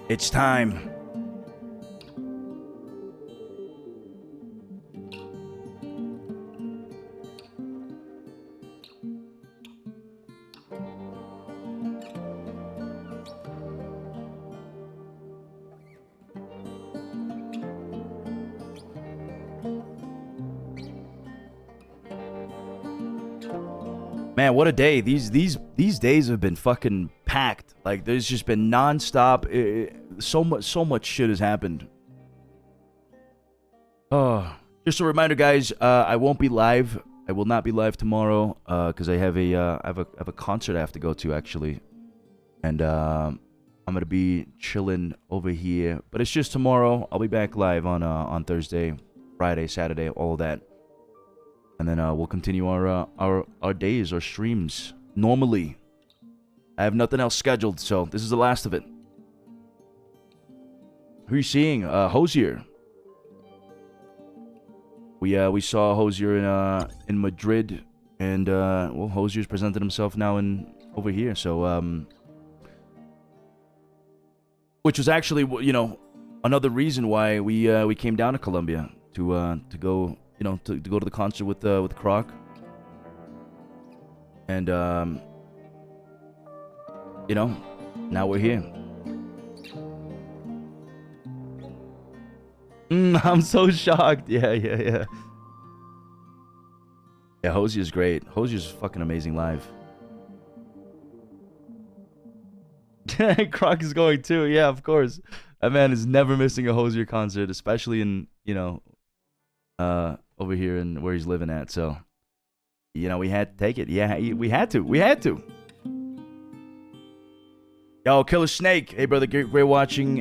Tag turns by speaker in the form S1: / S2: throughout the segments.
S1: It's time. Man, what a day. These days have been fucking packed. Like there's just been nonstop. So much shit has happened. Oh, just a reminder, guys. I won't be live. I will not be live tomorrow. Because I have a concert I have to go to actually, and I'm gonna be chilling over here. But it's just tomorrow. I'll be back live on Thursday, Friday, Saturday, all of that. And then we'll continue our days, our streams normally. I have nothing else scheduled, so this is the last of it. Who are you seeing? Hosier. We saw Hosier in Madrid, and well, Hosier's presented himself now over here. So which was actually another reason why we came down to Colombia to go. To go to the concert with Croc. And, now we're here. I'm so shocked. Yeah. Yeah, Hosier's great. Hosier's fucking amazing live. Croc is going too. Yeah, of course. That man is never missing a Hosier concert, especially in, over here and where he's living at. So, we had to take it. Yeah, we had to. Yo, Killer Snake. Hey, brother, great watching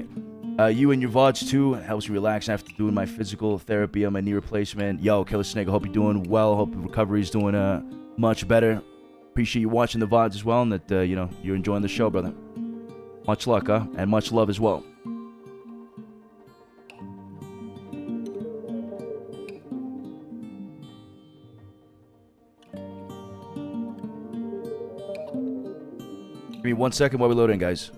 S1: you and your VODs too. It helps me relax after doing my physical therapy on my knee replacement. Yo, Killer Snake, I hope you're doing well. Hope your recovery is doing much better. Appreciate you watching the VODs as well, and that you're enjoying the show, brother. Much luck, and much love as well. Give me 1 second while we're loading, guys.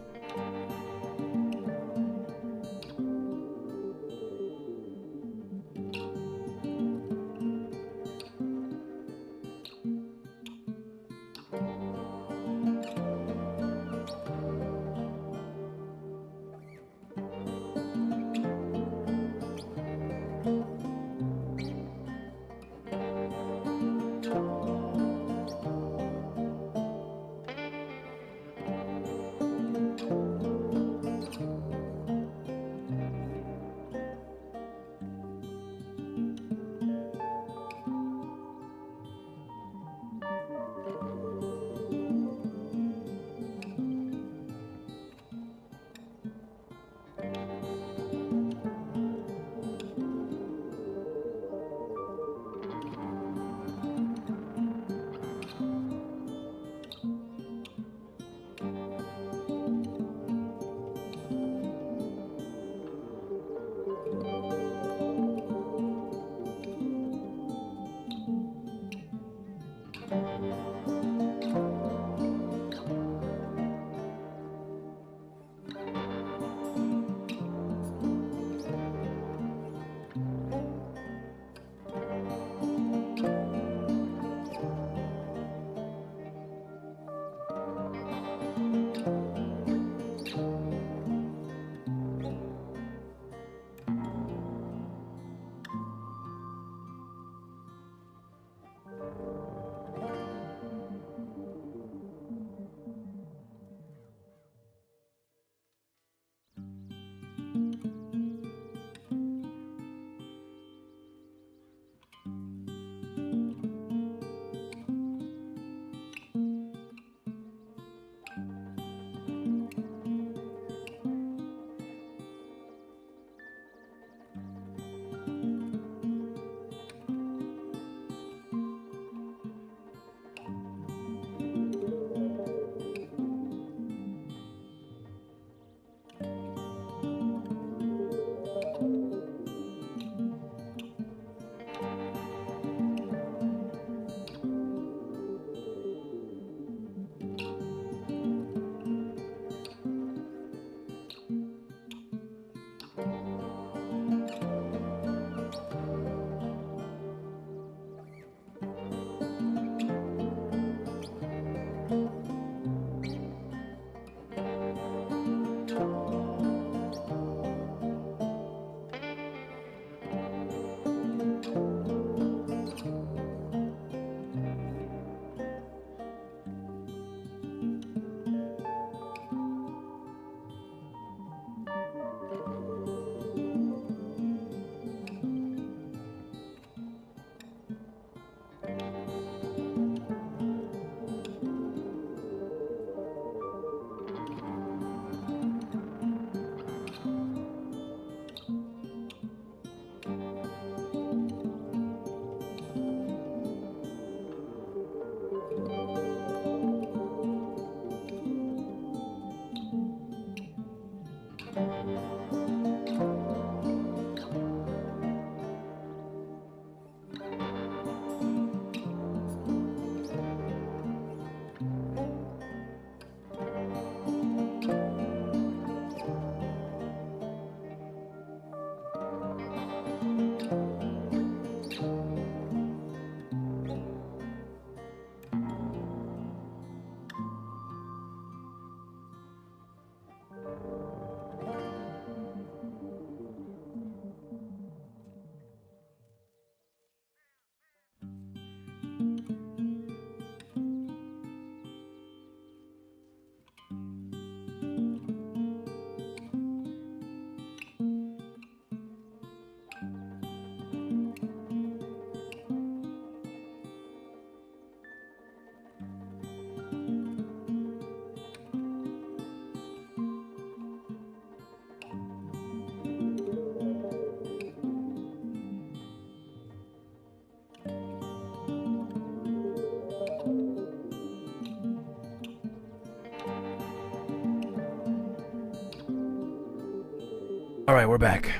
S1: All right, we're back.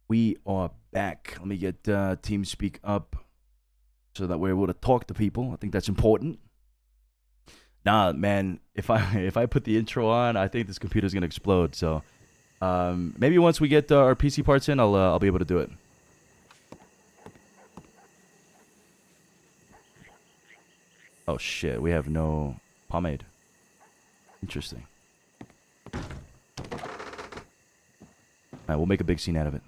S1: We are back. Let me get TeamSpeak up so that we're able to talk to people. I think that's important. Nah, man, if I put the intro on, I think this computer's gonna explode. So maybe once we get our PC parts in, I'll be able to do it. Oh shit, we have no pomade. Interesting. Alright, we'll make a big scene out of it.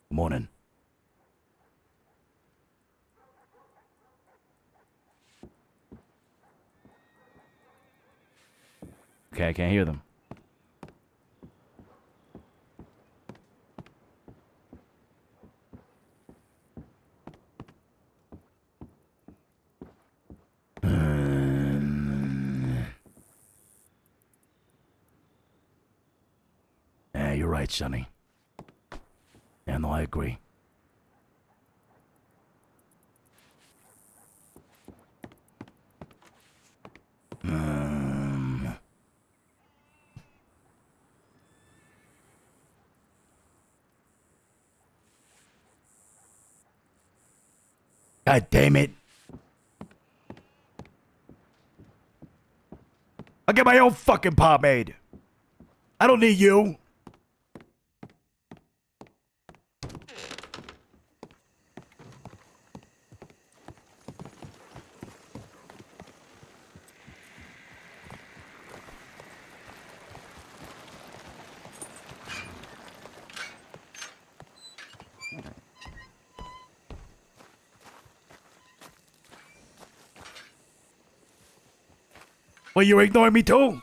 S1: Morning. Okay, I can't hear them. Yeah, you're right, Sonny. Yeah, no, I agree. God damn it. I'll get my own fucking pomade. I don't need you. Well, you're ignoring me too?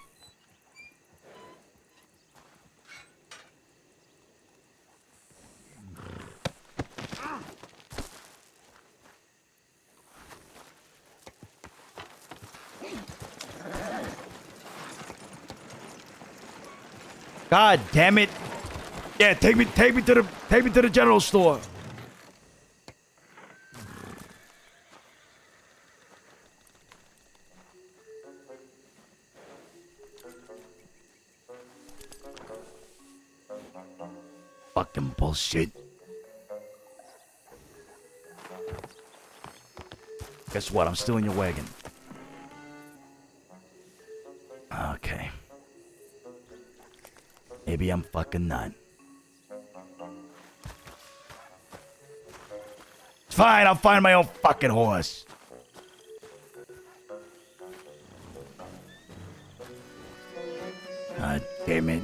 S1: God damn it. Yeah, take me to the general store. Fucking bullshit. Guess what? I'm still in your wagon. Okay. Maybe I'm fucking not. It's fine, I'll find my own fucking horse. God damn it.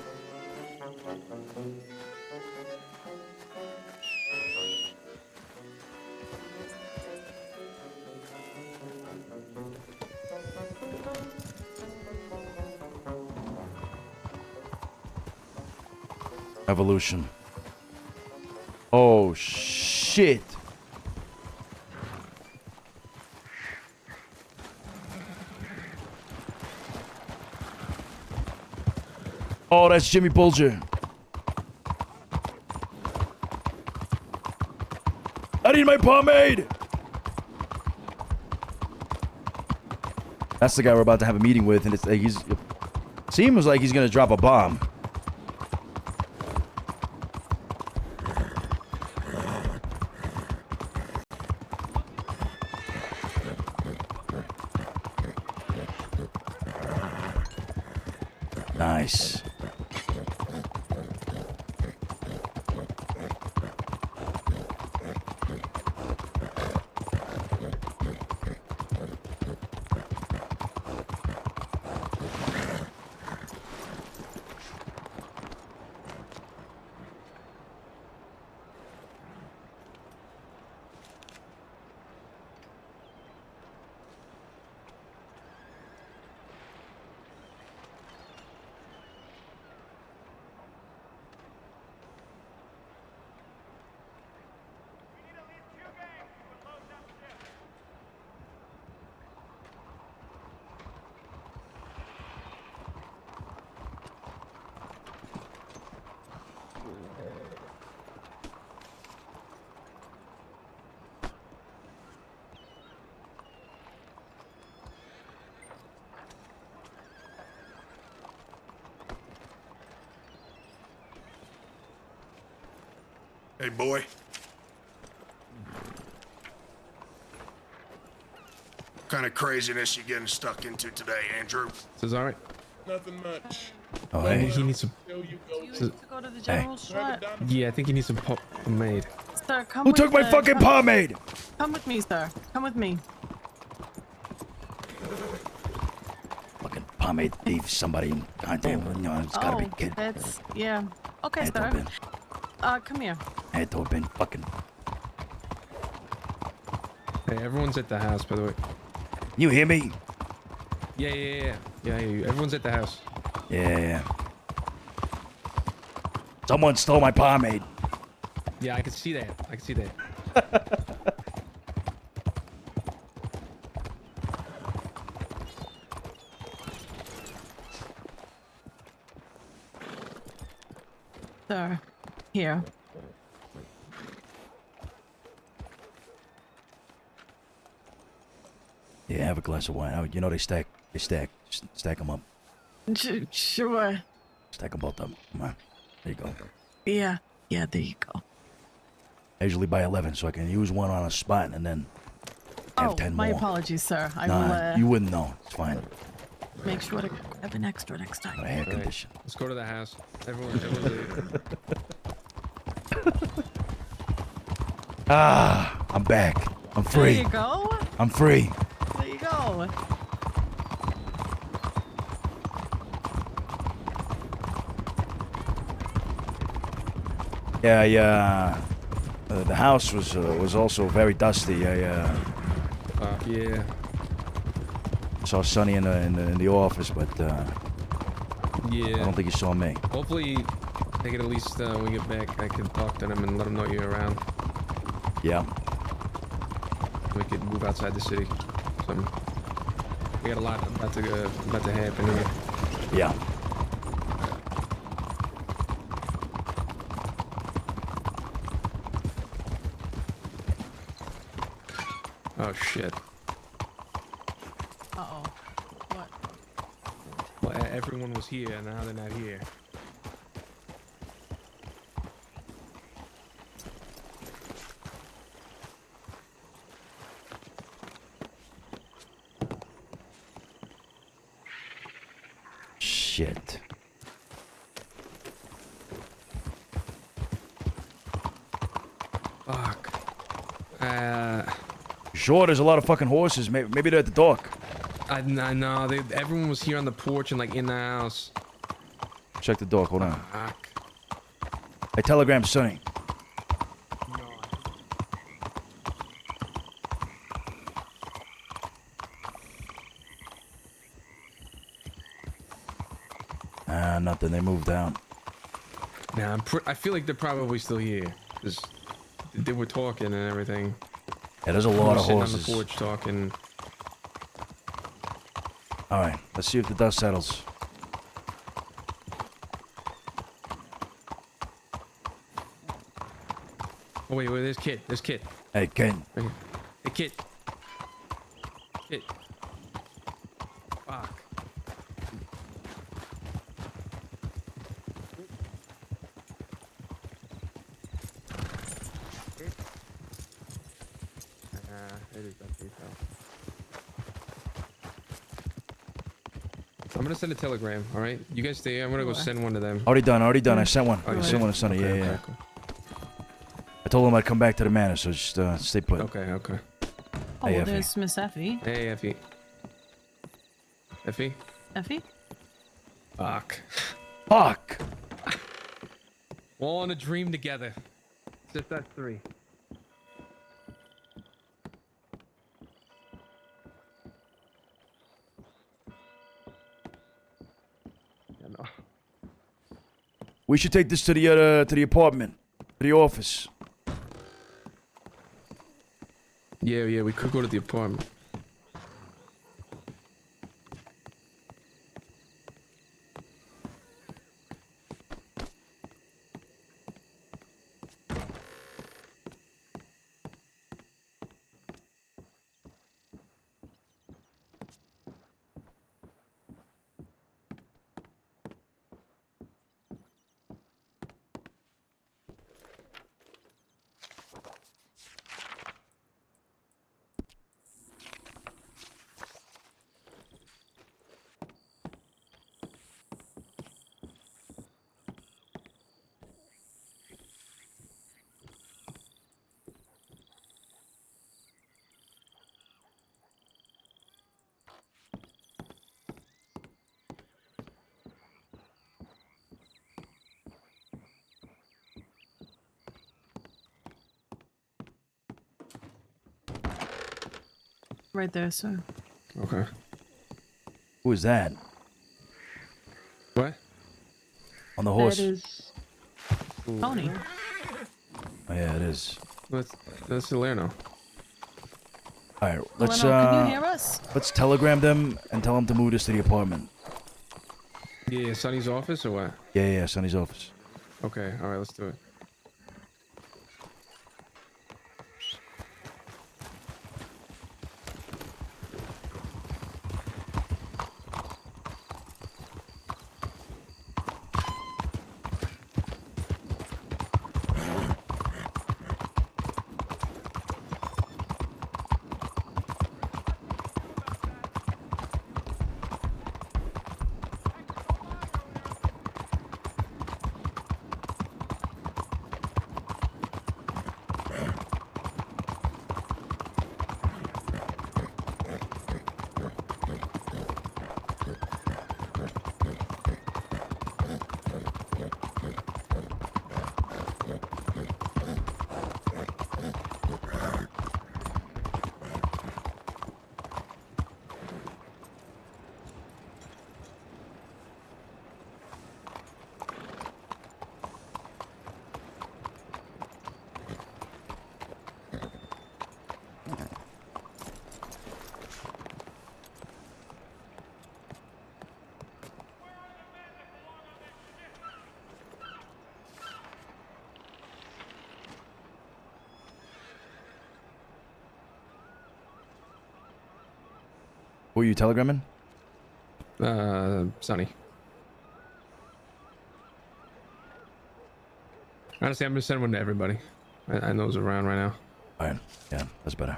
S1: Evolution. Oh, shit. Oh, that's Jimmy Bulger. I need my pomade. That's the guy we're about to have a meeting with, and it's like seems like he's gonna drop a bomb. Nice.
S2: Hey, boy. What kind of craziness you getting stuck into today, Andrew?
S3: Cesare?
S2: Nothing much.
S1: Oh,
S3: I
S1: hey.
S3: think he needs some.
S4: Do you need to go to the general store?
S3: Yeah, I think he needs some pomade.
S4: Sir, come
S1: Who
S4: with
S1: took my
S4: the-
S1: fucking pomade?
S4: Come with me, sir. Come with me.
S1: Fucking pomade thief, somebody. Goddamn, it's gotta be a kid.
S4: That's yeah. Okay,
S1: Had to have
S4: sir.
S1: been.
S4: Come here.
S1: Had to have been fucking.
S3: Hey, everyone's at the house, by the way.
S1: You hear me?
S3: Yeah, I hear you. Everyone's at the house.
S1: Yeah. Someone stole my pomade.
S3: Yeah, I can see that. I can see that.
S4: Sir, here.
S1: Yeah, have a glass of wine. Oh, you know they stack. Just stack them up.
S4: Sure.
S1: Stack them both up. Come on. There you go.
S4: Yeah. Yeah. There you go.
S1: I usually buy 11 so I can use one on a spot and then have 10
S4: my
S1: more.
S4: apologies, sir. I
S1: Nah,
S4: will
S1: you wouldn't know. It's fine.
S4: make sure to grab an extra next time.
S1: Got a hair
S3: Right.
S1: condition.
S3: Let's go to the house. Everyone's leaving.
S1: I'm back. I'm free.
S4: There you go.
S1: I'm free.
S4: There you go.
S1: Yeah, the house was also very dusty. I
S3: Yeah.
S1: saw Sonny in the office, but I
S3: Yeah.
S1: don't think he saw me.
S3: Hopefully, they can at least, when we get back, I can talk to them and let them know you're around.
S1: Yeah.
S3: We could move outside the city. We got a lot about to happen here.
S1: Yeah.
S3: Oh shit.
S4: Uh-oh. What?
S3: Well, everyone was here, and now they're not here.
S1: Shit.
S3: Fuck.
S1: Sure, there's a lot of fucking horses. Maybe they're at the dock.
S3: I know. Everyone was here on the porch and like in the house.
S1: Check the dock. Hold on.
S3: Fuck.
S1: I telegram Sonny. Nothing. They moved out.
S3: Nah, I feel like they're probably still here. 'Cause they were talking and everything.
S1: Yeah, there's a
S3: We
S1: lot
S3: were
S1: of
S3: sitting
S1: horses.
S3: on the porch talking.
S1: All right, let's see if the dust settles.
S3: Oh wait, there's Kit. There's Kit.
S1: Hey, Ken.
S3: Right here. Hey, Kit. Kit. Fuck. It is that safe house. I'm gonna send a telegram, alright? You guys stay here. I'm gonna go send one to them.
S1: Already done. I sent one.
S3: Oh, you
S1: I
S3: did?
S1: sent one to Sonny.
S3: Okay,
S1: Yeah.
S3: okay, cool.
S1: I told him I'd come back to the manor, so just stay put.
S3: Okay.
S4: Oh,
S1: Hey,
S4: well,
S1: Effie.
S4: there's Miss Effie.
S3: Hey, Effie. Effie?
S4: Effie?
S3: Fuck.
S1: Fuck!
S3: We're all in a dream together. Just us three. Yeah, no.
S1: We should take this to the apartment, to the office.
S3: Yeah, we could go to the apartment.
S4: Right there, sir.
S3: Okay.
S1: Who is that?
S3: What?
S1: On the horse?
S5: That is.
S4: Tony.
S1: Oh, yeah, it is.
S3: That's Salerno.
S1: All right, let's
S4: Can you hear us?
S1: let's telegram them and tell them to move us to the apartment.
S3: Yeah, Sonny's office or what?
S1: Yeah, Sonny's office.
S3: Okay, all right, let's do it.
S1: Who are you telegramming?
S3: Sonny. Honestly, I'm gonna send one to everybody. I know it's around right now.
S1: All right, yeah, that's better.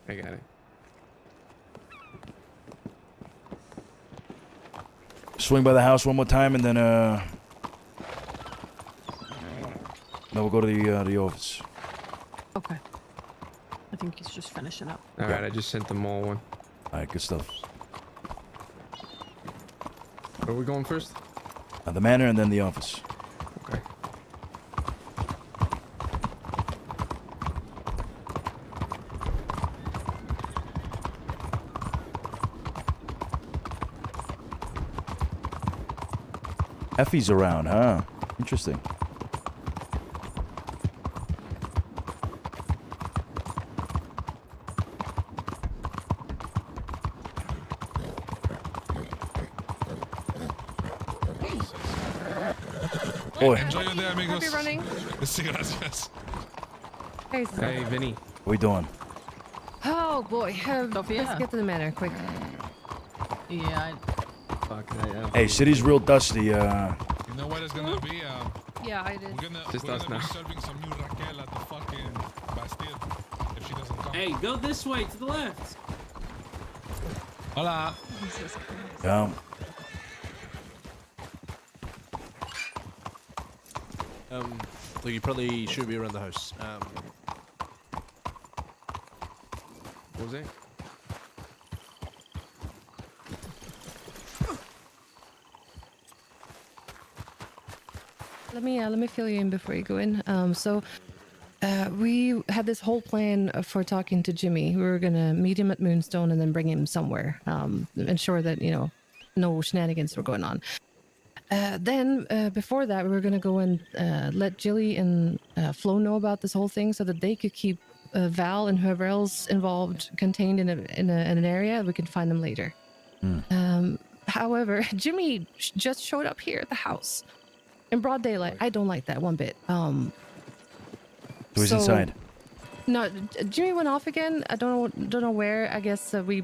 S3: I got it.
S1: Swing by the house one more time, and then we'll go to the office.
S4: Okay. I think he's just finishing up.
S3: All right, I just sent them all one.
S1: All right, good stuff.
S3: Where are we going first?
S1: The manor and then the office.
S3: Okay.
S1: Effie's around, huh? Interesting. Boy,
S6: Enjoy your day, amigos.
S5: Happy running.
S6: Sí, gracias.
S5: Hey,
S3: Hey, Vinny.
S1: what we doing?
S5: oh boy.
S4: Sophia.
S5: Let's get to the manor quick.
S4: Yeah,
S3: Fuck,
S1: Hey, city's real dusty.
S6: You know what it's gonna be?
S5: Yeah, I did.
S3: Just
S6: we're
S3: us
S6: gonna
S3: now.
S6: be serving some new Raquel at the fucking Bastille if she doesn't come.
S7: Hey, go this way to the left.
S6: Hola.
S1: Yeah.
S8: Look, you probably should be around the house.
S3: What was it?
S5: Let me fill you in before you go in. We had this whole plan for talking to Jimmy. We were gonna meet him at Moonstone and then bring him somewhere. Ensure that no shenanigans were going on. Then before that, we were gonna go and let Jilly and Flo know about this whole thing so that they could keep Val and whoever else involved contained in an area. We can find them later. However, Jimmy just showed up here at the house in broad daylight. I don't like that one bit.
S1: So he's
S5: so-
S1: inside.
S5: No, Jimmy went off again. I don't know where. I guess we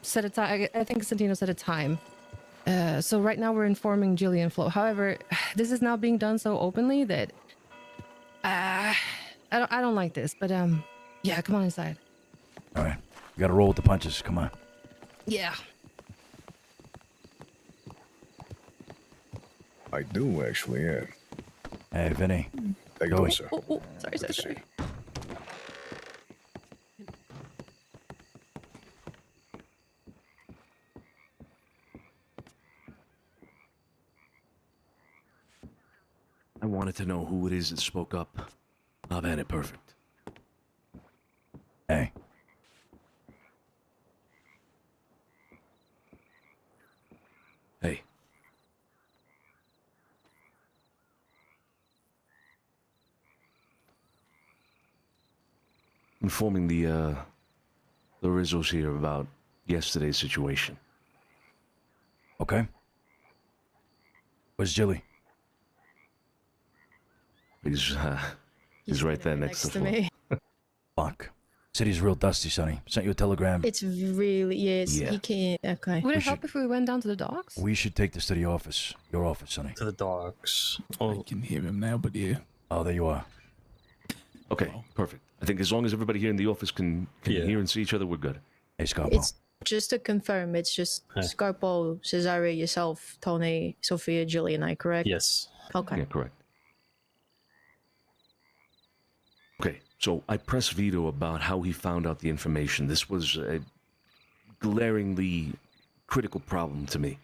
S5: set a time. I think Santino set a time. So right now we're informing Jillian Flo. However, this is now being done so openly that I don't like this. But yeah, come on inside.
S1: All right, we gotta roll with the punches. Come on.
S5: Yeah.
S9: I do, actually, yeah.
S1: Hey, Vinny.
S9: How you
S1: Joey.
S9: doing, sir?
S5: Oh, sorry,
S9: Good to see
S5: sorry.
S9: you.
S10: I wanted to know who it is that spoke up. I've had it perfect.
S1: Hey.
S10: Hey. Informing the Rizzos here about yesterday's situation.
S1: Okay. Where's Jilly?
S10: He's right there next to
S4: me.
S1: Fuck. City's real dusty, Sonny. Sent you a telegram.
S4: It's really, yes,
S10: Yeah.
S4: he can't, okay.
S5: Would
S1: We
S5: it help if we went down to the docks?
S1: We should take this to the office. Your office, Sonny.
S11: To the docks.
S6: I
S11: Oh,
S6: can hear him now, but yeah.
S1: Oh, there you are.
S10: Okay, perfect. I think as long as everybody here in the office can
S11: Yeah.
S10: hear and see each other, we're good.
S1: Hey, Scarpo.
S4: It's just to confirm, it's just
S11: Hi.
S4: Scarpo, Cesare, yourself, Tony, Sophia, Julie, and I, correct?
S11: yes.
S4: Okay.
S10: Yeah, correct. Okay, so I pressed Vito about how he found out the information. This was a glaringly critical problem to me.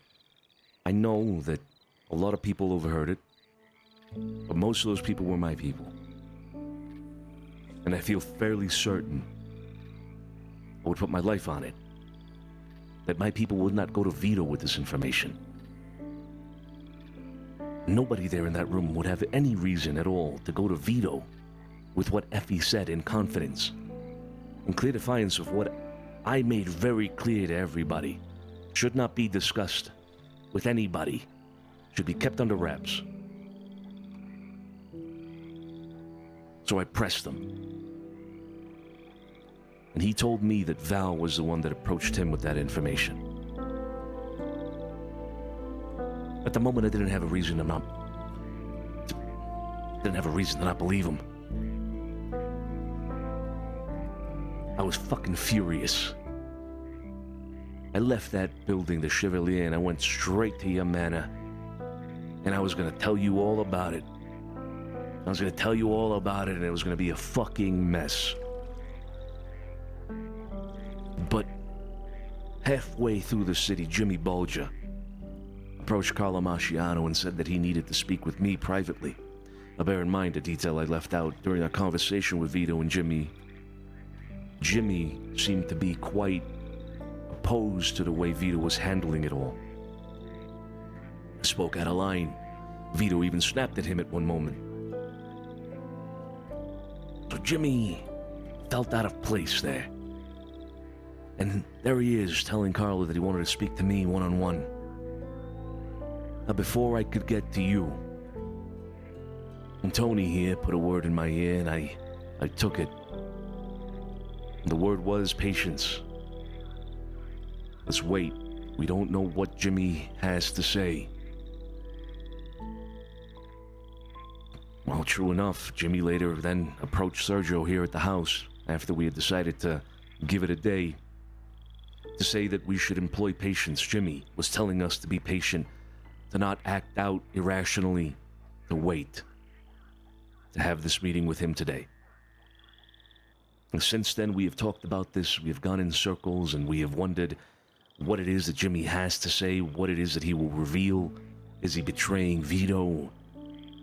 S10: I know that a lot of people overheard it, but most of those people were my people. And I feel fairly certain, I would put my life on it, that my people would not go to Vito with this information. Nobody there in that room would have any reason at all to go to Vito with what Effie said in confidence, in clear defiance of what I made very clear to everybody. Should not be discussed with anybody. Should be kept under wraps. So I pressed him. And he told me that Val was the one that approached him with that information. At the moment, I didn't have a reason to not believe him. I was fucking furious. I left that building, the Chevalier, and I went straight to your manor. And I was gonna tell you all about it. I was gonna tell you all about it, and it was gonna be a fucking mess. But halfway through the city, Jimmy Bulger approached Carlo Marciano and said that he needed to speak with me privately. Now bear in mind a detail I left out during our conversation with Vito and Jimmy. Jimmy seemed to be quite opposed to the way Vito was handling it all. Spoke out of line. Vito even snapped at him at one moment. So Jimmy felt out of place there. And there he is, telling Carlo that he wanted to speak to me one-on-one. Now, before I could get to you, and Tony here put a word in my ear, and I took it. The word was patience. Let's wait. We don't know what Jimmy has to say. Well, true enough, Jimmy later then approached Sergio here at the house after we had decided to give it a day to say that we should employ patience. Jimmy was telling us to be patient, to not act out irrationally, to wait, to have this meeting with him today. And since then, we have talked about this, we have gone in circles, and we have wondered what it is that Jimmy has to say, what it is that he will reveal. Is he betraying Vito?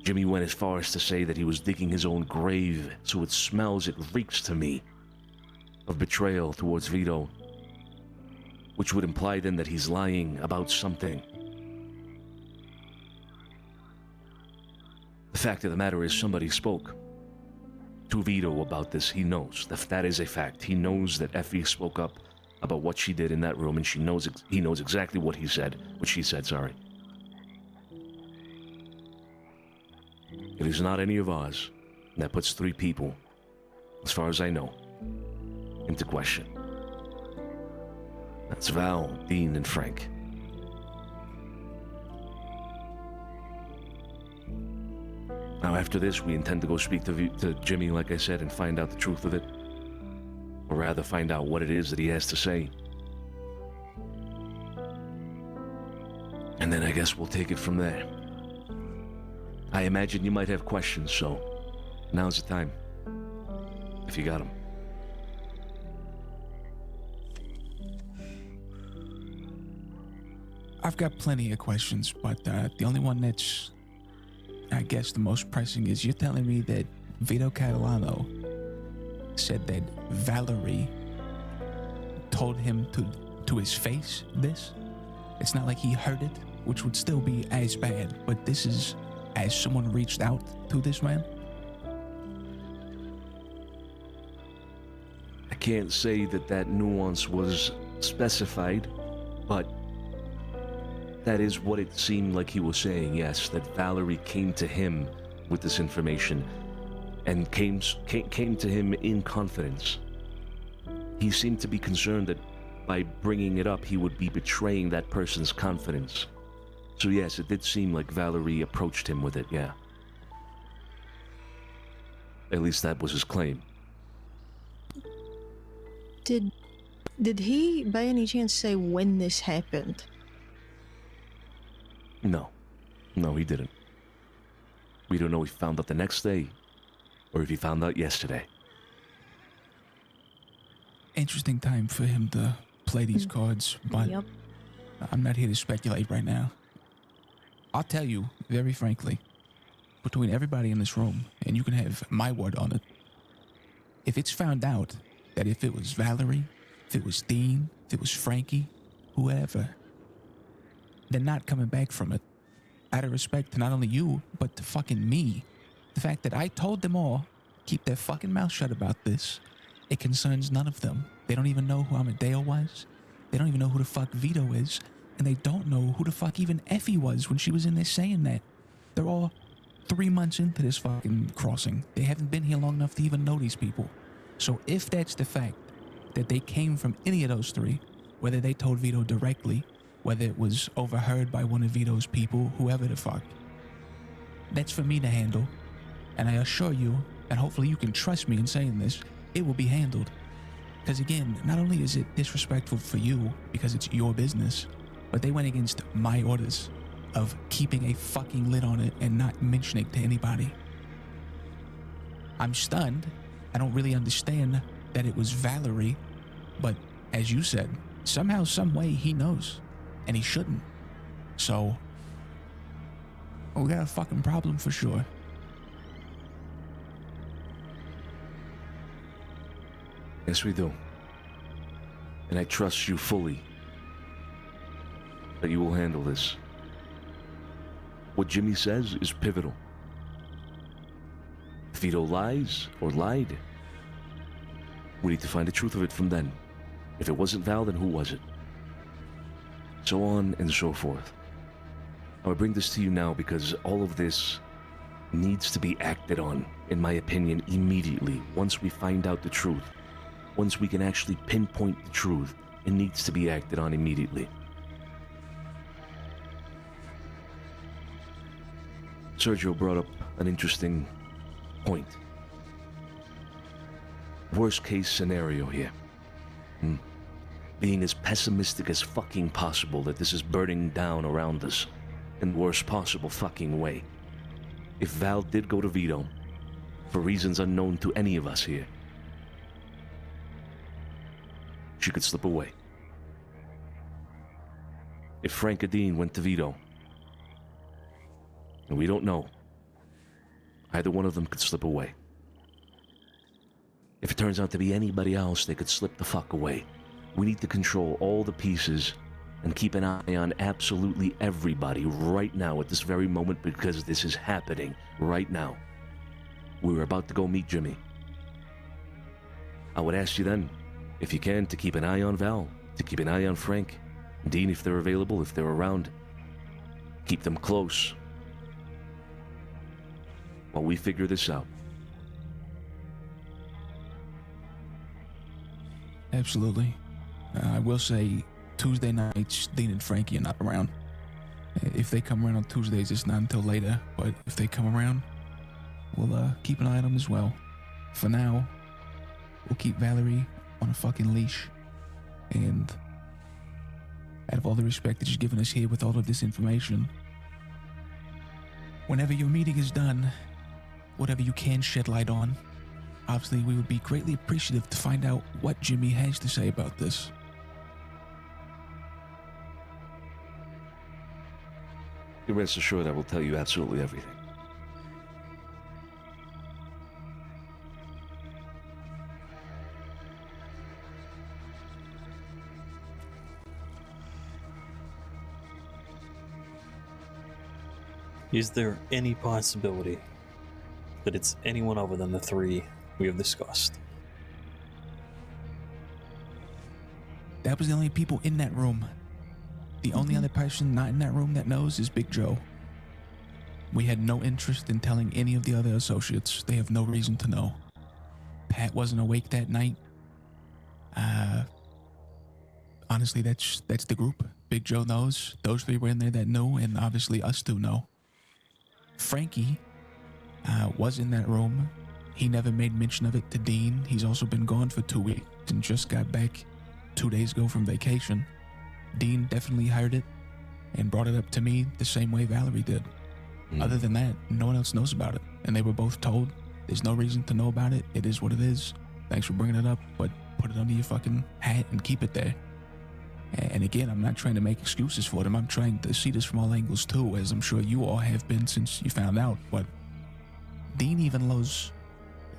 S10: Jimmy went as far as to say that he was digging his own grave, so it smells, it reeks to me of betrayal towards Vito, which would imply then that he's lying about something. The fact of the matter is somebody spoke to Vito about this. He knows that is a fact. He knows that Effie spoke up about what she did in that room, and he knows exactly what she said, sorry. It is not any of ours, and that puts 3 people, as far as I know, into question. That's Val, Dean, and Frank. Now, after this, we intend to go speak to Jimmy, like I said, and find out the truth of it. Or rather, find out what it is that he has to say. And then I guess we'll take it from there. I imagine you might have questions, so now's the time. If you got them.
S9: I've got plenty of questions, but the only one that's, I guess, the most pressing is you're telling me that Vito Catalano said that Valerie told him to his face this? It's not like he heard it, which would still be as bad, but this is as someone reached out to this man?
S10: I can't say that nuance was specified, but that is what it seemed like he was saying, yes, that Valerie came to him with this information and came to him in confidence. He seemed to be concerned that by bringing it up, he would be betraying that person's confidence. So yes, it did seem like Valerie approached him with it, yeah. At least that was his claim.
S4: Did he, by any chance, say when this happened?
S10: No, he didn't. We don't know if he found out the next day, or if he found out yesterday.
S9: Interesting time for him to play these cards, but
S4: Yep.
S9: I'm not here to speculate right now. I'll tell you, very frankly, between everybody in this room, and you can have my word on it, if it's found out that if it was Valerie, if it was Dean, if it was Frankie, whoever, they're not coming back from it. Out of respect to not only you, but to fucking me. The fact that I told them all, keep their fucking mouth shut about this, it concerns none of them. They don't even know who Amadeo was. They don't even know who the fuck Vito is. And they don't know who the fuck even Effie was when she was in there saying that. They're all 3 months into this fucking crossing. They haven't been here long enough to even know these people. So if that's the fact that they came from any of those three, whether they told Vito directly, whether it was overheard by one of Vito's people, whoever the fuck, that's for me to handle. And I assure you, and hopefully you can trust me in saying this, it will be handled. Because again, not only is it disrespectful for you because it's your business, but they went against my orders of keeping a fucking lid on it and not mentioning it to anybody. I'm stunned. I don't really understand that it was Valerie, but as you said, somehow, some way he knows, and he shouldn't. So, we got a fucking problem for sure.
S10: Yes, we do. And I trust you fully that you will handle this. What Jimmy says is pivotal. If Vito lies or lied, we need to find the truth of it from then. If it wasn't Val, then who was it? So on and so forth. I would bring this to you now because all of this needs to be acted on, in my opinion, immediately. Once we find out the truth, once we can actually pinpoint the truth, it needs to be acted on immediately. Sergio brought up an interesting point. Worst case scenario here. Being as pessimistic as fucking possible that this is burning down around us in the worst possible fucking way. If Val did go to Vito, for reasons unknown to any of us here, she could slip away. If Frank or Dean went to Vito, and we don't know, either one of them could slip away. If it turns out to be anybody else, they could slip the fuck away. We need to control all the pieces and keep an eye on absolutely everybody right now at this very moment because this is happening right now. We're about to go meet Jimmy. I would ask you then, if you can, to keep an eye on Val, to keep an eye on Frank, Dean if they're available, if they're around. Keep them close while we figure this out.
S9: Absolutely. I will say Tuesday nights, Dean and Frankie are not around. If they come around on Tuesdays, it's not until later, but if they come around, we'll keep an eye on them as well. For now, we'll keep Valerie on a fucking leash. And out of all the respect that she's given us here with all of this information, whenever your meeting is done, whatever you can shed light on, obviously we would be greatly appreciative to find out what Jimmy has to say about this.
S10: You rest assured I will tell you absolutely everything.
S11: Is there any possibility that it's anyone other than the three we have discussed?
S9: That was the only people in that room. The only other person not in that room that knows is Big Joe. We had no interest in telling any of the other associates. They have no reason to know. Pat wasn't awake that night. Honestly, that's the group. Big Joe knows. Those three were in there that knew, and obviously us two know. Frankie was in that room. He never made mention of it to Dean. He's also been gone for 2 weeks and just got back 2 days ago from vacation. Dean definitely heard it and brought it up to me the same way Valerie did. Other than that, no one else knows about it. And they were both told, there's no reason to know about it. It is what it is. Thanks for bringing it up, but put it under your fucking hat and keep it there. And again, I'm not trying to make excuses for them. I'm trying to see this from all angles too, as I'm sure you all have been since you found out. But Dean even knows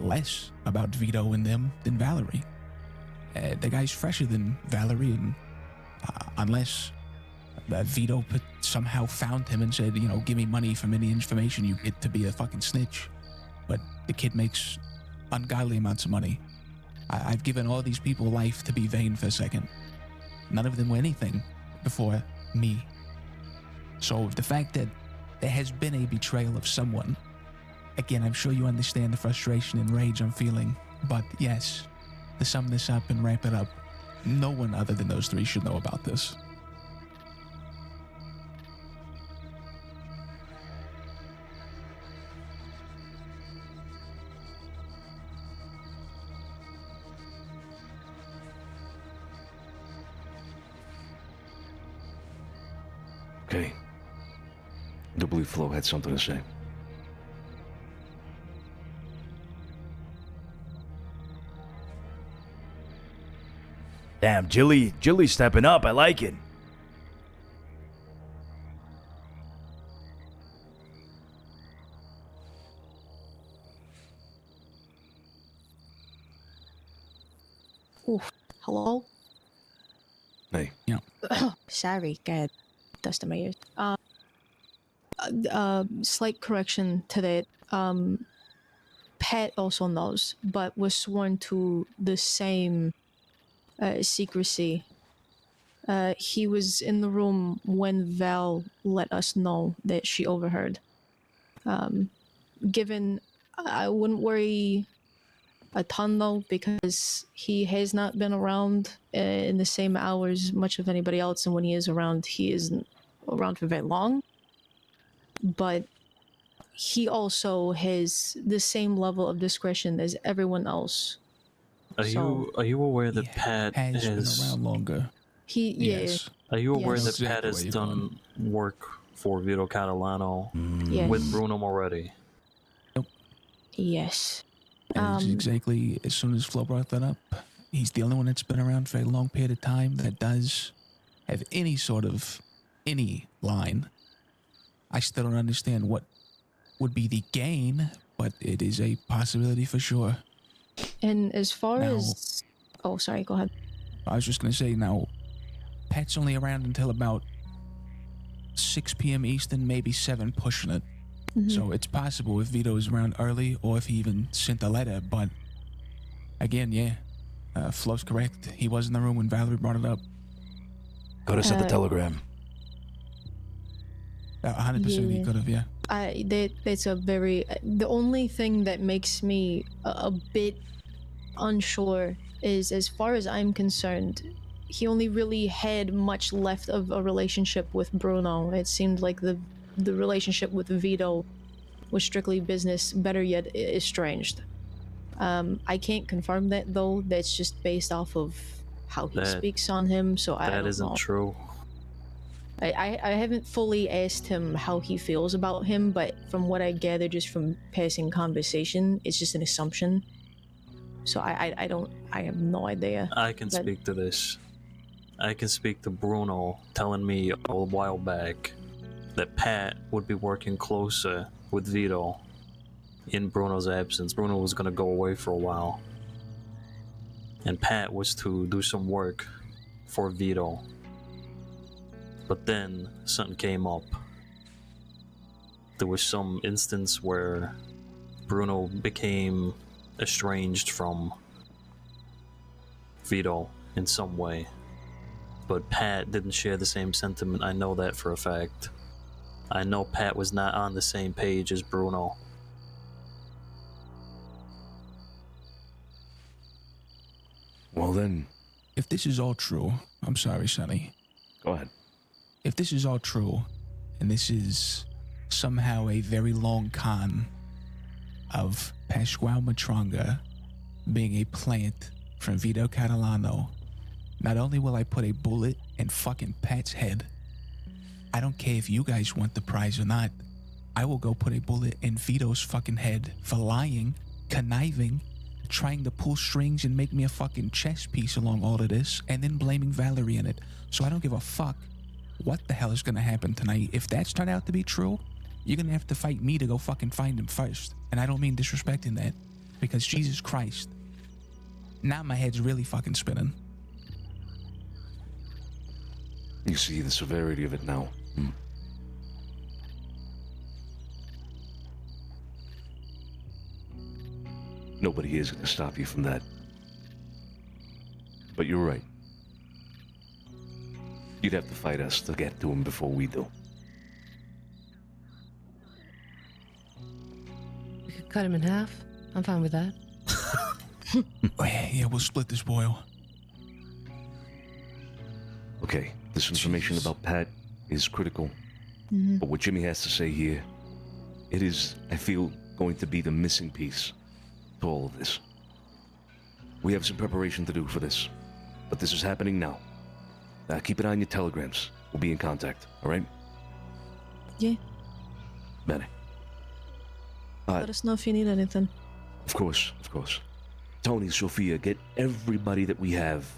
S9: less about Vito and them than Valerie. The guy's fresher than Valerie, and unless Vito somehow found him and said, give me money from any information you get to be a fucking snitch. But the kid makes ungodly amounts of money. I've given all these people life to be vain for a second. None of them were anything before me. So the fact that there has been a betrayal of someone, again, I'm sure you understand the frustration and rage I'm feeling, but yes, to sum this up and wrap it up, no one other than those three should know about this.
S10: Okay. I do believe Flo had something to say.
S1: Damn, Jilly's stepping up. I like it.
S4: Oof. Hello?
S10: Hey.
S9: Yeah.
S4: Sorry, God. Dust in my ears. Slight correction to that. Pat also knows, but was sworn to the same secrecy. He was in the room when Val let us know that she overheard. Given, I wouldn't worry a ton though, because he has not been around in the same hours much of anybody else, and when he is around, he isn't around for very long. But he also has the same level of discretion as everyone else.
S11: Are you aware that Pat
S9: has been around longer? Yes.
S11: Are you aware
S9: Yes.
S11: that Pat has done work for Vito Catalano
S4: Yes.
S11: with Bruno Moretti?
S4: Yes.
S9: And it's exactly as soon as Flo brought that up, he's the only one that's been around for a long period of time that does have any sort of line. I still don't understand what would be the gain, but it is a possibility for sure.
S4: And as far
S9: Now-
S4: as... Oh, sorry, go ahead.
S9: I was just going to say, now, Pat's only around until about 6 p.m. Eastern, maybe 7 pushing it. So it's possible if Vito is around early or if he even sent a letter, but again, Flo's correct. He was in the room when Valerie brought it up.
S1: Could have sent the telegram.
S9: 100% he could have, yeah.
S4: That's a very... The only thing that makes me a bit unsure is, as far as I'm concerned, he only really had much left of a relationship with Bruno. It seemed like the relationship with Vito was strictly business, better yet estranged. I can't confirm that though. That's just based off of how he speaks on him, so I don't know.
S11: That isn't true.
S4: I haven't fully asked him how he feels about him, but from what I gather just from passing conversation, it's just an assumption. So I have no idea.
S11: I can
S4: But-
S11: speak to this. I can speak to Bruno telling me a while back that Pat would be working closer with Vito in Bruno's absence. Bruno was gonna go away for a while, and Pat was to do some work for Vito. But then something came up. There was some instance where Bruno became estranged from Vito in some way. But Pat didn't share the same sentiment. I know that for a fact. I know Pat was not on the same page as Bruno.
S10: Well then,
S9: If this is all true, I'm sorry, Sonny.
S10: go ahead.
S9: If this is all true, and this is somehow a very long con of Pasquale Matranga being a plant from Vito Catalano, not only will I put a bullet in fucking Pat's head, I don't care if you guys want the prize or not, I will go put a bullet in Vito's fucking head for lying, conniving, trying to pull strings and make me a fucking chess piece along all of this, and then blaming Valerie in it. So I don't give a fuck what the hell is gonna happen tonight. If that's turned out to be true, you're gonna have to fight me to go fucking find him first. And I don't mean disrespecting that, because Jesus Christ, now my head's really fucking spinning.
S10: You see the severity of it now. Nobody is going to stop you from that. But you're right. You'd have to fight us to get to him before we do.
S5: We could cut him in half. I'm fine with that.
S9: Oh, yeah, we'll split this boil.
S10: Okay, this information about Pat is critical.
S4: Mhm.
S10: But what Jimmy has to say here, it is, I feel, going to be the missing piece to all of this. We have some preparation to do for this, but this is happening now. Keep an eye on your telegrams. We'll be in contact, all right?
S4: Yeah.
S10: Bene.
S4: Let us know if you need anything.
S10: Of course, of course. Tony, Sophia, get everybody that we have.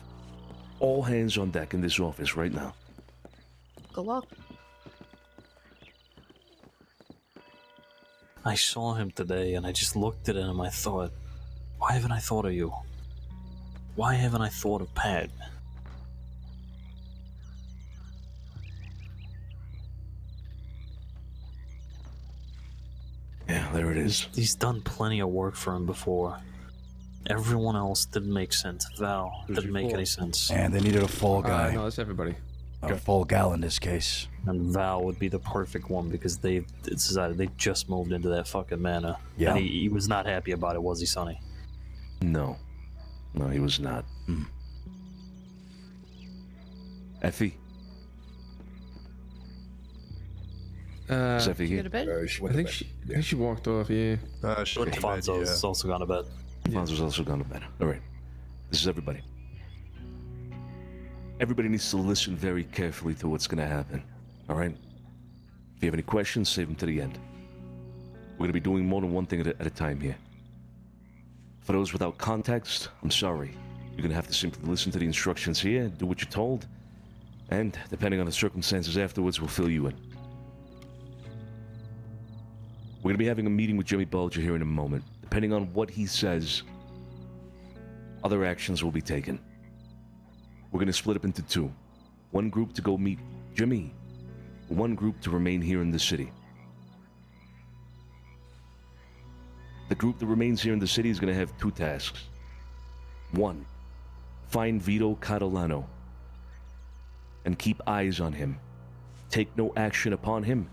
S10: All hands on deck in this office right now.
S4: Good luck.
S11: I saw him today and I just looked at him and I thought, why haven't I thought of you? Why haven't I thought of Pat?
S10: Yeah, there it is.
S11: He's done plenty of work for him before. Everyone else didn't make sense. Val didn't make any sense.
S1: And they needed a fall guy.
S3: No, that's everybody.
S1: A full gal in this case.
S11: And Val would be the perfect one because they decided they just moved into that fucking manor.
S1: Yeah.
S11: And he was not happy about it, was he, Sonny?
S10: No. No, he was not. Effie? Is Effie
S5: Go
S10: here?
S5: to bed?
S3: I think she walked off, yeah.
S11: Alfonso's also gone to bed.
S10: Fonzo's also gone to bed. All right. This is everybody. Everybody needs to listen very carefully to what's going to happen. All right? If you have any questions, save them to the end. We're going to be doing more than one thing at a time here. For those without context, I'm sorry. You're going to have to simply listen to the instructions here, do what you're told, and depending on the circumstances afterwards, we'll fill you in. We're going to be having a meeting with Jimmy Bulger here in a moment. Depending on what he says, other actions will be taken. We're going to split up into two. One group to go meet Jimmy. One group to remain here in the city. The group that remains here in the city is going to have two tasks. One, find Vito Catalano and keep eyes on him. Take no action upon him.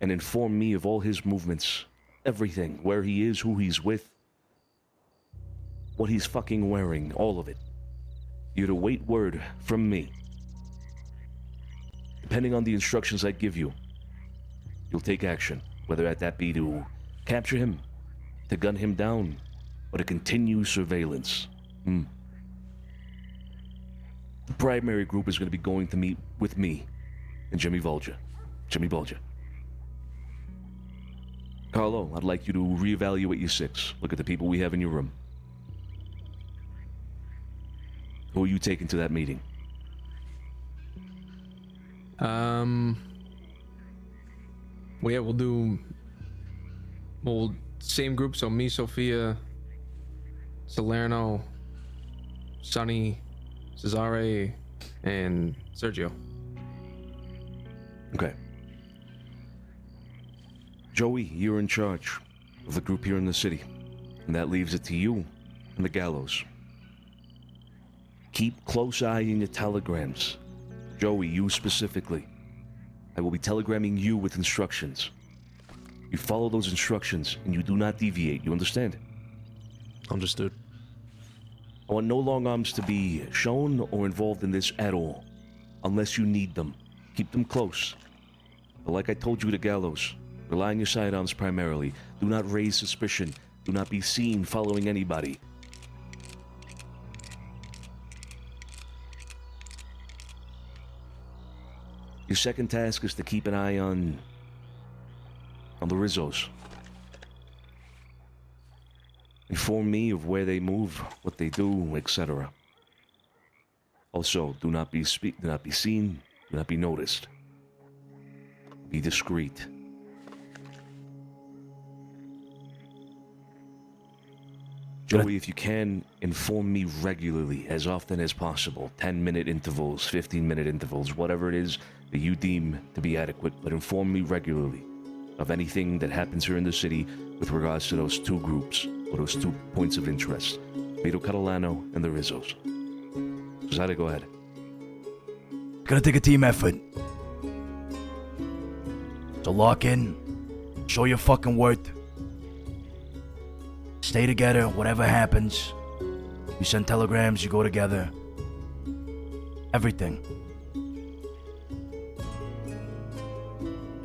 S10: And inform me of all his movements. Everything. Where he is, who he's with. What he's fucking wearing. All of it. You're to wait word from me. Depending on the instructions I give you, you'll take action. Whether that be to capture him, to gun him down, or to continue surveillance. The primary group is going to be going to meet with me and Jimmy Vulture. Jimmy Vulture. Carlo, I'd like you to reevaluate your 6. Look at the people we have in your room. Who are you taking to that meeting?
S3: Well, yeah, we'll same group, so me, Sophia, Salerno, Sonny, Cesare, and Sergio.
S10: Okay. Joey, you're in charge of the group here in the city, and that leaves it to you and the Gallows. Keep close eye on your telegrams. Joey, you specifically. I will be telegramming you with instructions. You follow those instructions, and you do not deviate, you understand?
S8: Understood.
S10: I want no long arms to be shown or involved in this at all, unless you need them. Keep them close. But like I told you to Gallows, rely on your sidearms primarily. Do not raise suspicion. Do not be seen following anybody. Your second task is to keep an eye on the Rizzos. Inform me of where they move, what they do, etc. Also, do not be seen, do not be noticed. Be discreet. Joey, if you can, inform me regularly, as often as possible. 10-minute intervals, 15-minute intervals, whatever it is that you deem to be adequate, but inform me regularly of anything that happens here in the city with regards to those 2 groups, or those 2 points of interest. Vito Catalano and the Rizzos. Cesare, go ahead.
S1: Gonna take a team effort. So lock in, show your fucking worth. Stay together, whatever happens. You send telegrams, you go together. Everything.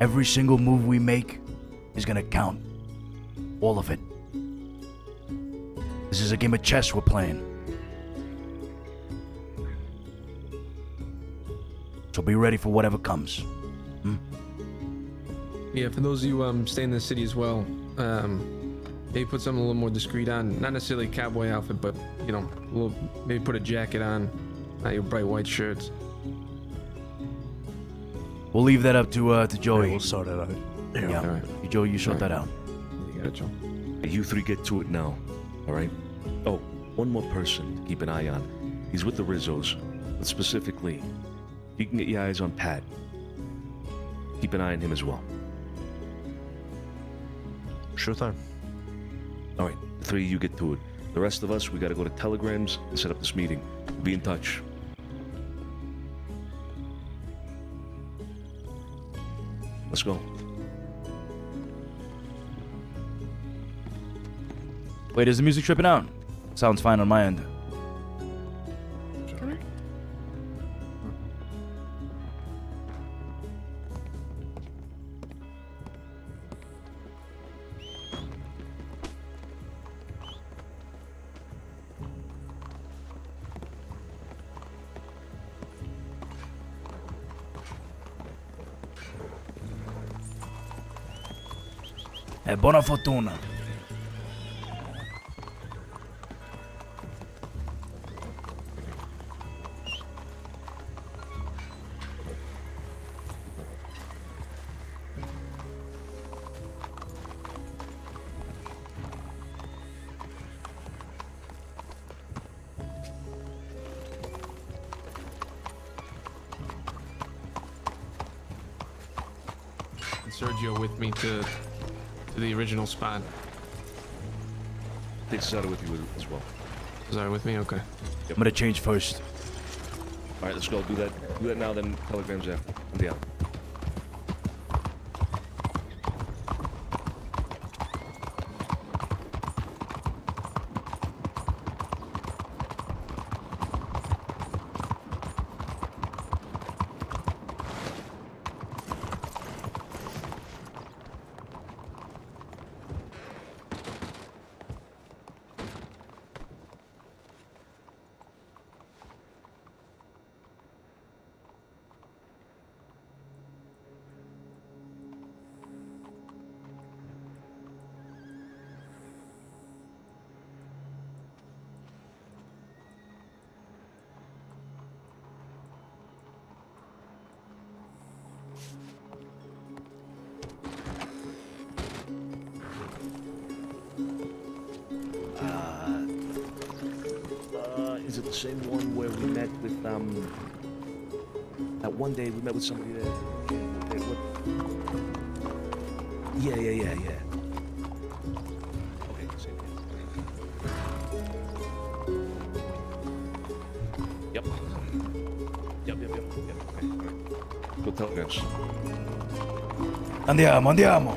S1: Every single move we make is gonna count. All of it. This is a game of chess we're playing. So be ready for whatever comes.
S3: Yeah, for those of you staying in the city as well, maybe put something a little more discreet on. Not necessarily a cowboy outfit, but you know, maybe put a jacket on, not your bright white shirts.
S1: We'll leave that up to Joey.
S8: Yeah, we'll sort it out.
S1: Yeah.
S3: All right.
S1: Joey, you sort that out.
S3: You got it, Joe.
S10: You 3 get to it now, alright? Oh, one more person to keep an eye on. He's with the Rizzos, but specifically, you can get your eyes on Pat. Keep an eye on him as well.
S8: Sure thing.
S10: Alright, the 3 of you get to it. The rest of us, we gotta go to telegrams and set up this meeting. We'll be in touch. Let's go.
S1: Wait, is the music tripping out? Sounds fine on my end. Buona fortuna.
S3: And Sergio with me to the original spot.
S10: Take Cesare with you as well.
S3: Cesare with me? Okay.
S1: I'm gonna change first.
S10: Alright, let's go. Do that now, then telegrams after. Yeah. Is it the same one where we met with, that one day we met with somebody there? Yeah. Okay, same thing. Yep. Okay, all right. Go tell guys.
S1: Andiamo.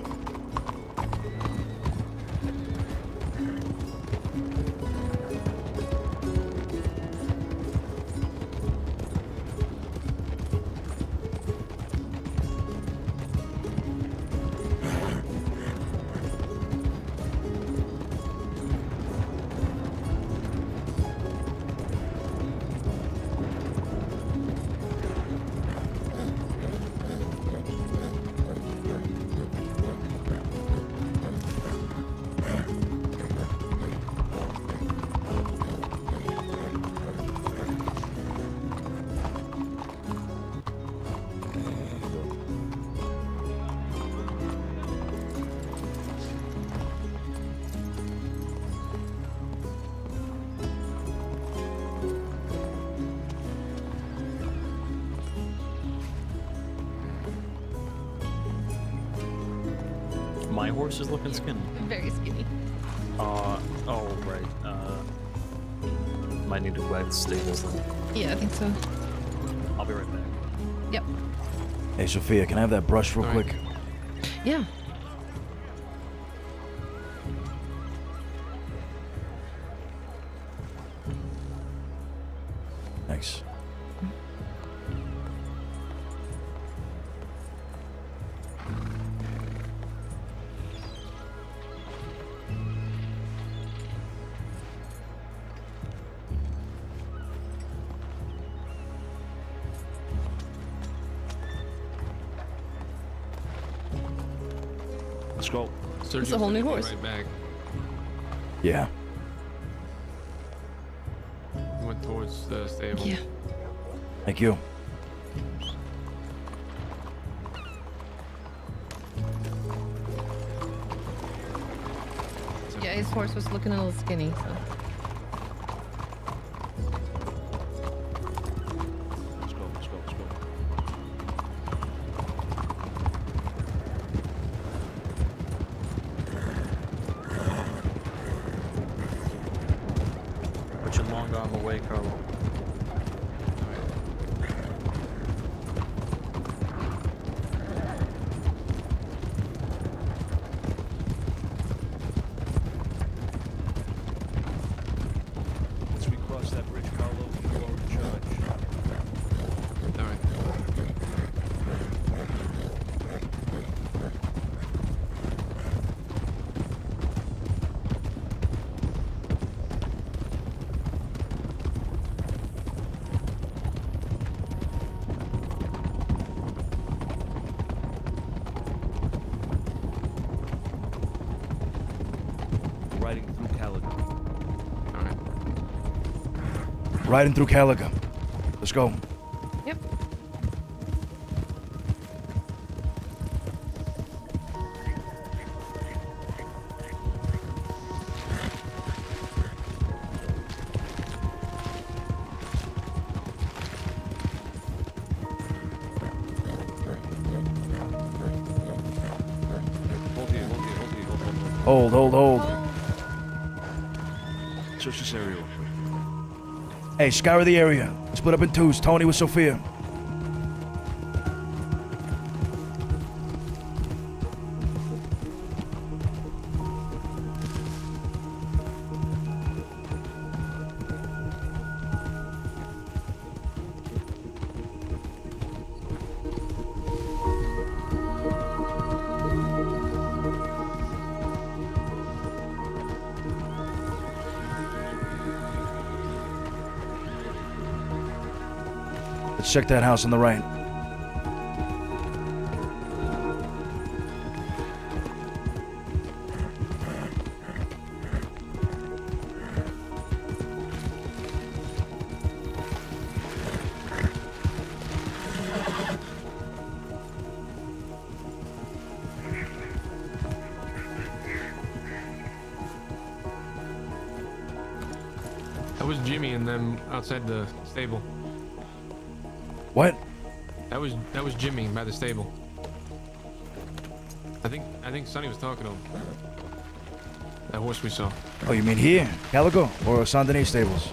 S11: My horse is looking skinny.
S5: Very skinny.
S11: Oh, right. Might need to go back to stables then.
S5: Yeah, I think so.
S11: I'll be right back.
S5: Yep.
S1: Hey, Sophia, can I have that brush real quick?
S5: Yeah.
S1: Thanks.
S10: Let's go.
S3: Sergio's
S5: a whole new
S3: gonna be
S5: horse.
S3: Right back.
S1: Yeah.
S3: He went towards the stable.
S5: Yeah.
S1: Thank you.
S5: Yeah, his horse was looking a little skinny, so.
S10: Let's go.
S11: Put your long arm away, Carlo.
S10: Once we cross that bridge, Carlo, you are in charge.
S3: All right.
S10: Riding through Calico.
S3: All right.
S1: Riding through Calico. Let's go.
S5: Yep.
S1: Hold.
S10: Search this area.
S1: Hey, scour the area. Split up in twos. Tony with Sophia. Let's check that house on the right.
S3: That was Jimmy and them outside the stable.
S1: What?
S3: That was Jimmy by the stable. I think Sonny was talking to him. That horse we saw.
S1: Oh, you mean here? Calico? Or Saint Denis stables?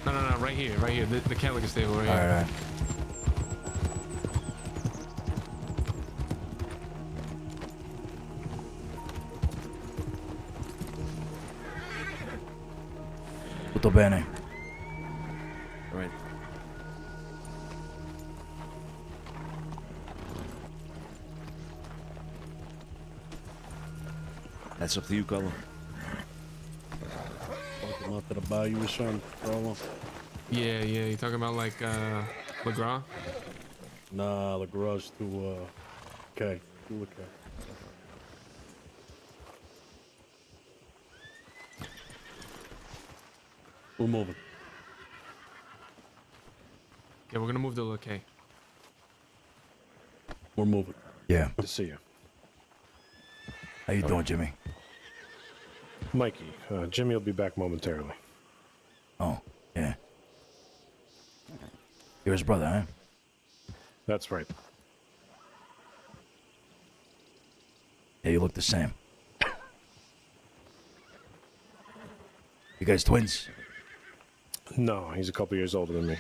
S3: No, right here. The Calico stable right here.
S1: Alright. Tutto bene.
S10: All right. That's up to you, Carlo.
S12: Walk him out to the bayou or something, Carlo.
S3: Yeah. You talking about like LeGras?
S12: Nah, the garage to okay. Cool, okay. We're moving.
S3: Yeah, we're gonna move to LeK.
S12: We're moving.
S1: Yeah.
S12: Good to see you.
S1: How you doing, Jimmy?
S12: Mikey, Jimmy will be back momentarily.
S1: Oh, yeah. You're his brother, huh?
S12: That's right.
S1: Yeah, you look the same. You guys twins?
S12: No, he's a couple years older than me.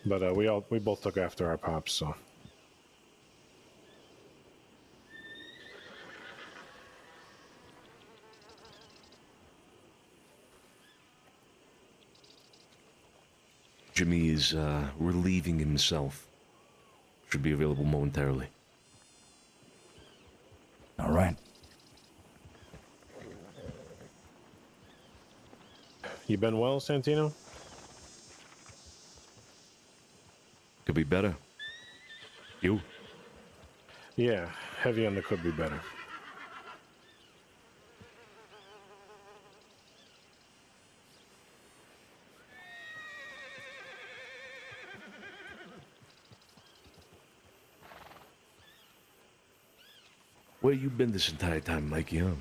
S12: But we both took after our pops, so.
S10: Jimmy is relieving himself. Should be available momentarily.
S1: All right.
S12: You been well, Santino?
S10: Could be better. You?
S12: Yeah, heavy on the could be better.
S10: Where you been this entire time, Mikey, huh?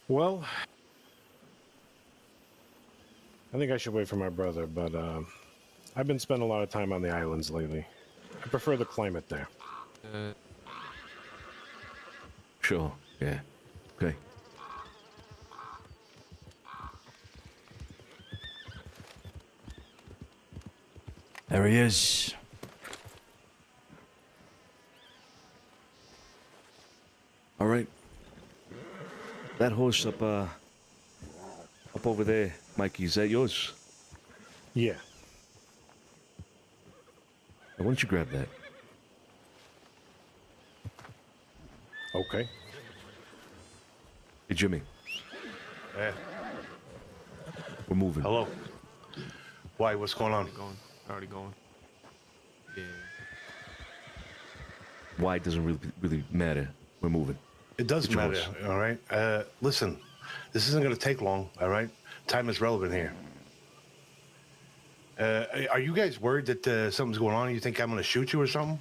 S12: Well, I think I should wait for my brother, but I've been spending a lot of time on the islands lately. I prefer the climate there.
S10: Sure, yeah. Okay.
S1: There he is.
S10: All right. That horse up over there, Mikey, is that yours?
S12: Yeah.
S10: Why don't you grab that?
S12: Okay.
S10: Hey, Jimmy.
S2: Hey,
S10: We're moving.
S2: hello. Why? What's going on?
S3: Already going. Yeah.
S10: Why it doesn't really matter. We're moving.
S2: It does
S10: Get your
S2: matter,
S10: horse.
S2: all right? Listen, this isn't going to take long, all right? Time is relevant here. Are you guys worried that something's going on? You think I'm going to shoot you or something?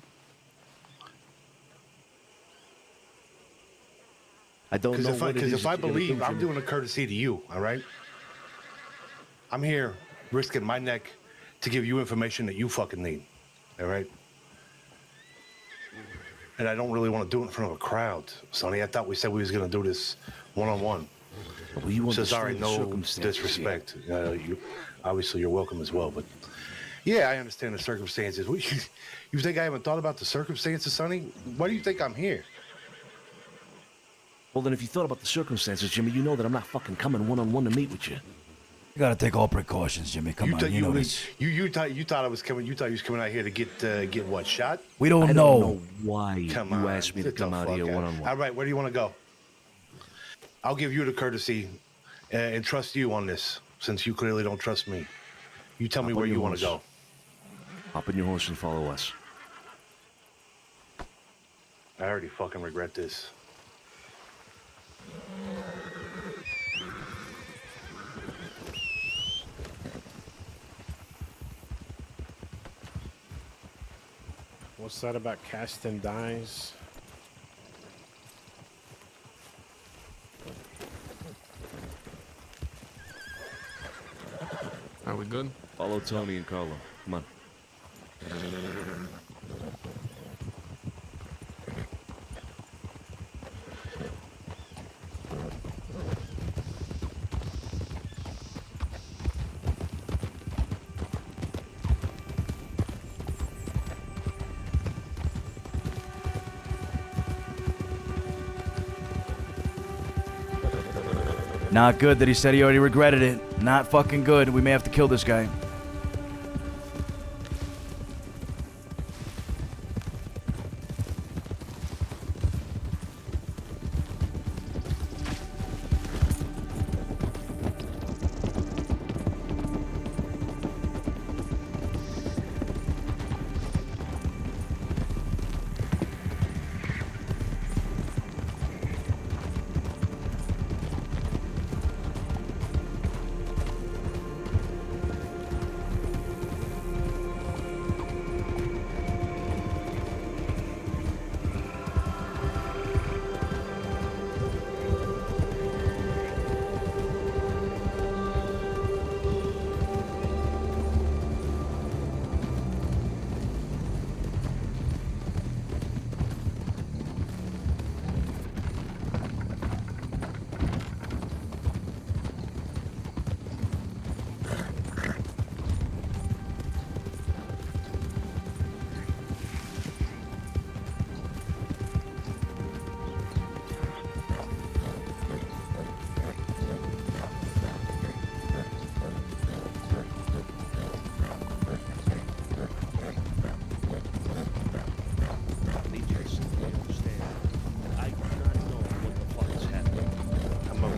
S10: I don't know what it
S2: Because
S10: is
S2: if
S10: that
S2: I
S10: you're gonna
S2: believe,
S10: do,
S2: I'm
S10: Jimmy.
S2: doing a courtesy to you, all right? I'm here risking my neck to give you information that you fucking need, all right? And I don't really want to do it in front of a crowd, Sonny. I thought we said we was going to do this one-on-one.
S10: Well, you
S2: Cesare,
S10: understand the
S2: no
S10: circumstances here.
S2: disrespect. Obviously, you're welcome as well, but yeah, I understand the circumstances. You think I haven't thought about the circumstances, Sonny? Why do you think I'm here?
S10: Well, then if you thought about the circumstances, Jimmy, you know that I'm not fucking coming one-on-one to meet with you.
S1: You gotta take all precautions, Jimmy. Come on, you know this.
S2: You thought I was coming. You thought you was coming out here to get what, shot?
S1: We don't
S10: I
S1: know.
S10: don't know why
S2: Come
S10: you
S2: on,
S10: asked me to
S2: get the
S10: come out
S2: fuck
S10: here
S2: out.
S10: one-on-one.
S2: All right, where do you want to go? I'll give you the courtesy and trust you on this, since you clearly don't trust me. You tell me
S10: Hop on
S2: where
S10: your
S2: you want to
S10: horse.
S2: go.
S10: Hop on your horse and follow us.
S2: I already fucking regret this.
S12: What's that about casting dies?
S3: Are we good?
S10: Follow Tony and Carlo. Come on.
S1: Not good that he said he already regretted it. Not fucking good. We may have to kill this guy.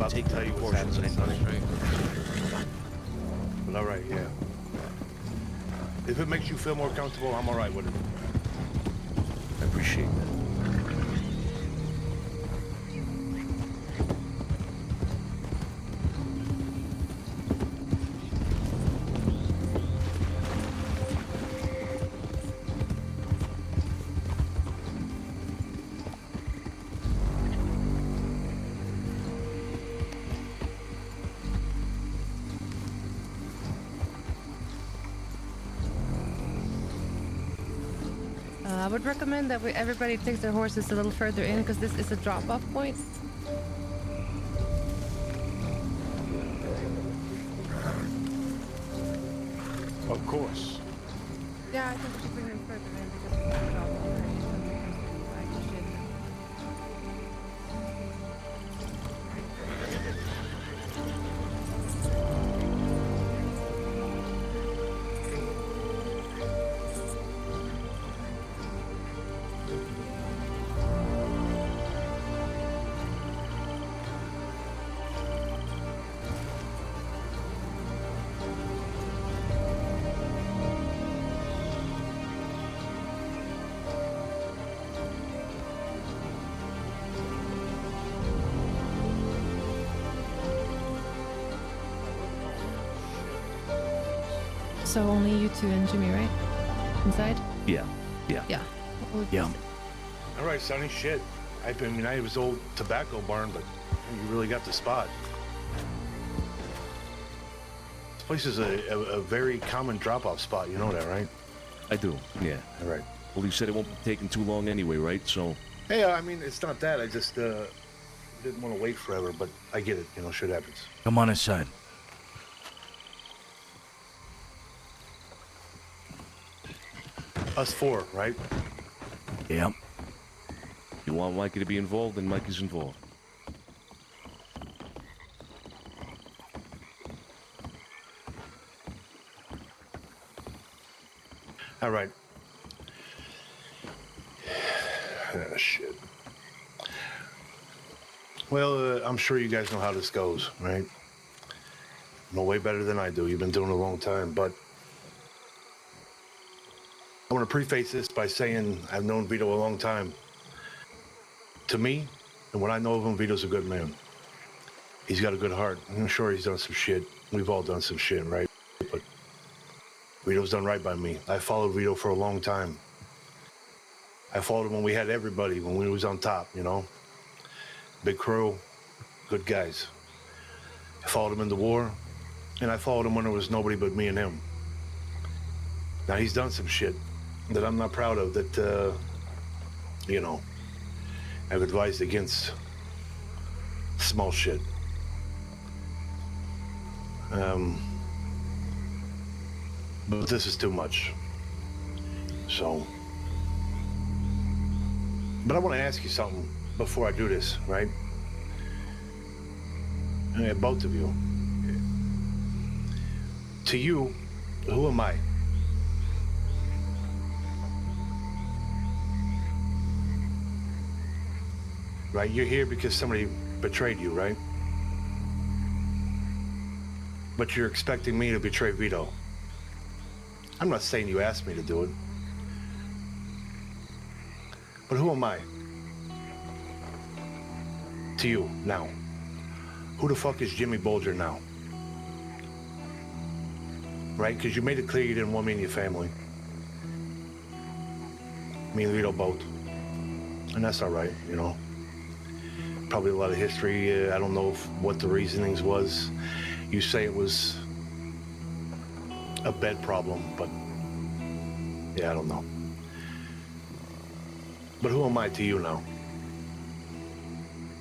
S2: Take tell you what's happening, Sonny. But all right, yeah. If it makes you feel more comfortable, I'm all right with it.
S10: I appreciate that.
S5: I would recommend that everybody takes their horses a little further in because this is a drop-off point.
S12: Of course.
S5: Yeah, I think we should bring them further in because it's a drop-off area. So only you two and Jimmy, right? Inside?
S10: Yeah.
S5: Yeah.
S1: Yeah.
S2: All right, Sonny, shit. I mean, I was old tobacco barn, but you really got the spot. This place is a very common drop-off spot. You know that, right?
S10: I do, yeah.
S2: All right.
S10: Well, you said it won't be taking too long anyway, right? So...
S2: Hey, I mean, it's not that. I just didn't want to wait forever, but I get it. You know, shit happens.
S1: Come on inside.
S2: Us four, right?
S1: Yeah.
S10: You want Mikey to be involved, then Mikey's involved.
S2: All right. Ah, shit. Well, I'm sure you guys know how this goes, right? You know way better than I do. You've been doing it a long time, but I want to preface this by saying I've known Vito a long time. To me, and what I know of him, Vito's a good man. He's got a good heart. I'm sure he's done some shit. We've all done some shit, right? But Vito's done right by me. I followed Vito for a long time. I followed him when we had everybody, when we was on top, you know? Big crew, good guys. I followed him in the war, And I followed him when there was nobody but me and him. Now, he's done some shit that I'm not proud of, that, you know, I've advised against. Small shit. But this is too much. So, but I want to ask you something before I do this, right? Both of you. To you, who am I? Right? You're here because somebody betrayed you, right? But you're expecting me to betray Vito. I'm not saying you asked me to do it. But who am I? To you, now. Who the fuck is Jimmy Bolger now? Right? Because you made it clear you didn't want me in your family. Me and Vito both. And that's all right, you know. Probably a lot of history. I don't know what the reasonings was. You say it was a bed problem, but yeah, I don't know. But who am I to you now?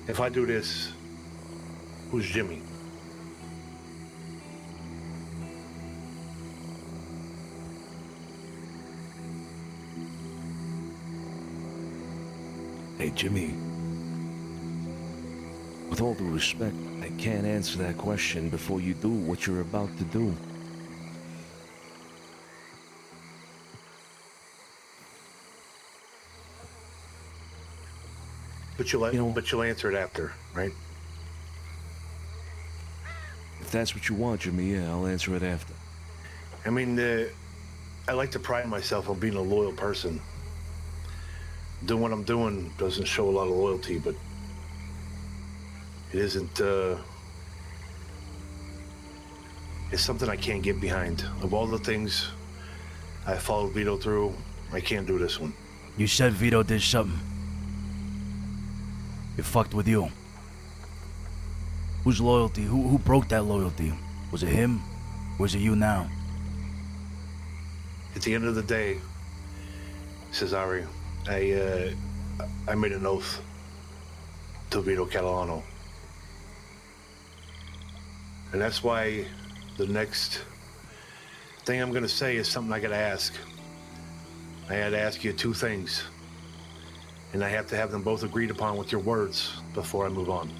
S2: If I do this, who's Jimmy?
S10: Hey, Jimmy. With all due respect, I can't answer that question before you do what you're about to do.
S2: But you'll answer it after, right?
S10: If that's what you want, Jimmy, yeah, I'll answer it after.
S2: I mean, I like to pride myself on being a loyal person. Doing what I'm doing doesn't show a lot of loyalty, but it isn't, it's something I can't get behind. Of all the things I followed Vito through, I can't do this one.
S1: You said Vito did something. It fucked with you. Whose loyalty? Who broke that loyalty? Was it him? Or was it you now?
S2: At the end of the day, Cesare, I made an oath to Vito Catalano. And that's why the next thing I'm gonna say is something I gotta ask. I had to ask you two things. And I have to have them both agreed upon with your words before I move on.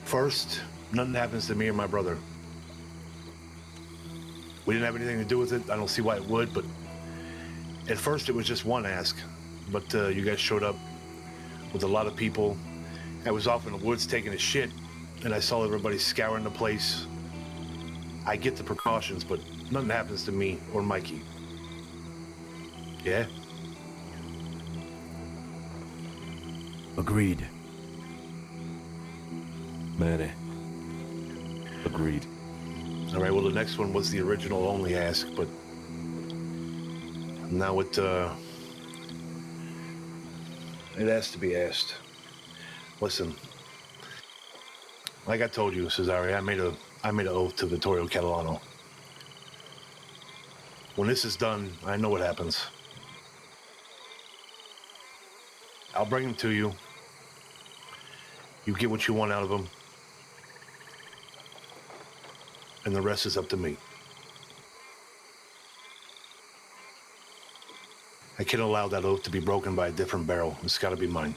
S2: First, nothing happens to me or my brother. We didn't have anything to do with it. I don't see why it would, but at first it was just one ask. But you guys showed up with a lot of people. I was off in the woods taking a shit, and I saw everybody scouring the place. I get the precautions, but nothing happens to me or Mikey. Yeah?
S1: Agreed.
S10: Manny. Agreed.
S2: All right, well, the next one was the original only ask, but now it has to be asked. Listen, like I told you, Cesare, I made an oath to Vittorio Catalano. When this is done, I know what happens. I'll bring him to you. You get what you want out of him. And the rest is up to me. I can't allow that oath to be broken by a different barrel. It's got to be mine.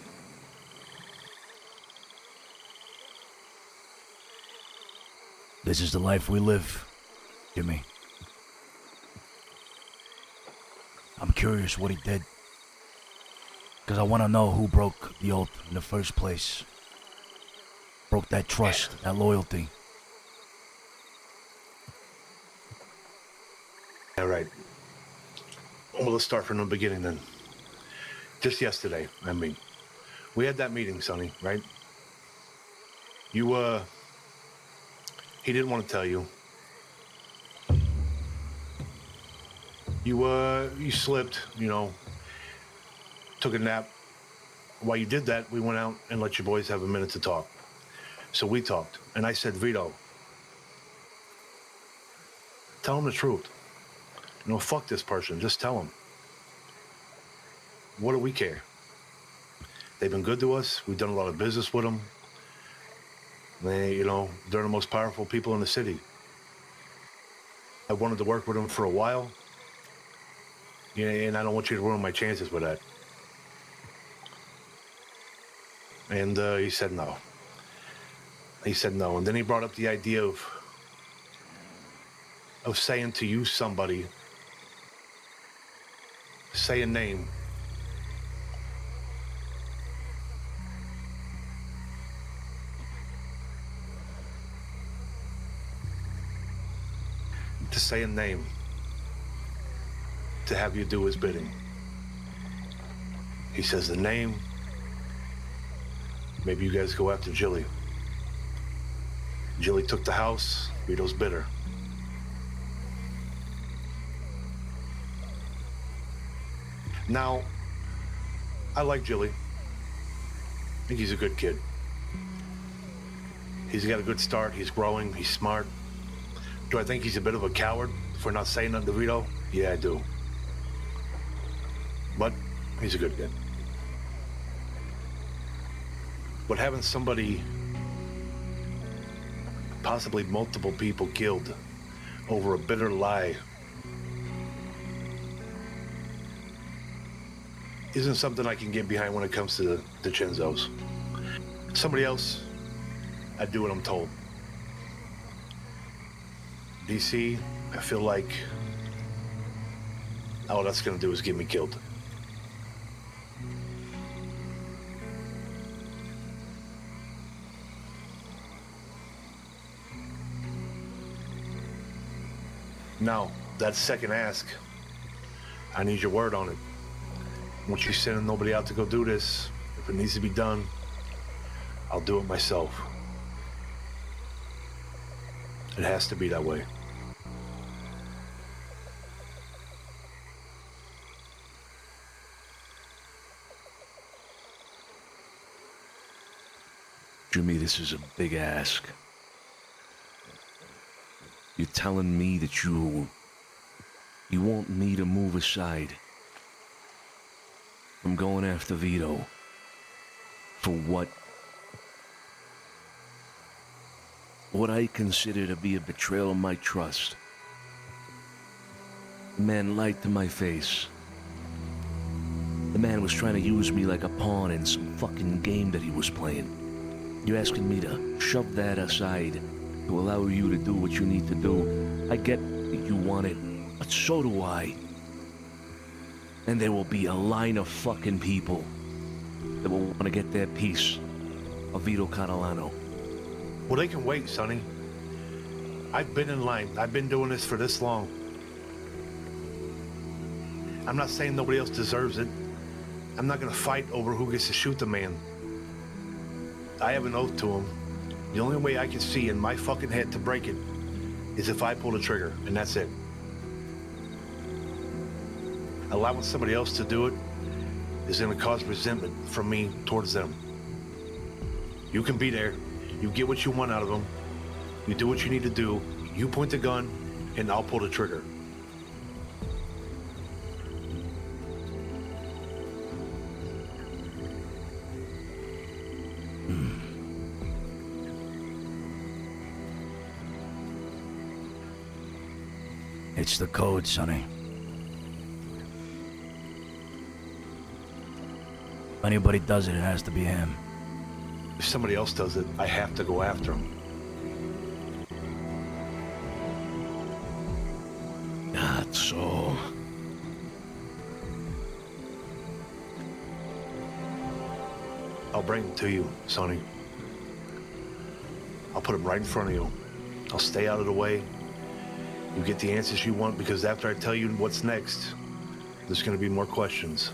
S1: This is the life we live, Jimmy. I'm curious what he did. Because I want to know who broke the oath in the first place. Broke that trust, that loyalty.
S2: All right. Well, let's start from the beginning then. Just yesterday, I mean. We had that meeting, Sonny, right? You, he didn't want to tell you. You slipped, you know, took a nap. While you did that, we went out and let you boys have a minute to talk. So we talked, and I said, Vito, tell him the truth. You know, fuck this person. Just tell him. What do we care? They've been good to us. We've done a lot of business with them. They, you know, they're the most powerful people in the city. I wanted to work with them for a while. Yeah, and I don't want you to ruin my chances with that. And he said no. He said no. And then he brought up the idea of saying to you somebody, say a name. To say a name. To have you do his bidding. He says the name. Maybe you guys go after Jilly. Jilly took the house. Vito's bitter. Now, I like Jilly. I think he's a good kid. He's got a good start. He's growing. He's smart. Do I think he's a bit of a coward for not saying nothing to Vito? Yeah, I do. But he's a good kid. But having somebody, possibly multiple people killed over a bitter lie isn't something I can get behind when it comes to the DiCenzos. Somebody else, I'd do what I'm told. DC, I feel like all that's gonna do is get me killed. Now, that second ask, I need your word on it. Once you send nobody out to go do this, if it needs to be done, I'll do it myself. It has to be that way.
S10: Jimmy, this is a big ask. You're telling me that you want me to move aside from going after Vito for what I consider to be a betrayal of my trust. The man lied to my face. The man was trying to use me like a pawn in some fucking game that he was playing. You're asking me to shove that aside to allow you to do what you need to do. I get that you want it, but so do I. And there will be a line of fucking people that will want to get their piece of Vito Catalano.
S2: Well, they can wait, Sonny. I've been in line. I've been doing this for this long. I'm not saying nobody else deserves it. I'm not gonna fight over who gets to shoot the man. I have an oath to him. The only way I can see in my fucking head to break it is if I pull the trigger, and that's it. Allowing somebody else to do it is gonna cause resentment from me towards them. You can be there. You get what you want out of them. You do what you need to do. You point the gun, and I'll pull the trigger.
S1: It's the code, Sonny. If anybody does it, it has to be him.
S2: If somebody else does it, I have to go after him.
S10: Not so.
S2: I'll bring him to you, Sonny. I'll put him right in front of you. I'll stay out of the way. You get the answers you want, because after I tell you what's next, there's going to be more questions.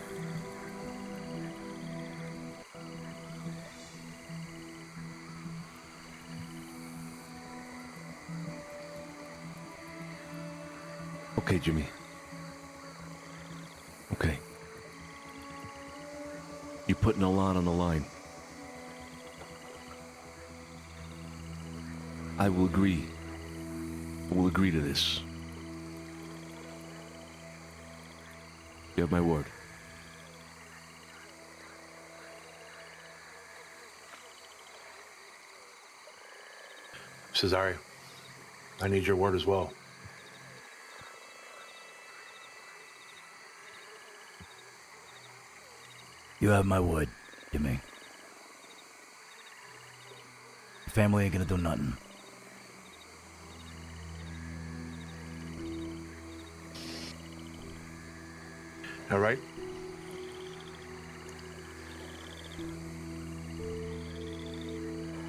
S10: Okay, Jimmy. Okay. You're putting a lot on the line. I will agree. I will agree to this. You have my word.
S2: Cesare, I need your word as well.
S1: You have my word, Jimmy. Family ain't gonna do nothing.
S2: All right?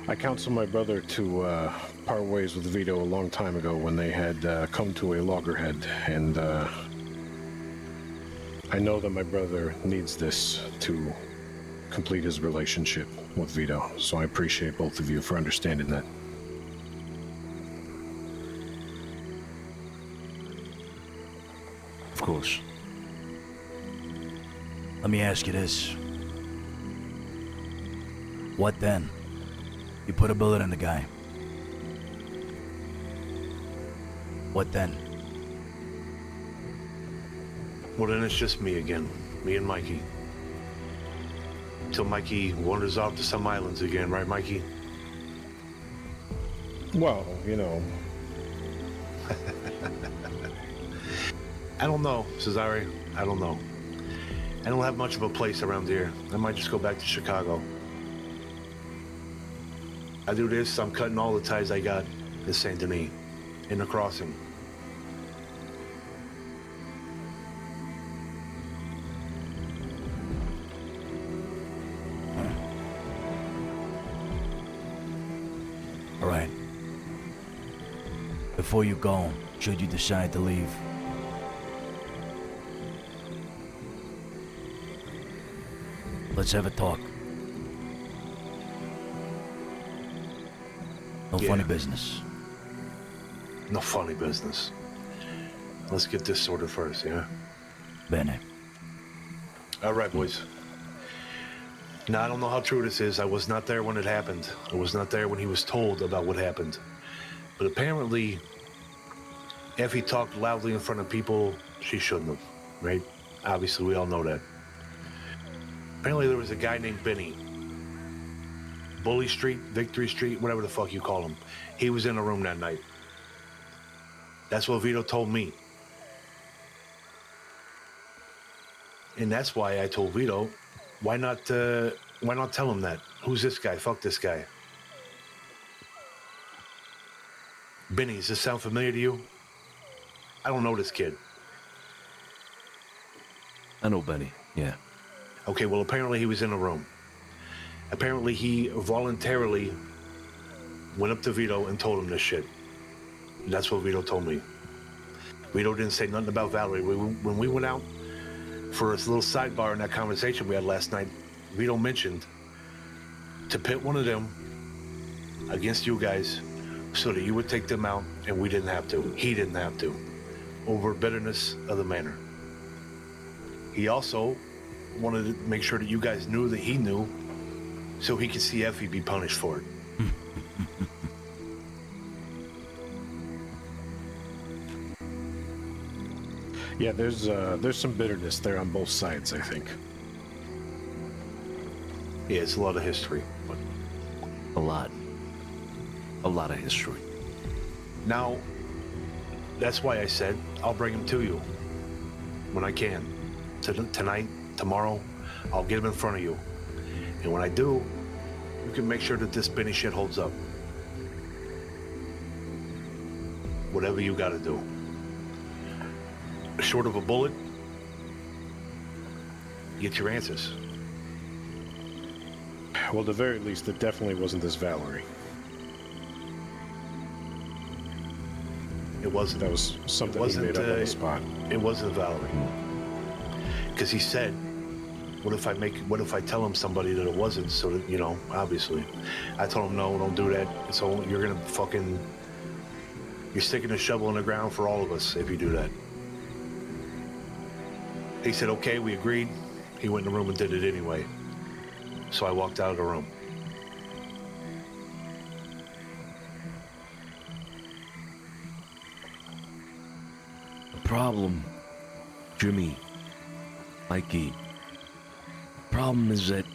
S12: I counseled my brother to part ways with Vito a long time ago when they had come to a loggerhead, and I know that my brother needs this to complete his relationship with Vito, so I appreciate both of you for understanding that.
S10: Of course.
S1: Let me ask you this. What then? You put a bullet in the guy. What then?
S2: Well, then it's just me again. Me and Mikey. Till Mikey wanders off to some islands again, right, Mikey?
S12: Well, you know.
S2: I don't know, Cesare. I don't know. I don't have much of a place around here. I might just go back to Chicago. I do this, I'm cutting all the ties I got in Saint Denis, in the crossing.
S1: All right. Before you go, should you decide to leave, let's have a talk. No funny business.
S2: No funny business. Let's get this sorted first, yeah?
S1: Bene.
S2: All right, boys. Now, I don't know how true this is. I was not there when it happened. I was not there when he was told about what happened. But apparently, if he talked loudly in front of people, she shouldn't have, right? Obviously, we all know that. Apparently, there was a guy named Benny. Bully Street, Victory Street, whatever the fuck you call him. He was in the room that night. That's what Vito told me. And that's why I told Vito, why not tell him that? Who's this guy? Fuck this guy. Benny, does this sound familiar to you? I don't know this kid.
S10: I know Benny, yeah.
S2: Okay, well, apparently he was in a room. Apparently he voluntarily went up to Vito and told him this shit. That's what Vito told me. Vito didn't say nothing about Valerie. When we went out for a little sidebar in that conversation we had last night, Vito mentioned to pit one of them against you guys so that you would take them out and we didn't have to. He didn't have to. Over bitterness of the manor. He also wanted to make sure that you guys knew that he knew so he could see Effie be punished for it.
S12: Yeah, there's some bitterness there on both sides, I think.
S2: Yeah, it's a lot of history. But
S10: a lot of history.
S2: Now, that's why I said I'll bring him to you when I can. Tonight, tomorrow, I'll get him in front of you. And when I do, you can make sure that this Benny shit holds up. Whatever you gotta do. Short of a bullet, get your answers.
S12: Well, at the very least, it definitely wasn't this Valerie.
S2: It wasn't.
S12: That was something he made up on the spot.
S2: It wasn't Valerie. Because he said, what if I tell him somebody that it wasn't, so that, you know, obviously. I told him, no, don't do that. So you're sticking a shovel in the ground for all of us if you do that. He said, okay, we agreed. He went in the room and did it anyway. So I walked out of the room.
S10: problem, Jimmy, Mikey, the problem is that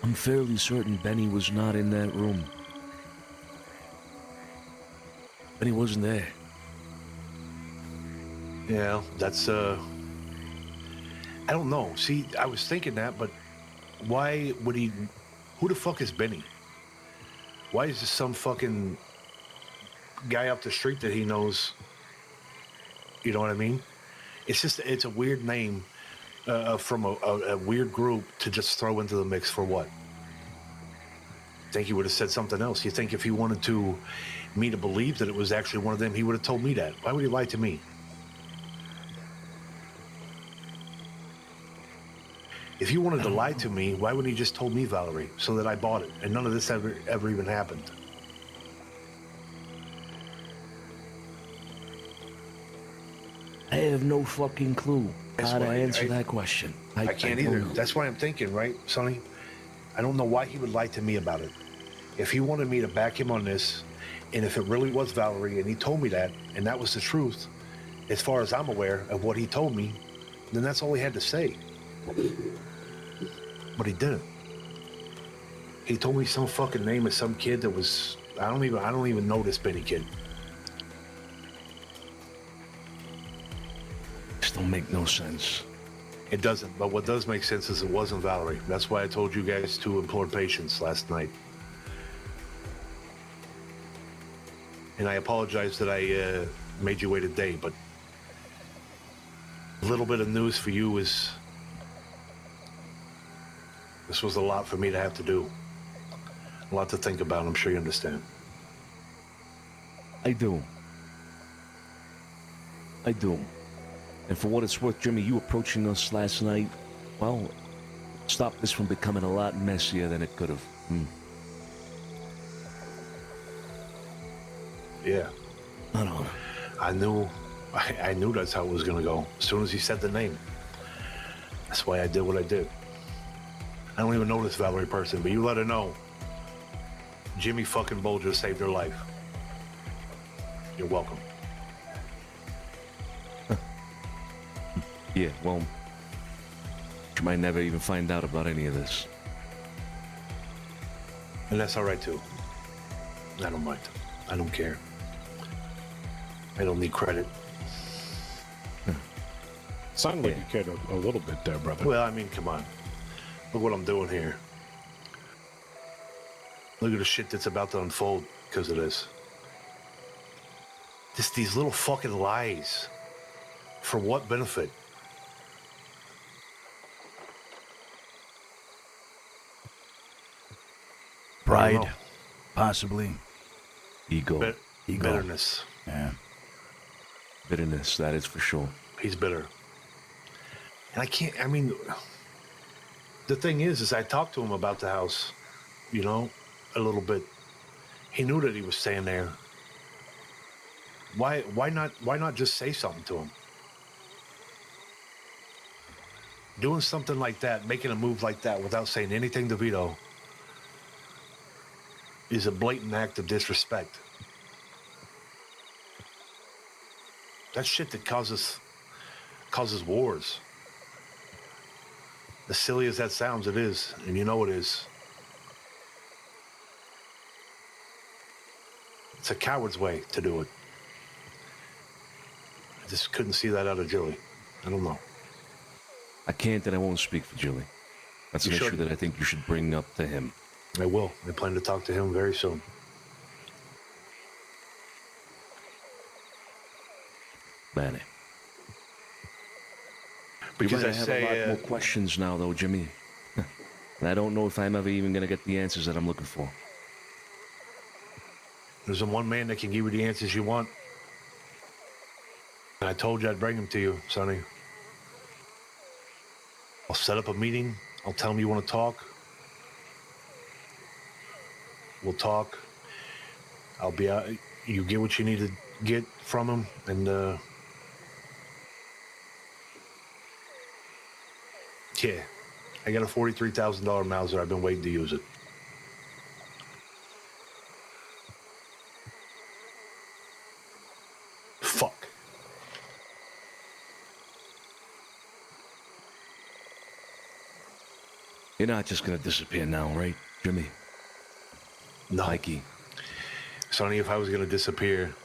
S10: I'm fairly certain Benny was not in that room. Benny wasn't there.
S2: Yeah, that's, I don't know. See, I was thinking that, but why would he, who the fuck is Benny? Why is this some fucking guy up the street that he knows? You know what I mean? It's just, it's a weird name from a weird group to just throw into the mix for what? Think he would have said something else. You think if he wanted me to believe that it was actually one of them, he would have told me that. Why would he lie to me? If he wanted to lie to me, why wouldn't he just told me, Valerie, so that I bought it and none of this ever even happened?
S10: I have no fucking clue how to answer that question.
S2: I can't either. That's why I'm thinking, right, Sonny? I don't know why he would lie to me about it. If he wanted me to back him on this, and if it really was Valerie and he told me that, and that was the truth, as far as I'm aware of what he told me, then that's all he had to say. But he didn't. He told me some fucking name of some kid that was, I don't even know this Benny kid.
S10: This don't make no sense.
S2: It doesn't, but what does make sense is it wasn't Valerie. That's why I told you guys to implore patience last night. And I apologize that I made you wait a day, but a little bit of news for you is, this was a lot for me to have to do. A lot to think about, I'm sure you understand.
S10: I do. And for what it's worth, Jimmy, you approaching us last night, well, stopped this from becoming a lot messier than it could have.
S2: Yeah.
S10: I don't know.
S2: I knew that's how it was gonna go. As soon as he said the name. That's why I did what I did. I don't even know this Valerie person, but you let her know. Jimmy fucking Bolger saved her life. You're welcome.
S10: Yeah, well, you might never even find out about any of this.
S2: And that's all right too. I don't mind. I don't care. I don't need credit.
S12: Sounded like you cared a little bit there, brother.
S2: Well, I mean, come on. Look what I'm doing here. Look at the shit that's about to unfold because of this. Just these little fucking lies. For what benefit?
S1: Pride, possibly.
S10: Ego.
S2: Bitterness.
S1: Yeah.
S10: Bitterness, that is for sure.
S2: He's bitter. And I mean, the thing is I talked to him about the house, you know, a little bit. He knew that he was staying there. Why not just say something to him? Doing something like that, making a move like that without saying anything to Vito is a blatant act of disrespect. That's shit that causes wars. As silly as that sounds, it is, and you know it is. It's a coward's way to do it. I just couldn't see that out of Jilly. I don't know.
S10: I can't and I won't speak for Jilly. That's an issue that I think you should bring up to him.
S2: I will. I plan to talk to him very soon.
S10: Bene.
S2: Because
S10: I have a lot more questions now, though, Jimmy. And I don't know if I'm ever even going to get the answers that I'm looking for.
S2: There's one man that can give you the answers you want. And I told you I'd bring him to you, Sonny. I'll set up a meeting. I'll tell him you want to talk. We'll talk. I'll be out. You get what you need to get from him, and yeah, I got a $43,000 Mauser. I've been waiting to use it. Fuck.
S10: You're not just gonna disappear now, right, Jimmy?
S2: No.
S10: Mikey.
S2: Sonny, if I was gonna disappear,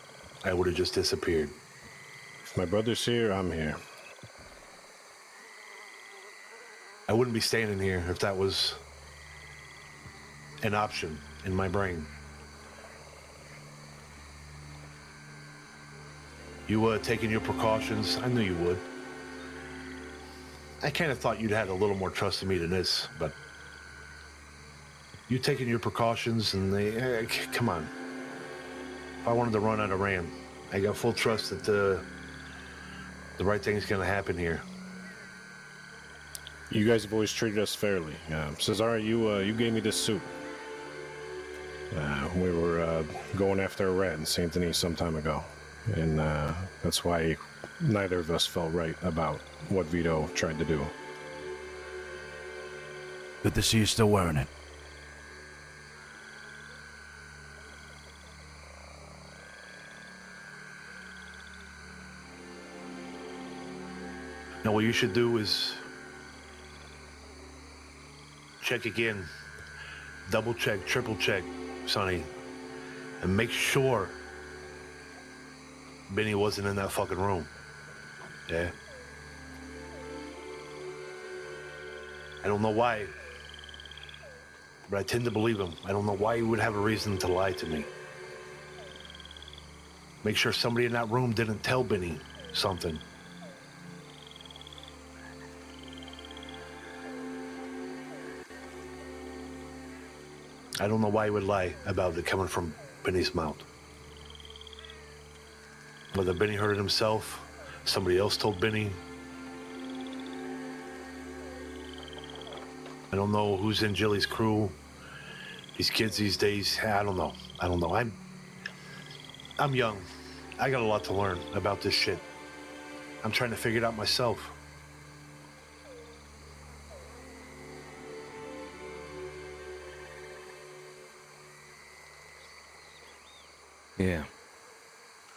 S2: I would have just disappeared.
S12: If my brother's here, I'm here.
S2: I wouldn't be standing here if that was an option in my brain. You taking your precautions, I knew you would. I kind of thought you'd had a little more trust in me than this, but you taking your precautions and come on. If I wanted to run, I'd have ran. I got full trust that the right thing's gonna happen here.
S12: You guys have always treated us fairly. Cesare, you gave me this suit. We were going after a rat in Saint Denis some time ago, and that's why neither of us felt right about what Vito tried to do.
S1: Good to see you still wearing it.
S2: Now, what you should do is check again, double check, triple check, Sonny, and make sure Benny wasn't in that fucking room. Yeah. I don't know why, but I tend to believe him. I don't know why he would have a reason to lie to me. Make sure somebody in that room didn't tell Benny something. I don't know why he would lie about it coming from Benny's mouth. Whether Benny heard it himself, somebody else told Benny. I don't know who's in Jilly's crew. These kids these days, I don't know. I'm young. I got a lot to learn about this shit. I'm trying to figure it out myself.
S10: Yeah.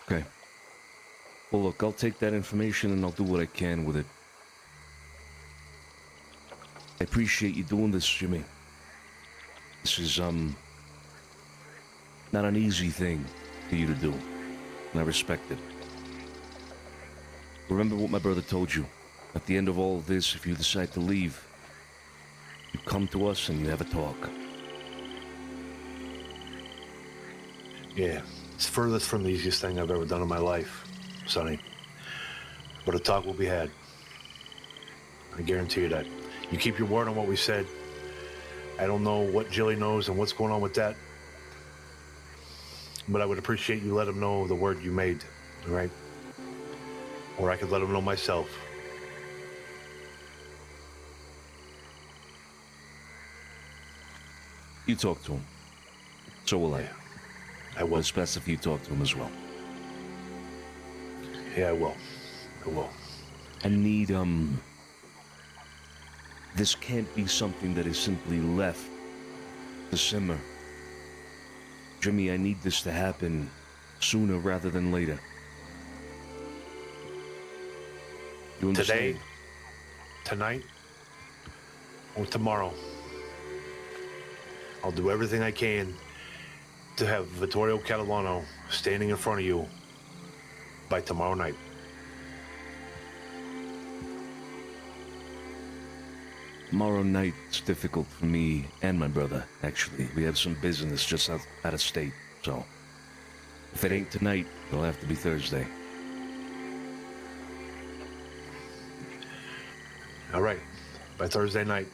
S10: Okay. Well, look, I'll take that information and I'll do what I can with it. I appreciate you doing this, Jimmy. This is, not an easy thing for you to do, and I respect it. Remember what my brother told you. At the end of all of this, if you decide to leave, you come to us and you have a talk.
S2: Yeah. It's furthest from the easiest thing I've ever done in my life, Sonny. But a talk will be had. I guarantee you that. You keep your word on what we said. I don't know what Jilly knows and what's going on with that. But I would appreciate you let him know the word you made, all right? Or I could let him know myself.
S10: You talk to him. So will I.
S2: Yeah. I will.
S10: It's best if you talk to him as well.
S2: Yeah, I will. I will.
S10: I need, this can't be something that is simply left to simmer. Jimmy, I need this to happen sooner rather than later. You understand?
S2: Today, tonight, or tomorrow, I'll do everything I can to have Vittorio Catalano standing in front of you by tomorrow night.
S10: Tomorrow night is difficult for me and my brother, actually. We have some business just out of state, so if it ain't tonight, it'll have to be Thursday.
S2: All right, by Thursday night,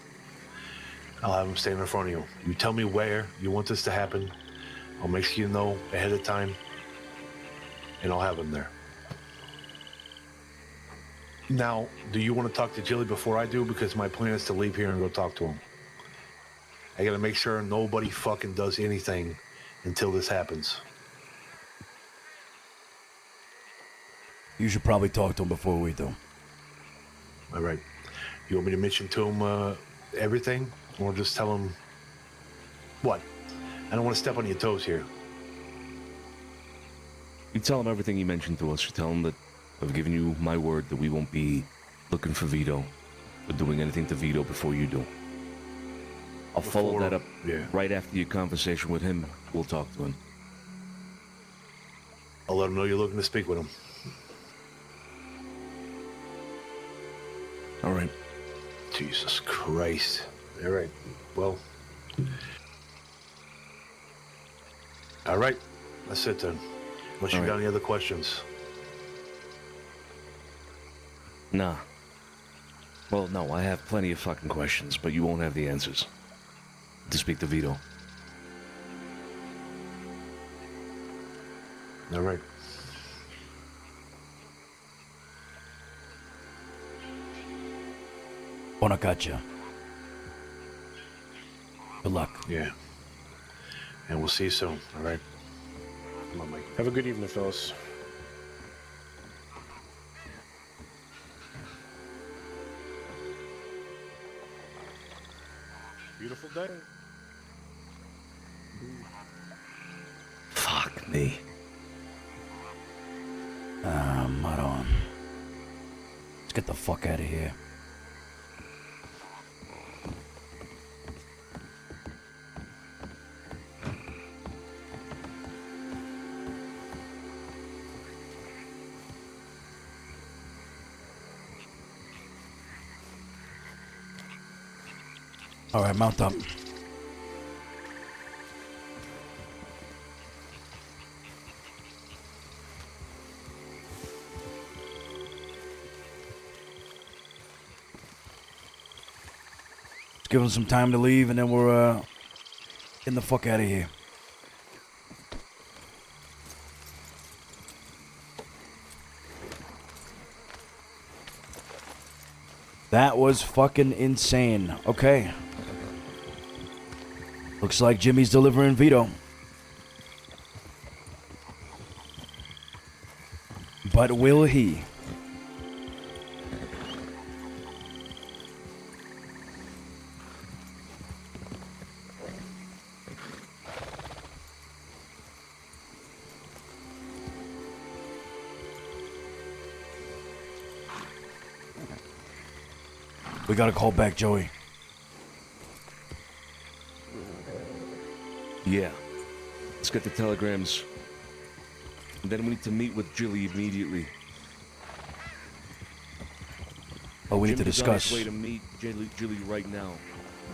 S2: I'll have him stand in front of you. You tell me where you want this to happen. I'll make sure you know ahead of time, and I'll have him there. Now, do you want to talk to Jilly before I do? Because my plan is to leave here and go talk to him. I gotta make sure nobody fucking does anything until this happens.
S1: You should probably talk to him before we do.
S2: All right. You want me to mention to him everything? Or just tell him what? I don't want to step on your toes here.
S10: You tell him everything you mentioned to us. You tell him that I've given you my word that we won't be looking for Vito or doing anything to Vito before you do. I'll follow that up
S2: Yeah.
S10: right after your conversation with him. We'll talk to him.
S2: I'll let him know you're looking to speak with him.
S10: All right.
S2: Jesus Christ. All right. Well. All right. That's it then. Unless you got any other questions.
S10: Nah. Well, no, I have plenty of fucking questions, but you won't have the answers. To speak to Vito.
S2: All right.
S1: Buona caccia. Good luck.
S2: Yeah. And we'll see you soon. All right. Come on, Mike.
S12: Have a good evening, fellas. Beautiful day.
S10: Fuck me.
S1: Maron. Let's get the fuck out of here. All right, mount up. Let's give him some time to leave, and then we're getting the fuck out of here. That was fucking insane. Okay. Looks like Jimmy's delivering Vito. But will he? We gotta call back Joey.
S10: Yeah. Let's get the telegrams. And then we need to meet with Jilly immediately.
S1: Oh, we need to
S10: Jimmy's on his
S1: discuss.
S10: way to meet Jilly right now.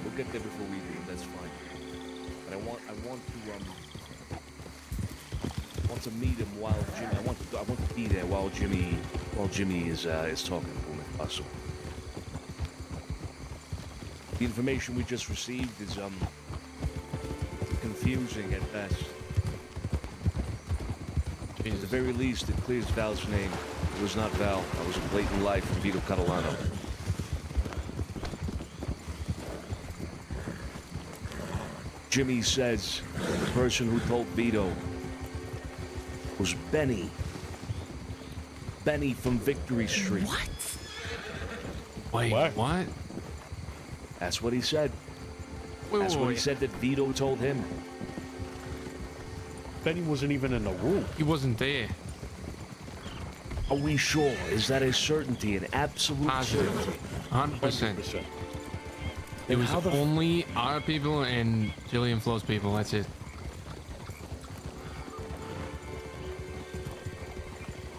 S10: We'll get there before we do. That's fine. But I want to meet him while Jimmy. I want to be there while Jimmy is talking to him if possible. The information we just received is confusing at best. At the very least, it clears Val's name. It was not Val. I was a blatant lie from Vito Catalano. Jimmy says the person who told Vito was Benny. Benny from Victory Street.
S3: Wait, what?
S10: That's what he said. That's what he said that Vito told him.
S12: Benny wasn't even in the room.
S3: He wasn't there.
S10: Are we sure? Is that a certainty, an absolute
S3: Positive.
S10: certainty?
S3: 100%. It was only our people and Jillian Flo's people. That's it.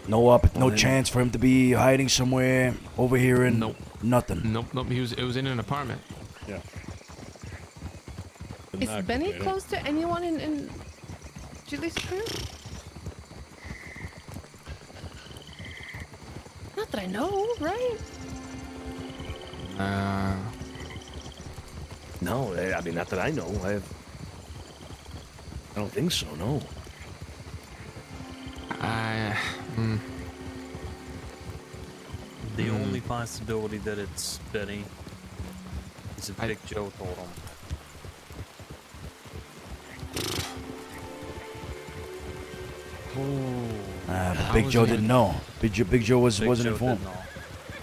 S1: No chance for him to be hiding somewhere over here and
S3: Nope.
S1: nothing.
S3: Nope. It was in an apartment.
S12: Yeah.
S5: Is Benny close to anyone in Julie's crew? Not that I know, right?
S10: No, I mean, not that I know. I don't think so, no.
S11: The only possibility that it's Benny is if Big Joe told him.
S1: But Big Joe didn't know. Big Joe wasn't informed.
S11: Didn't know.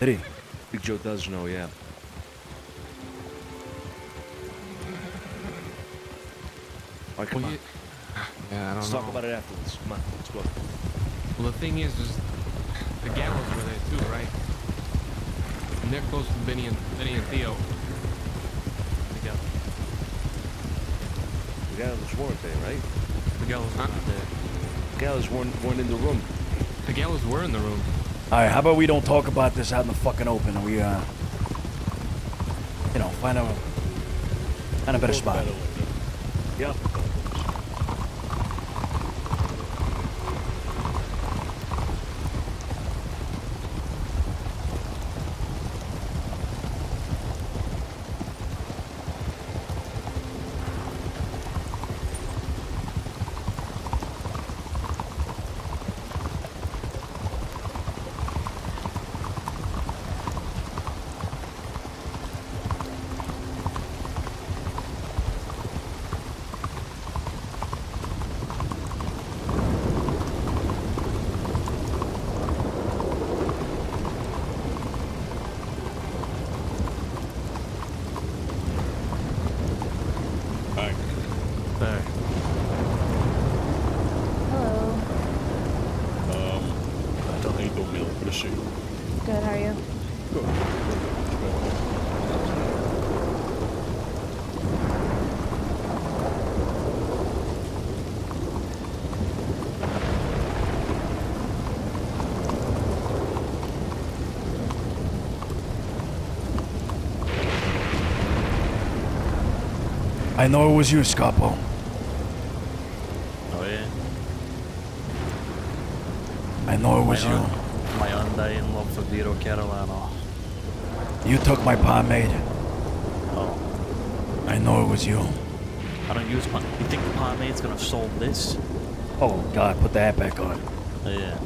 S1: Did he?
S10: Big Joe does know, yeah. All right, come on.
S3: Yeah, I don't
S10: Let's
S3: know.
S10: talk about it afterwards. Come on, let's go.
S3: Well, the thing is the Gallows were there too, right? And they're close to Benny and Theo. Together.
S10: gallows weren't there, right?
S11: The gallows not there.
S10: The gallows weren't in the room.
S3: The gallows were in the room.
S1: All right, how about we don't talk about this out in the fucking open, and we, you know, find a better spot.
S10: Yeah.
S13: Good, how are you?
S1: I know it was you, Scapo.
S11: Oh yeah?
S1: I know it was you.
S11: My undying love for Vito Catalano.
S1: You took my pomade.
S11: Oh.
S1: I know it was you.
S11: I don't use my... You think the pomade's gonna solve this?
S1: Oh, God, put the hat back on.
S11: Yeah.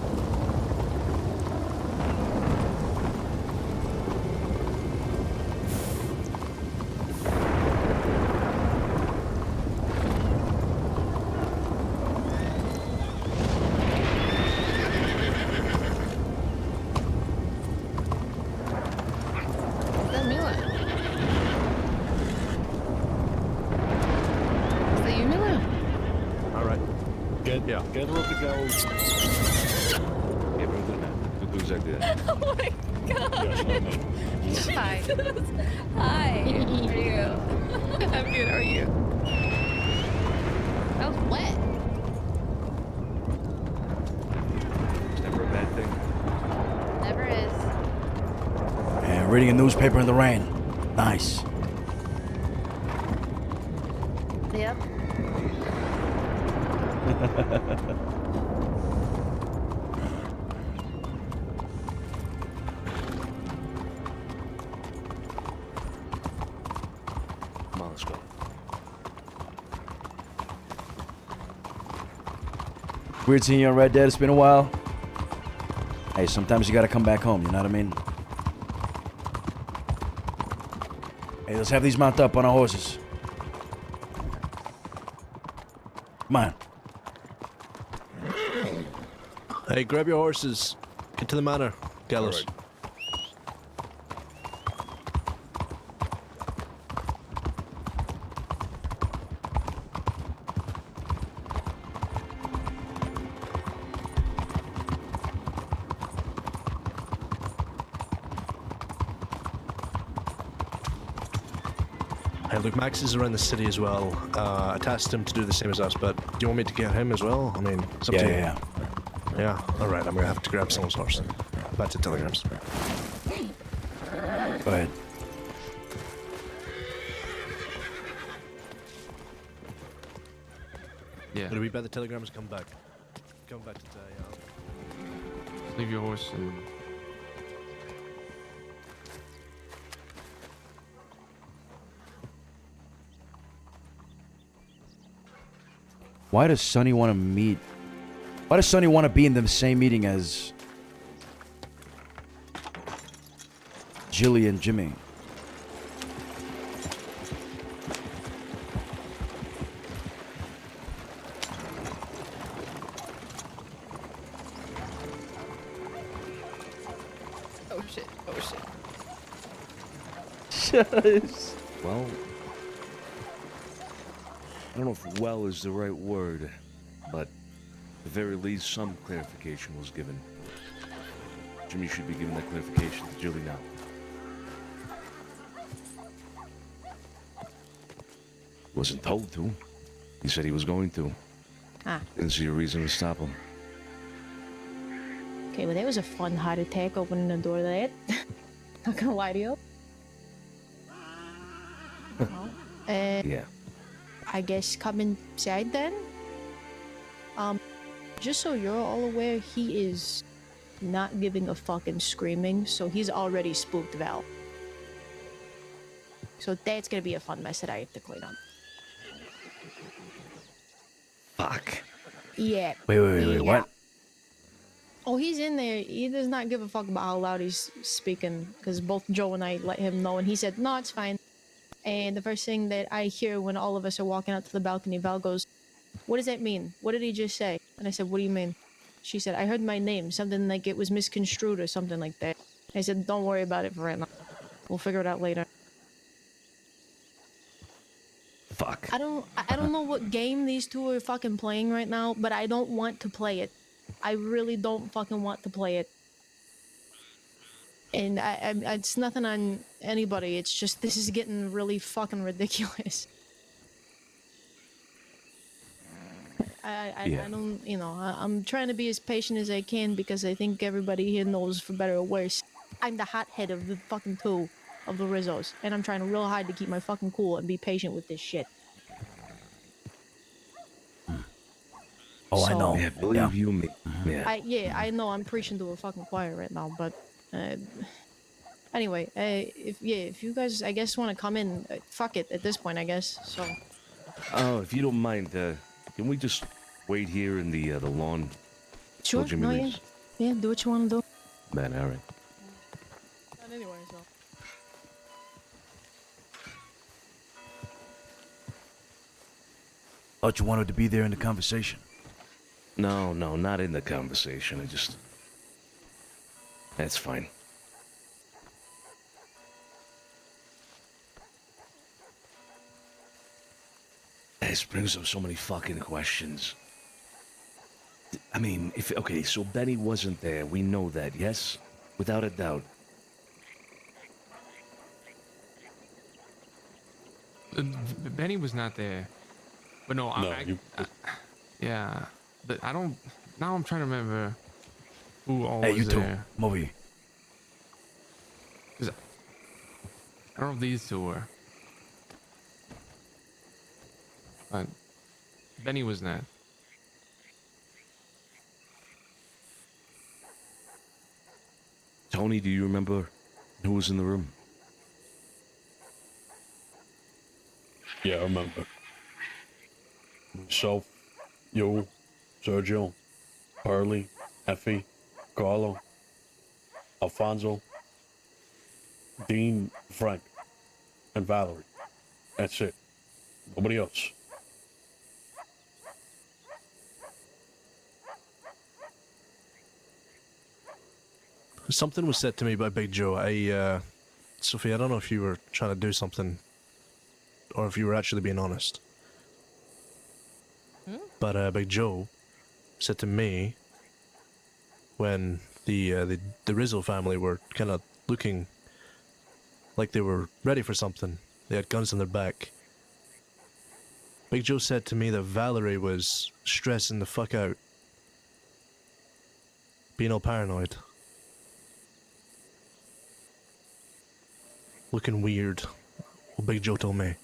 S12: Get her up the gallows.
S10: Give her a good night. Good news like that.
S13: Oh my god. Hi. Hi. How are you? I'm good. How are you? That was wet.
S10: It's never a bad thing.
S13: Never is.
S1: And reading a newspaper in the rain. Nice.
S13: Yep.
S10: Come on, let's go.
S1: Weird seeing you on Red Dead. It's been a while. Hey, sometimes you gotta come back home, you know what I mean? Hey, let's have these mount up on our horses. Come on.
S8: Hey, grab your horses. Get to the manor, Gallows. Hey, look, Max is around the city as well. I tasked him to do the same as us, but do you want me to get him as well? I mean, it's up to you.
S1: Yeah.
S8: Yeah, alright, I'm gonna have to grab someone's horse. Back to telegrams.
S1: Go ahead.
S3: Yeah.
S8: It'll be better telegrams come back. Come back to
S3: Leave your horse and...
S1: Why does Sonny want to meet? Why does Sonny want to be in the same meeting as Jilly and Jimmy?
S5: Oh shit, oh
S1: shit. Shush.
S10: Well, I don't know if well is the right word, but at the very least, some clarification was given. Jimmy should be giving that clarification to Jilly now. Wasn't told to. He said he was going to.
S4: Ah.
S10: Didn't see a reason to stop him.
S4: Okay, well, that was a fun heart attack opening the door to that. Not gonna lie to you. Well,
S10: Yeah.
S4: I guess come inside then. Just so you're all aware, he is not giving a fucking screaming, so he's already spooked Val. So that's gonna be a fun mess that I have to clean up.
S10: Fuck.
S4: Yeah.
S1: Wait, what?
S4: Oh, he's in there. He does not give a fuck about how loud he's speaking, because both Joe and I let him know, and he said, no, it's fine. And the first thing that I hear when all of us are walking out to the balcony, Val goes, what does that mean? What did he just say? And I said, what do you mean? She said, I heard my name, something like it was misconstrued or something like that. I said, don't worry about it for right now. We'll figure it out later.
S10: Fuck.
S4: I don't know what game these two are fucking playing right now, but I don't want to play it. I really don't fucking want to play it. And it's nothing on anybody. It's just this is getting really fucking ridiculous. I don't, you know, I'm trying to be as patient as I can because I think everybody here knows, for better or worse, I'm the hothead of the fucking two of the Rizzos, and I'm trying real hard to keep my fucking cool and be patient with this shit.
S1: Oh, I know.
S10: Yeah, believe you me. Yeah.
S4: I know I'm preaching to a fucking choir right now, but anyway, if you guys, I guess, want to come in, fuck it at this point, I guess. So.
S10: Oh, if you don't mind, can we just wait here in the lawn?
S4: Sure.
S10: Jimmy leaves?
S4: Yeah, do what you want to do.
S10: Man, all right.
S4: Not anyway, so.
S1: Thought you wanted to be there in the conversation.
S10: No, not in the conversation. That's fine. This brings up so many fucking questions. I mean, so Benny wasn't there. We know that, yes? Without a doubt.
S3: Benny was not there. But no, yeah. But I don't. Now I'm trying to remember who all was
S1: you two,
S3: there.
S1: come over here.
S3: I don't know if these two were. But Benny was not.
S10: Tony, do you remember who was in the room?
S12: Yeah, I remember. Myself, you, Sergio, Harley, Effie, Carlo, Alfonso, Dean, Frank, and Valerie. That's it. Nobody else.
S8: Something was said to me by Big Joe. Sophie, I don't know if you were trying to do something or if you were actually being honest. But Big Joe said to me when the Rizzo family were kind of looking like they were ready for something. They had guns in their back. Big Joe said to me that Valerie was stressing the fuck out. Being all paranoid. Looking weird. What Big Joe told me.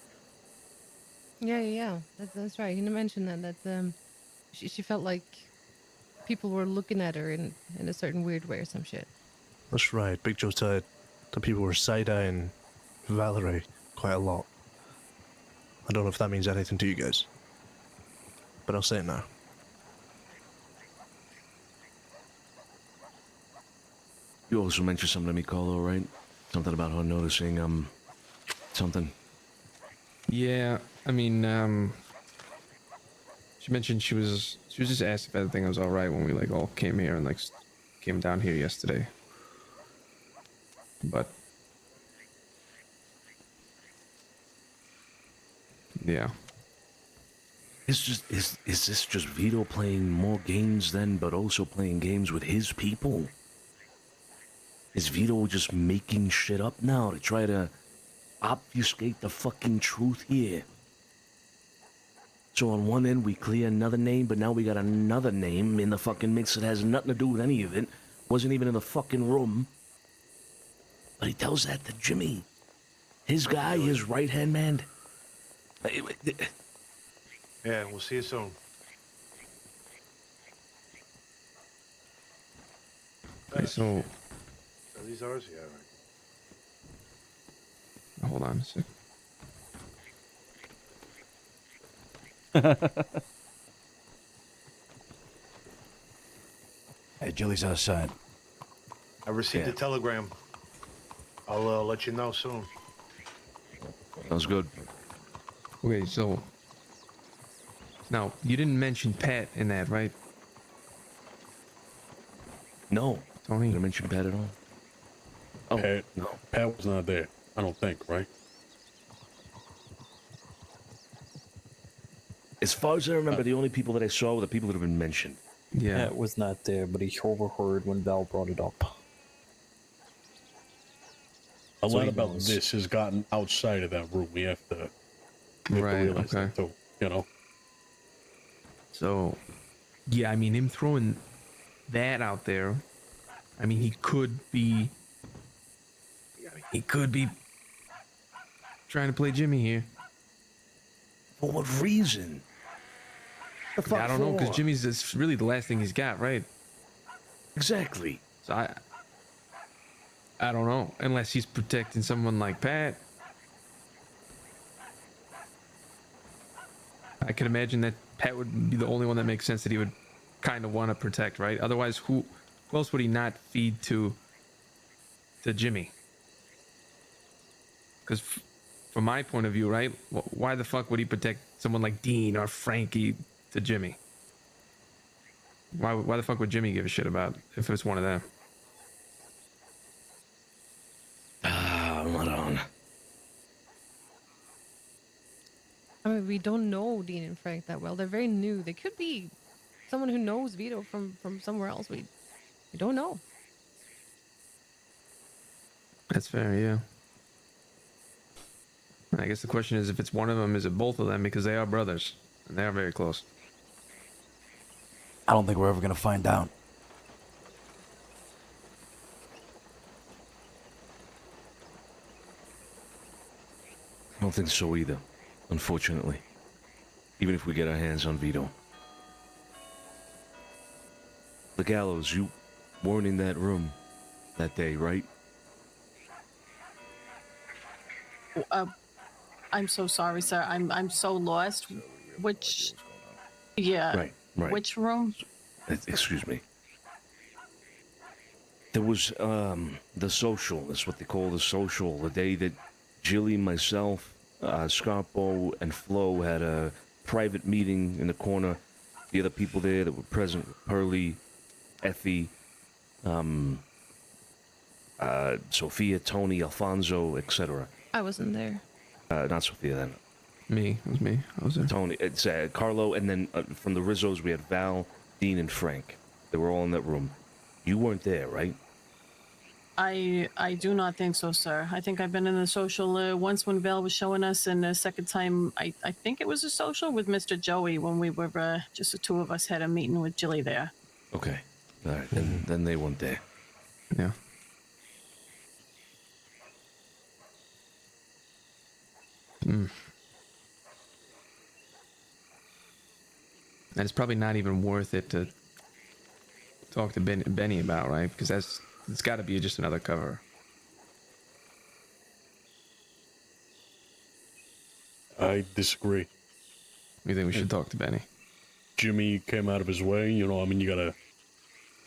S5: Yeah. That's right. He mentioned that she felt like people were looking at her in a certain weird way or some shit.
S8: That's right. Big Joe said that people were side-eyeing Valerie quite a lot. I don't know if that means anything to you guys, but I'll say it now.
S10: You also mentioned something to me, Carlo, right? Something about her noticing, something.
S3: Yeah, I mean, she mentioned she was just asked if everything was all right when we all came here and came down here yesterday. But yeah.
S10: Is this just Vito playing more games then, but also playing games with his people? Is Vito just making shit up now to try to obfuscate the fucking truth here? So on one end, we clear another name, but now we got another name in the fucking mix that has nothing to do with any of it. Wasn't even in the fucking room. But he tells that to Jimmy. His guy, his right-hand man.
S2: Yeah, we'll see you soon.
S3: Okay, so
S2: Are these ours? Yeah, right.
S3: hold on a sec.
S1: Hey, Jilly's outside.
S2: I received a telegram. I'll let you know soon.
S10: Sounds good.
S3: Okay, so now you didn't mention Pat in that, right?
S10: No.
S3: Tony.
S10: Did I mention Pat at all? Oh,
S12: Pat,
S10: no.
S12: Pat was not there. I don't think, right?
S10: As far as I remember, the only people that I saw were the people that have been mentioned.
S3: Yeah.
S11: Pat was not there, but he overheard when Val brought it up.
S12: A
S11: So
S12: lot
S11: he
S12: about
S11: knows.
S12: this has gotten outside of that room. We have to realize that too, you know?
S3: So, yeah, I mean, him throwing that out there, I mean, he could be trying to play Jimmy here.
S10: For what reason? The fuck
S3: I don't know, because
S10: for?
S3: Jimmy's is really the last thing he's got, right?
S10: Exactly.
S3: So I don't know, unless he's protecting someone like Pat. I could imagine that Pat would be the only one that makes sense that he would kind of want to protect, right? Otherwise, who else would he not feed to Jimmy? Because from my point of view, right, why the fuck would he protect someone like Dean or Frankie to Jimmy? Why the fuck would Jimmy give a shit about if it's one of them?
S10: Hold on.
S5: I mean, we don't know Dean and Frank that well. They're very new. They could be someone who knows Vito from somewhere else. We don't know.
S3: That's fair, yeah. I guess the question is, if it's one of them, is it both of them? Because they are brothers, and they are very close.
S1: I don't think we're ever gonna find out.
S10: I don't think so either, unfortunately. Even if we get our hands on Vito. The Gallows, you weren't in that room that day, right?
S14: I'm so sorry, sir. I'm so lost. Which, yeah.
S10: Right.
S14: Which room?
S10: Excuse me. There was the social. That's what they call the social. The day that Jilly, myself, Scarpo, and Flo had a private meeting in the corner. The other people there that were present were Pearlie, Effie, Sophia, Tony, Alfonso, etc.
S5: I wasn't there.
S10: Not Sophia then.
S3: Me. It was me. I was there.
S10: Tony, it's Carlo, and then from the Rizzos we had Val, Dean, and Frank. They were all in that room. You weren't there, right?
S14: I do not think so, sir. I think I've been in the social once when Val was showing us, and the second time, I think it was a social with Mr. Joey when we were just the two of us had a meeting with Jilly there.
S10: Okay. All right. Then they weren't there.
S3: Yeah. And it's probably not even worth it to talk to Benny about, right? Because it's got to be just another cover.
S12: I disagree.
S3: You think we should talk to Benny?
S12: Jimmy came out of his way, you know, I mean, you gotta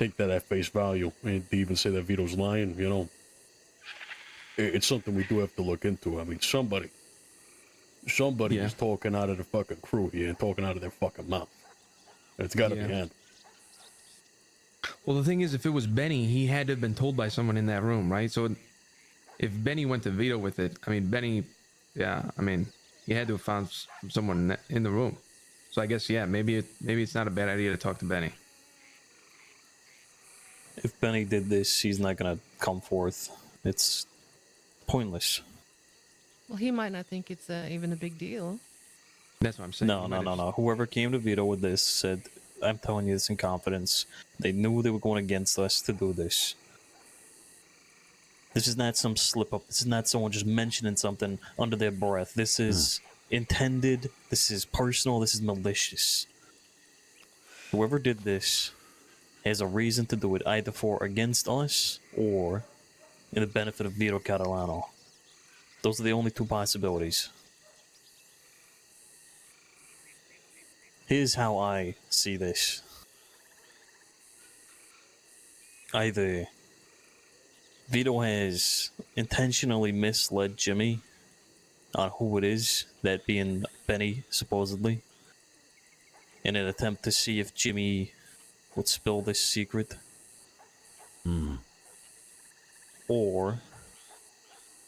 S12: take that at face value. And to even say that Vito's lying, you know, it's something we do have to look into. I mean, somebody is talking out of the fucking crew here and talking out of their fucking mouth. It's gotta be handled.
S3: Well, the thing is, if it was Benny, he had to have been told by someone in that room, right? So if Benny went to Vito with it, I mean, Benny, he had to have found someone in the room. So I guess, maybe it's not a bad idea to talk to Benny.
S11: If Benny did this, he's not gonna come forth. It's pointless.
S5: Well, he might not think it's even a big deal.
S3: That's what I'm saying.
S11: No. Whoever came to Vito with this said, I'm telling you this in confidence. They knew they were going against us to do this. This is not some slip up. This is not someone just mentioning something under their breath. This is intended. This is personal. This is malicious. Whoever did this has a reason to do it, either for against us or in the benefit of Vito Catalano. Those are the only two possibilities. Here's how I see this. Either Vito has intentionally misled Jimmy on who it is, that being Benny, supposedly, in an attempt to see if Jimmy would spill this secret. Or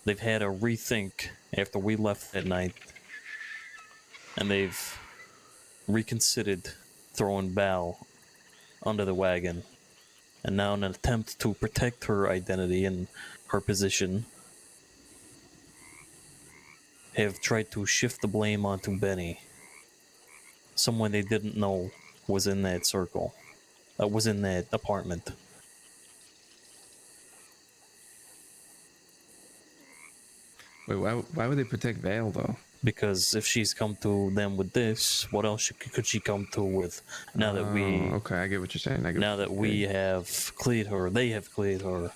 S11: they've had a rethink after we left that night, and they've reconsidered throwing Val under the wagon, and now in an attempt to protect her identity and her position, have tried to shift the blame onto Benny, someone they didn't know was in that circle, was in that apartment.
S3: Wait, why would they protect Vale, though?
S11: Because if she's come to them with this, what else could she come to with? Now that we...
S3: Okay, I get what you're saying.
S11: Now that we have cleared her, they have cleared her.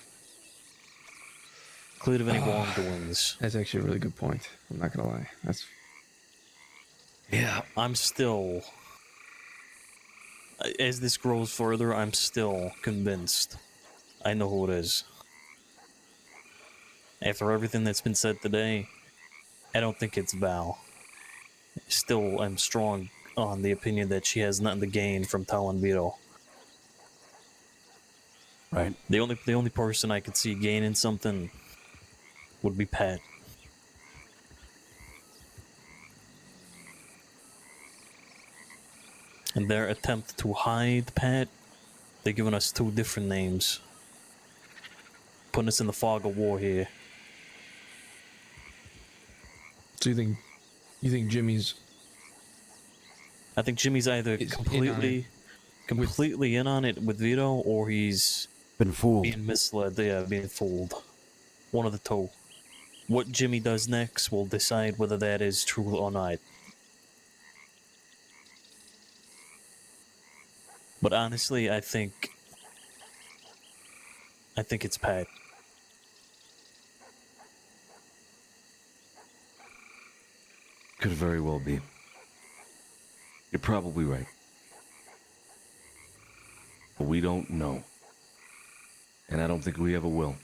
S11: Cleared of any wrongdoings.
S3: That's actually a really good point. I'm not gonna lie. That's...
S11: Yeah, I'm still... As this grows further, I'm still convinced. I know who it is. After everything that's been said today, I don't think it's Val. Still, I'm strong on the opinion that she has nothing to gain from telling Vito.
S1: Right.
S11: The only person I could see gaining something would be Pat. In their attempt to hide Pat, they're giving us two different names. Putting us in the fog of war here.
S3: So you think Jimmy's...
S11: I think Jimmy's either completely in on it with Vito, or he's
S1: been fooled.
S11: Being misled, being fooled. One of the two. What Jimmy does next will decide whether that is true or not. But honestly, I think it's Pat.
S10: Could very well be. You're probably right. But we don't know. And I don't think we ever will.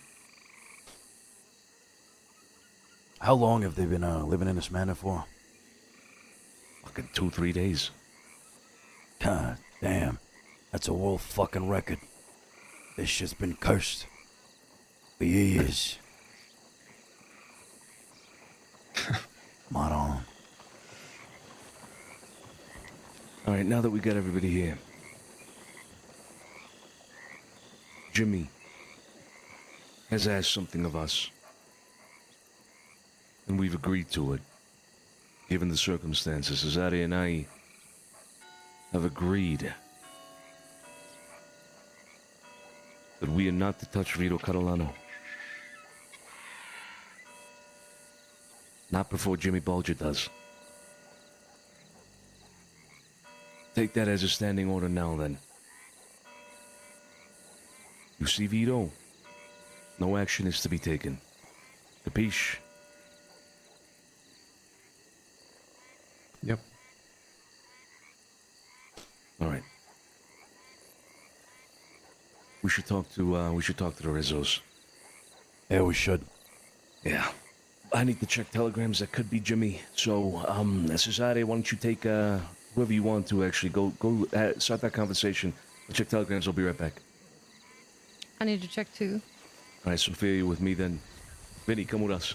S1: How long have they been living in this manor for?
S10: Fucking 2-3 days.
S1: God damn. That's a world fucking record. This shit's been cursed. For years. Come on.
S10: Alright, now that we got everybody here. Jimmy has asked something of us. And we've agreed to it. Given the circumstances, Cesare and I have agreed that we are not to touch Vito Catalano. Not before Jimmy Bulger does. Take that as a standing order now, then. You see Vito? No action is to be taken. Capiche?
S3: Yep.
S10: All right. We should talk to the Rizzos.
S1: Yeah, we should.
S10: Yeah. I need to check telegrams. That could be Jimmy. So, Cesare, why don't you take whoever you want to actually go start that conversation. I'll check telegrams. I'll be right back.
S5: I need to check too.
S10: All right, Sophia, you with me then? Vinny, come with us.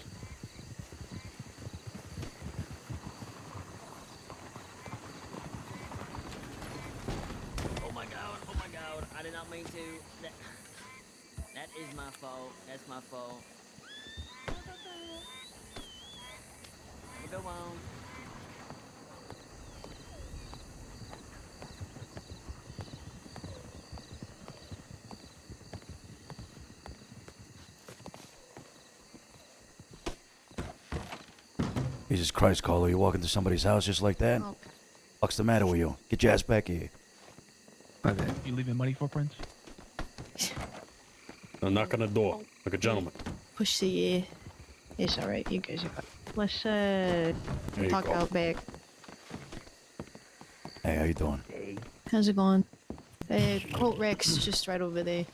S15: Oh my god, I did not mean to. That is my fault. That's my fault. Have a good one.
S1: Jesus Christ, Carlo, you walk into somebody's house just like that?
S4: Oh.
S1: What's the matter with you? Get your ass back here.
S9: You leaving money footprints?
S12: Now knock on the door like a gentleman.
S4: Push the air. It's alright, you guys are fine. Let's
S12: you
S4: talk
S12: go.
S4: out back.
S1: Hey, how you doing?
S4: How's it going? Colt Rex just right over there.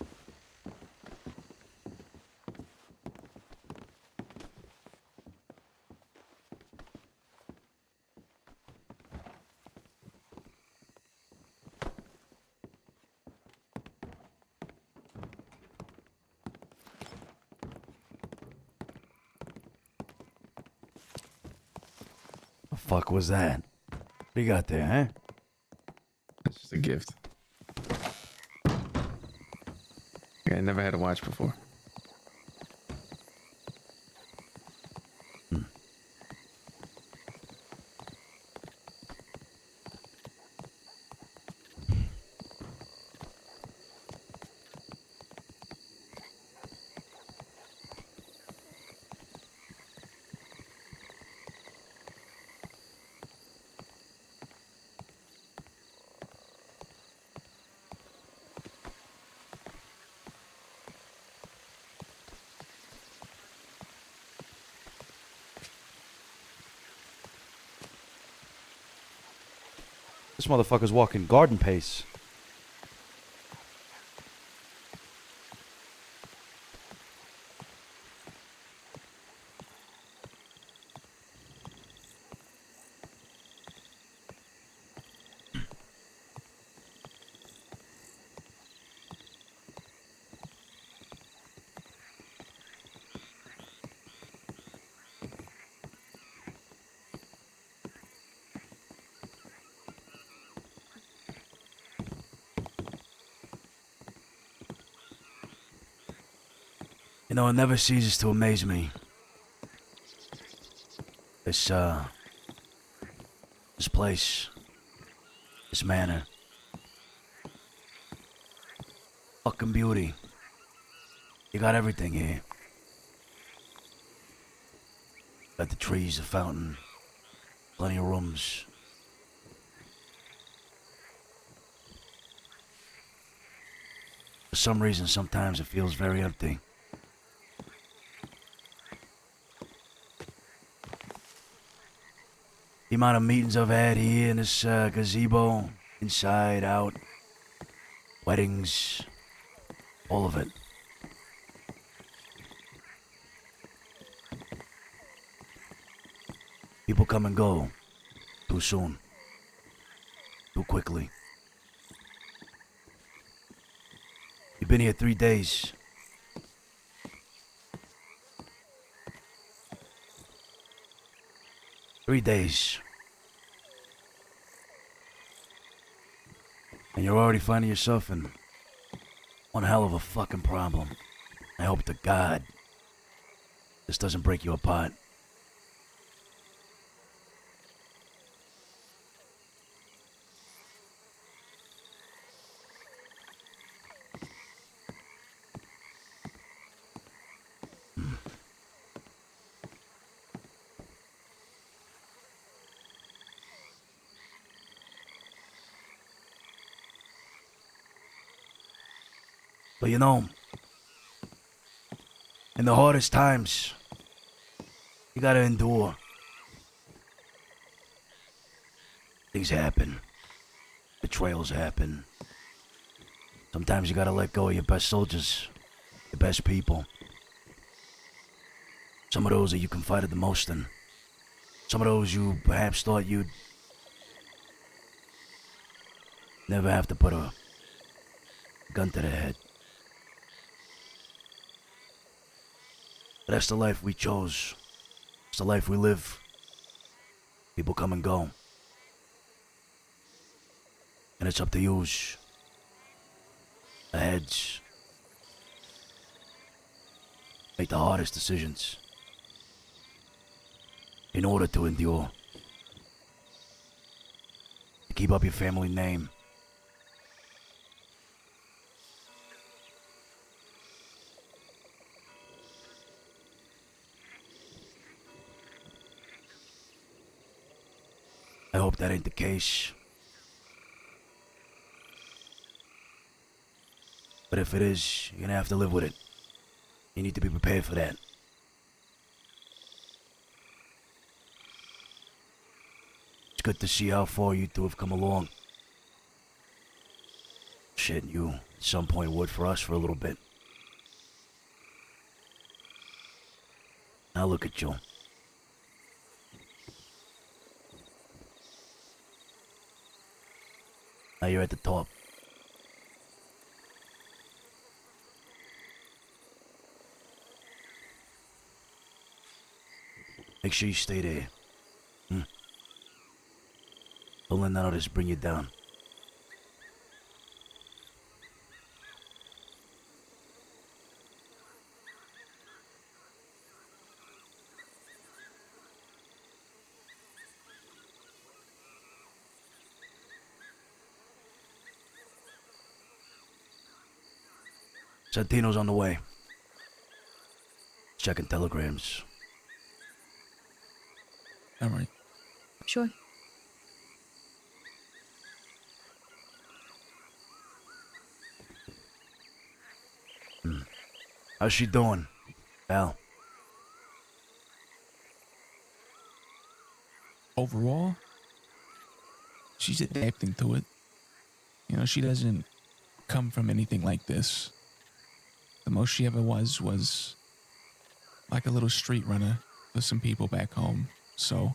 S1: The fuck was that? What do you got there, huh?
S3: It's just a gift. I never had a watch before.
S1: This motherfucker's walking garden pace. You know, it never ceases to amaze me. This place, this manor. Fucking beauty. You got everything here. Got the trees, the fountain, plenty of rooms. For some reason, sometimes it feels very empty. The amount of meetings I've had here in this gazebo, inside, out, weddings, all of it. People come and go too soon, too quickly. You've been here 3 days. Three days. And you're already finding yourself in one hell of a fucking problem. I hope to God this doesn't break you apart. But you know, in the hardest times, you gotta endure. Things happen. Betrayals happen. Sometimes you gotta let go of your best soldiers, your best people. Some of those that you confided the most in. Some of those you perhaps thought you'd never have to put a gun to their head. But that's the life we chose. It's the life we live. People come and go. And it's up to yous, the heads, make the hardest decisions in order to endure, to keep up your family name. hope that ain't the case. But if it is, you're gonna have to live with it. You need to be prepared for that. It's good to see how far you two have come along. Shit, you at some point would for us for a little bit. Now look at you. Now you're at the top. Make sure you stay there. Don't let none of this bring you down. Santino's on the way. Checking telegrams.
S9: All right.
S5: Sure.
S1: How's she doing, Al?
S9: Overall, she's adapting to it. You know, she doesn't come from anything like this. The most she ever was like a little street runner for some people back home. So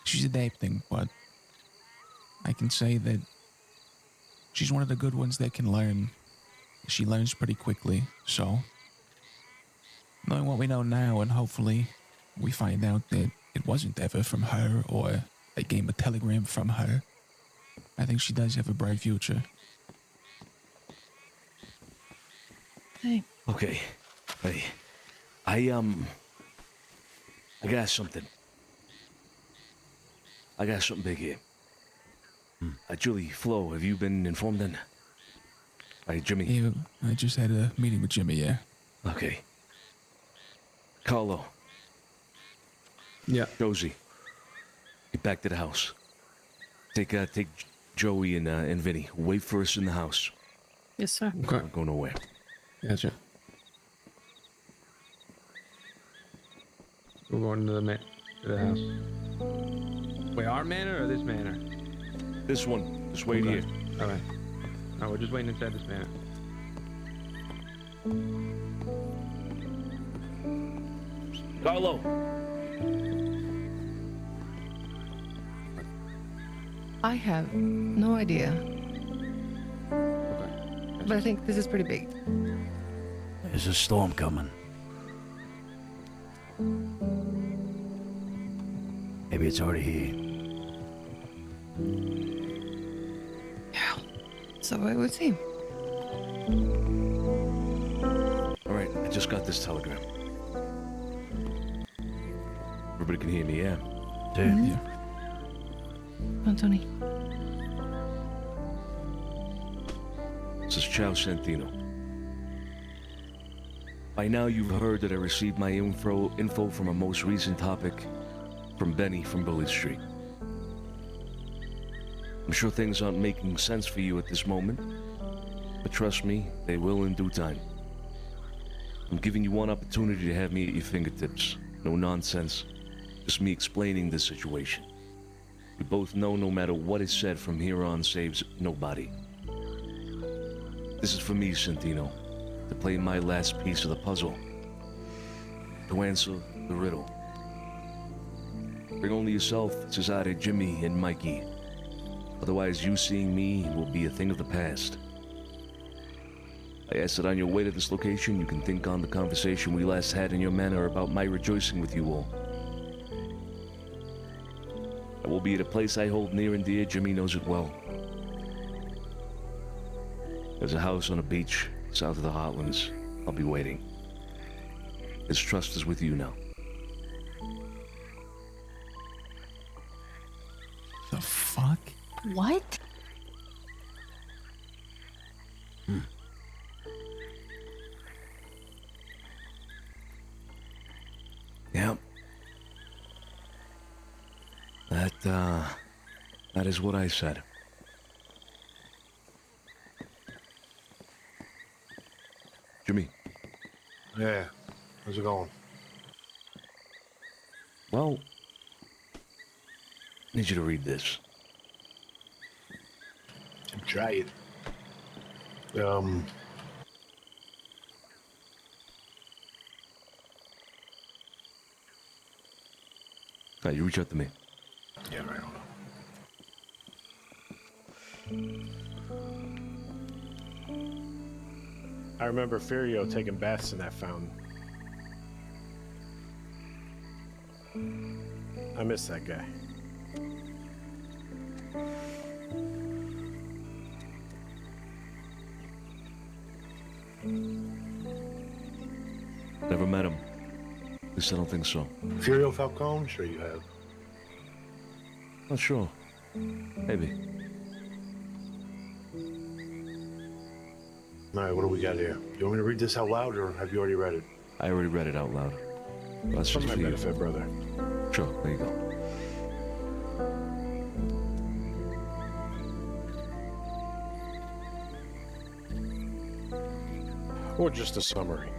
S9: she's adapting, but I can say that she's one of the good ones that can learn. She learns pretty quickly, so knowing what we know now, and hopefully we find out that it wasn't ever from her or they gave a telegram from her, I think she does have a bright future.
S5: Hey.
S10: Okay. Hey. I got something. I got something big here. Julie, Flo, have you been informed then? Hey, Jimmy.
S9: Yeah, I just had a meeting with Jimmy, yeah.
S10: Okay. Carlo.
S3: Yeah.
S10: Josie. Get back to the house. Take Joey and Vinny. Wait for us in the house.
S14: Yes, sir.
S3: Okay.
S10: Don't go nowhere.
S3: Gotcha. We're going to the house. Wait, our manor or this manor?
S10: This one. Just wait here.
S3: All right. All right, we're just waiting inside this manor.
S10: Carlo.
S5: I have no idea.
S3: Okay.
S5: But I think this is pretty big.
S1: There's a storm coming. Maybe it's already here.
S5: Yeah. So I would say.
S10: All right, I just got this telegram. Everybody can hear me, yeah?
S9: Yeah.
S5: Come on, Tony.
S10: This is Ciao Santino. By now you've heard that I received my info from a most recent topic from Benny from Bullitt Street. I'm sure things aren't making sense for you at this moment, but trust me, they will in due time. I'm giving you one opportunity to have me at your fingertips. No nonsense, just me explaining the situation. We both know no matter what is said from here on saves nobody. This is for me, Santino, to play my last piece of the puzzle, to answer the riddle. Bring only yourself, Cesare, Jimmy, and Mikey. Otherwise, you seeing me will be a thing of the past. I ask that on your way to this location, you can think on the conversation we last had in your manor about my rejoicing with you all. I will be at a place I hold near and dear. Jimmy knows it well. There's a house on a beach south of the Heartlands. I'll be waiting. His trust is with you now.
S9: The fuck?
S4: What?
S10: Yep. That is what I said. Jimmy.
S2: Yeah. How's it going?
S10: Well, I need you to read this.
S2: Try it.
S10: Hey, you reach out to me.
S2: Yeah, right. Hold on.
S16: I remember Furio taking baths in that fountain. I miss that guy.
S10: Never met him. At least I don't think so.
S2: Furio Falcone? Sure you have.
S10: Not sure. Maybe.
S2: All right, what do we got here? You want me to read this out loud, or have you already read it?
S10: I already read it out loud. That's
S16: For
S10: just
S16: my
S10: for you.
S16: benefit, brother.
S10: Sure, there you go.
S16: Or just a summary.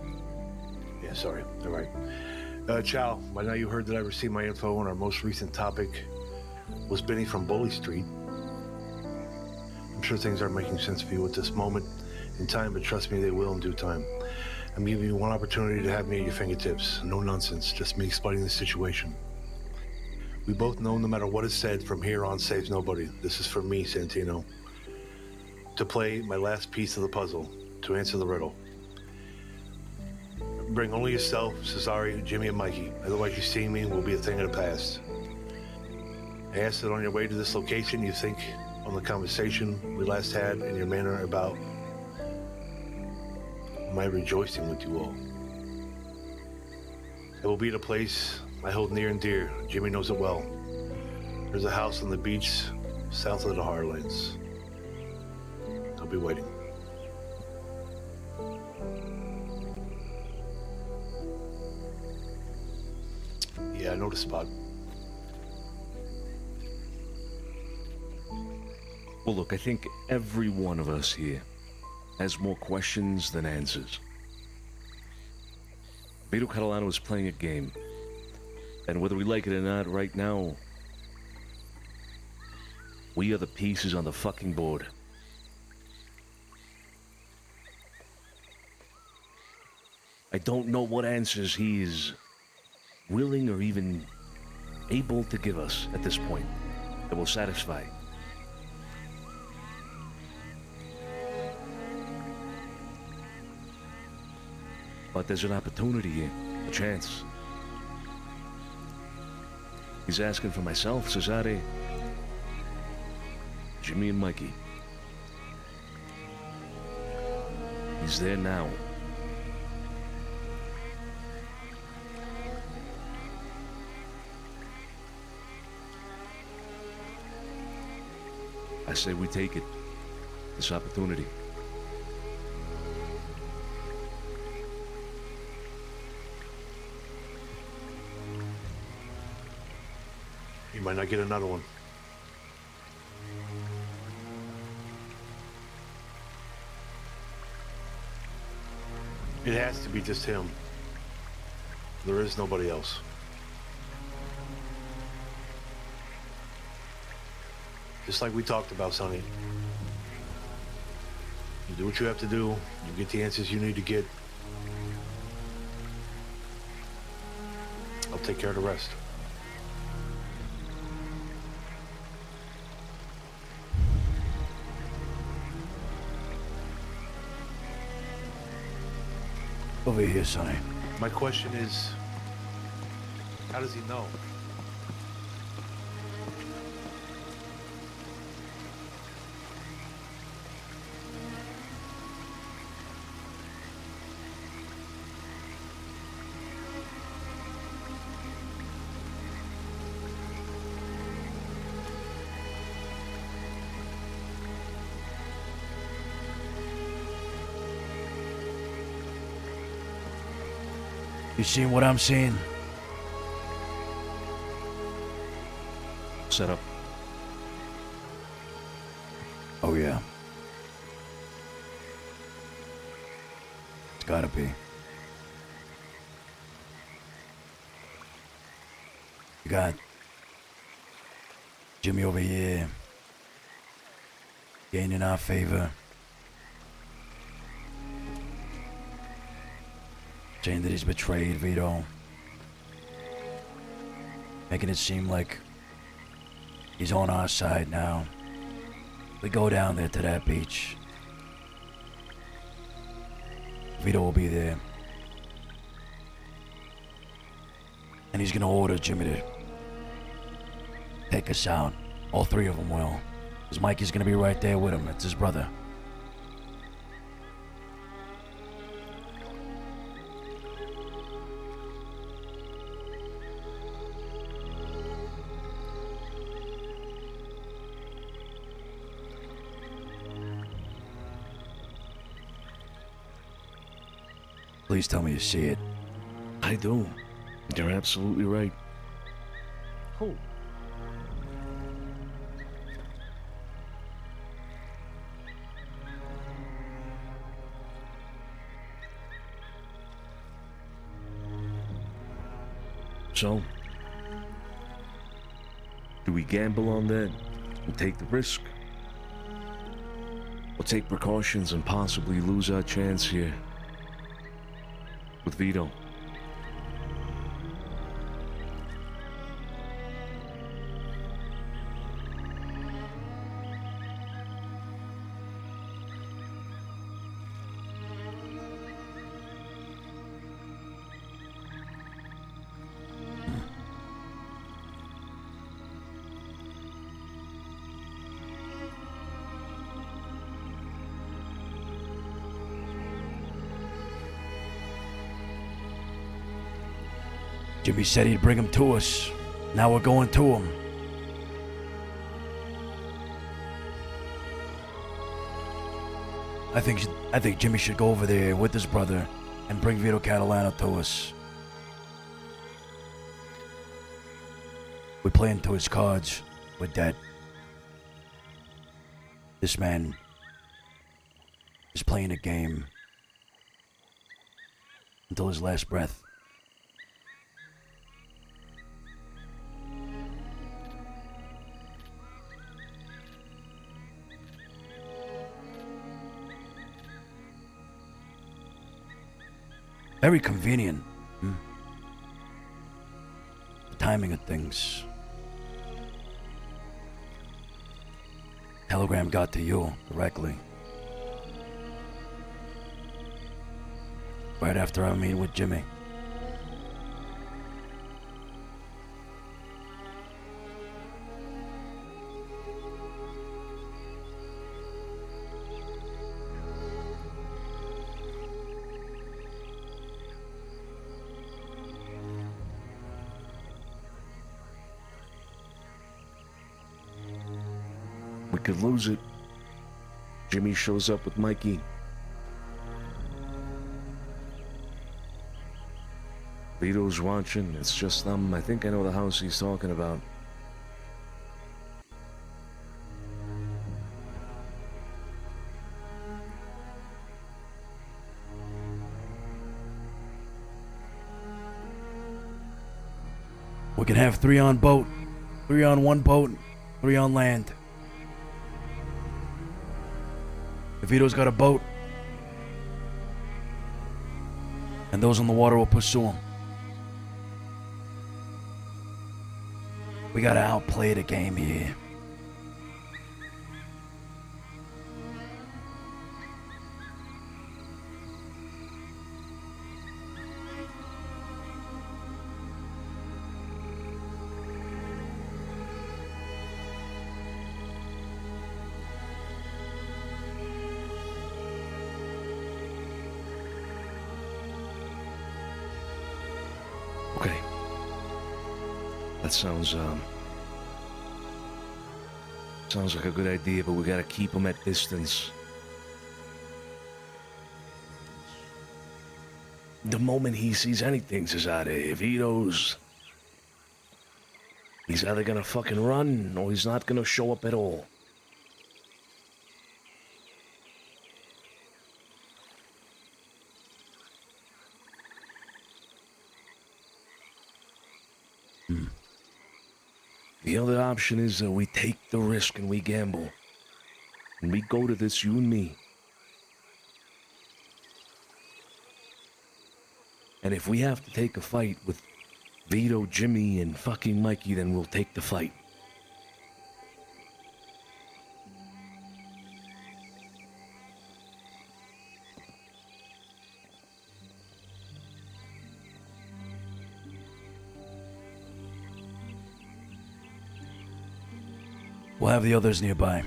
S2: Yeah, sorry. All right. Chow, by now you heard that I received my info on our most recent topic was Benny from Bully Street. I'm sure things aren't making sense for you at this moment in time, but trust me, they will in due time. I'm giving you one opportunity to have me at your fingertips. No nonsense, just me explaining the situation. We both know no matter what is said from here on saves nobody. This is for me, Santino. To play my last piece of the puzzle, to answer the riddle. Bring only yourself, Cesare, Jimmy, and Mikey. Otherwise, you seeing me will be a thing of the past. I ask that on your way to this location, you think on the conversation we last had and your manner about my rejoicing with you all. It will be at a place I hold near and dear. Jimmy knows it well. There's a house on the beach south of the Highlands. I'll be waiting. Yeah, I know the spot.
S10: Well, look, I think every one of us here has more questions than answers. Vito Catalano is playing a game. And whether we like it or not, right now, we are the pieces on the fucking board. I don't know what answers he is willing or even able to give us at this point that will satisfy. But there's an opportunity here, a chance. He's asking for myself, Cesare, Jimmy, and Mikey. He's there now. I say we take it, this opportunity.
S2: You might not get another one. It has to be just him. There is nobody else. Just like we talked about, Sonny. You do what you have to do. You get the answers you need to get. I'll take care of the rest.
S1: Over here, Sonny.
S2: My question is, how does he know?
S1: You seen what I'm seeing?
S10: Set up.
S1: Oh, yeah. It's gotta be. You got Jimmy over here gaining our favor, saying that he's betrayed Vito, making it seem like he's on our side now. We go down there to that beach. Vito will be there. And he's gonna order Jimmy to take us out. All three of them will. Because Mikey's gonna be right there with him. It's his brother. Please tell me you see it.
S10: I do. You're absolutely right.
S16: Who?
S10: So, do we gamble on that and take the risk? Or take precautions and possibly lose our chance here with Vito?
S1: Jimmy said he'd bring him to us. Now we're going to him. I think Jimmy should go over there with his brother and bring Vito Catalano to us. We play into his cards with that. This man is playing a game until his last breath. Very convenient. The timing of things. Telegram got to you directly. Right after I meet with Jimmy.
S10: We could lose it. Jimmy shows up with Mikey. Vito's watching. It's just them. I think I know the house he's talking about.
S1: We can have 3 on boat, 3 on one boat, 3 on land. If Vito's got a boat, and those on the water will pursue him. We gotta outplay the game here.
S10: Okay. That sounds like a good idea, but we gotta keep him at distance. The moment he sees anything, Cesare, if he knows, he's either gonna fucking run or he's not gonna show up at all. The other option is that we take the risk and we gamble. And we go to this, you and me. And if we have to take a fight with Vito, Jimmy, and fucking Mikey, then we'll take the fight.
S1: We'll have the others nearby.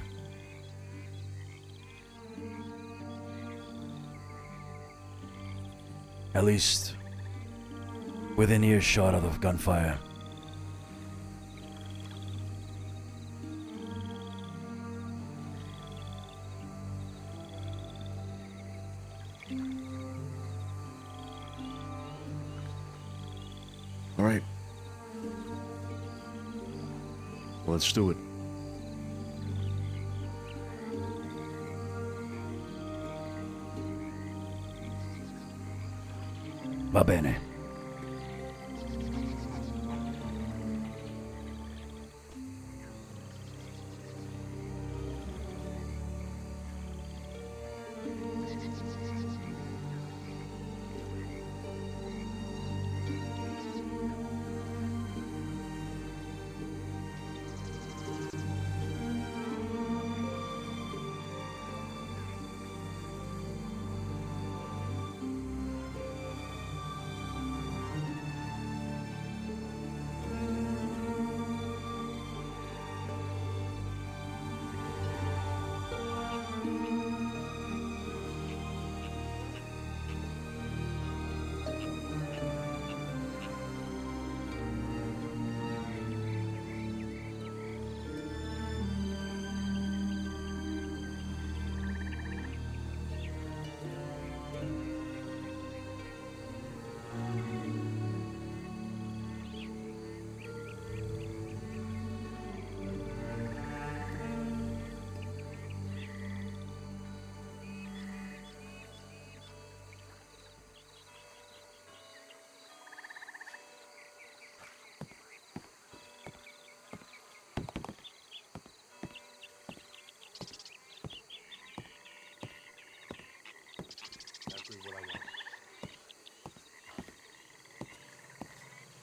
S1: At least within earshot of the gunfire.
S10: All right. Let's do it.
S1: Va bene.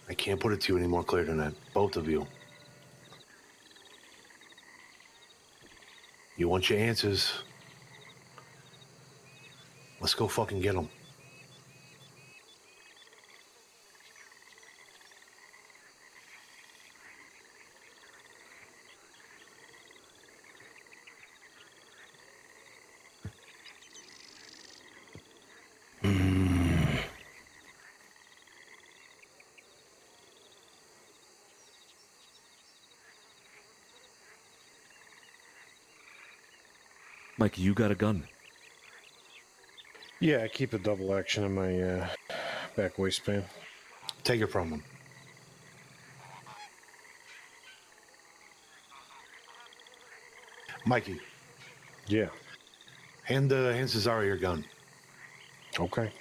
S2: I can't put it to you any more clear than that. Both of you. You want your answers? Let's go fucking get them.
S10: Mikey, you got a gun?
S17: Yeah, I keep a double action in my back waistband.
S2: Take it from him. Mikey.
S17: Yeah.
S2: Hand Cesare your gun.
S17: Okay.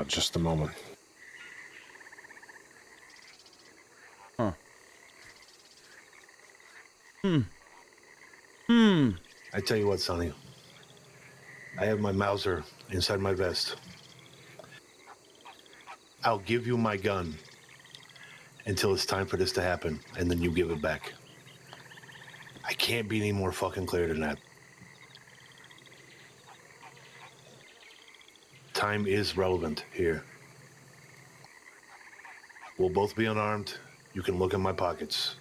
S17: Just a moment.
S1: Huh.
S2: I tell you what, Sonny. I have my Mauser inside my vest. I'll give you my gun until it's time for this to happen, and then you give it back. I can't be any more fucking clear than that. Time is relevant here. We'll both be unarmed. You can look in my pockets.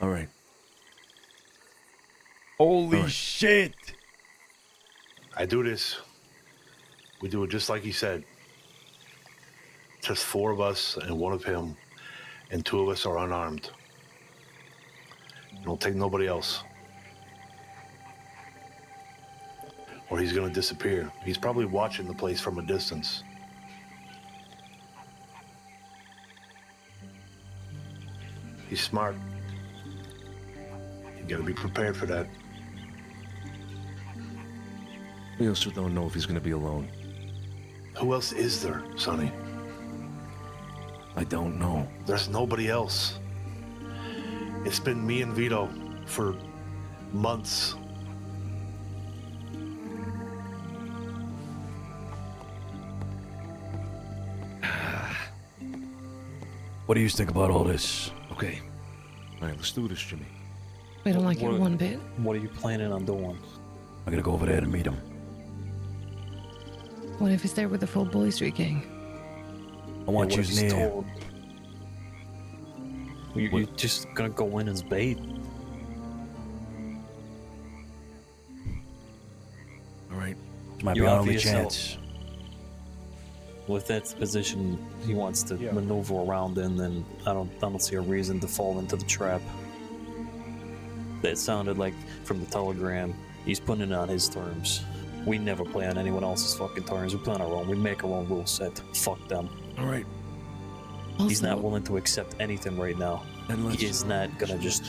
S10: All right.
S1: Holy shit!
S2: I do this. We do it just like he said. Just 4 of us and 1 of him, and 2 of us are unarmed. Don't take nobody else. Or he's gonna disappear. He's probably watching the place from a distance. He's smart. You gotta be prepared for that.
S10: We also don't know if he's gonna be alone.
S2: Who else is there, Sonny?
S10: I don't know.
S2: There's nobody else. It's been me and Vito for months.
S1: What do you think about all this?
S10: Okay. All right, let's do this, Jimmy.
S5: We don't like it one bit.
S11: What are you planning on doing?
S1: I'm gonna go over there to meet him.
S5: What if he's there with the full Bully Street gang?
S1: I want you near.
S11: You're just gonna go in as bait.
S10: All right.
S1: This might be our only chance.
S11: Well, if that's the position he wants to maneuver around in, then I don't see a reason to fall into the trap. That sounded like, from the telegram, he's putting it on his terms. We never play on anyone else's fucking terms. We play on our own. We make our own rule set. Fuck them.
S10: All right.
S11: He's not willing to accept anything right now. He is not gonna just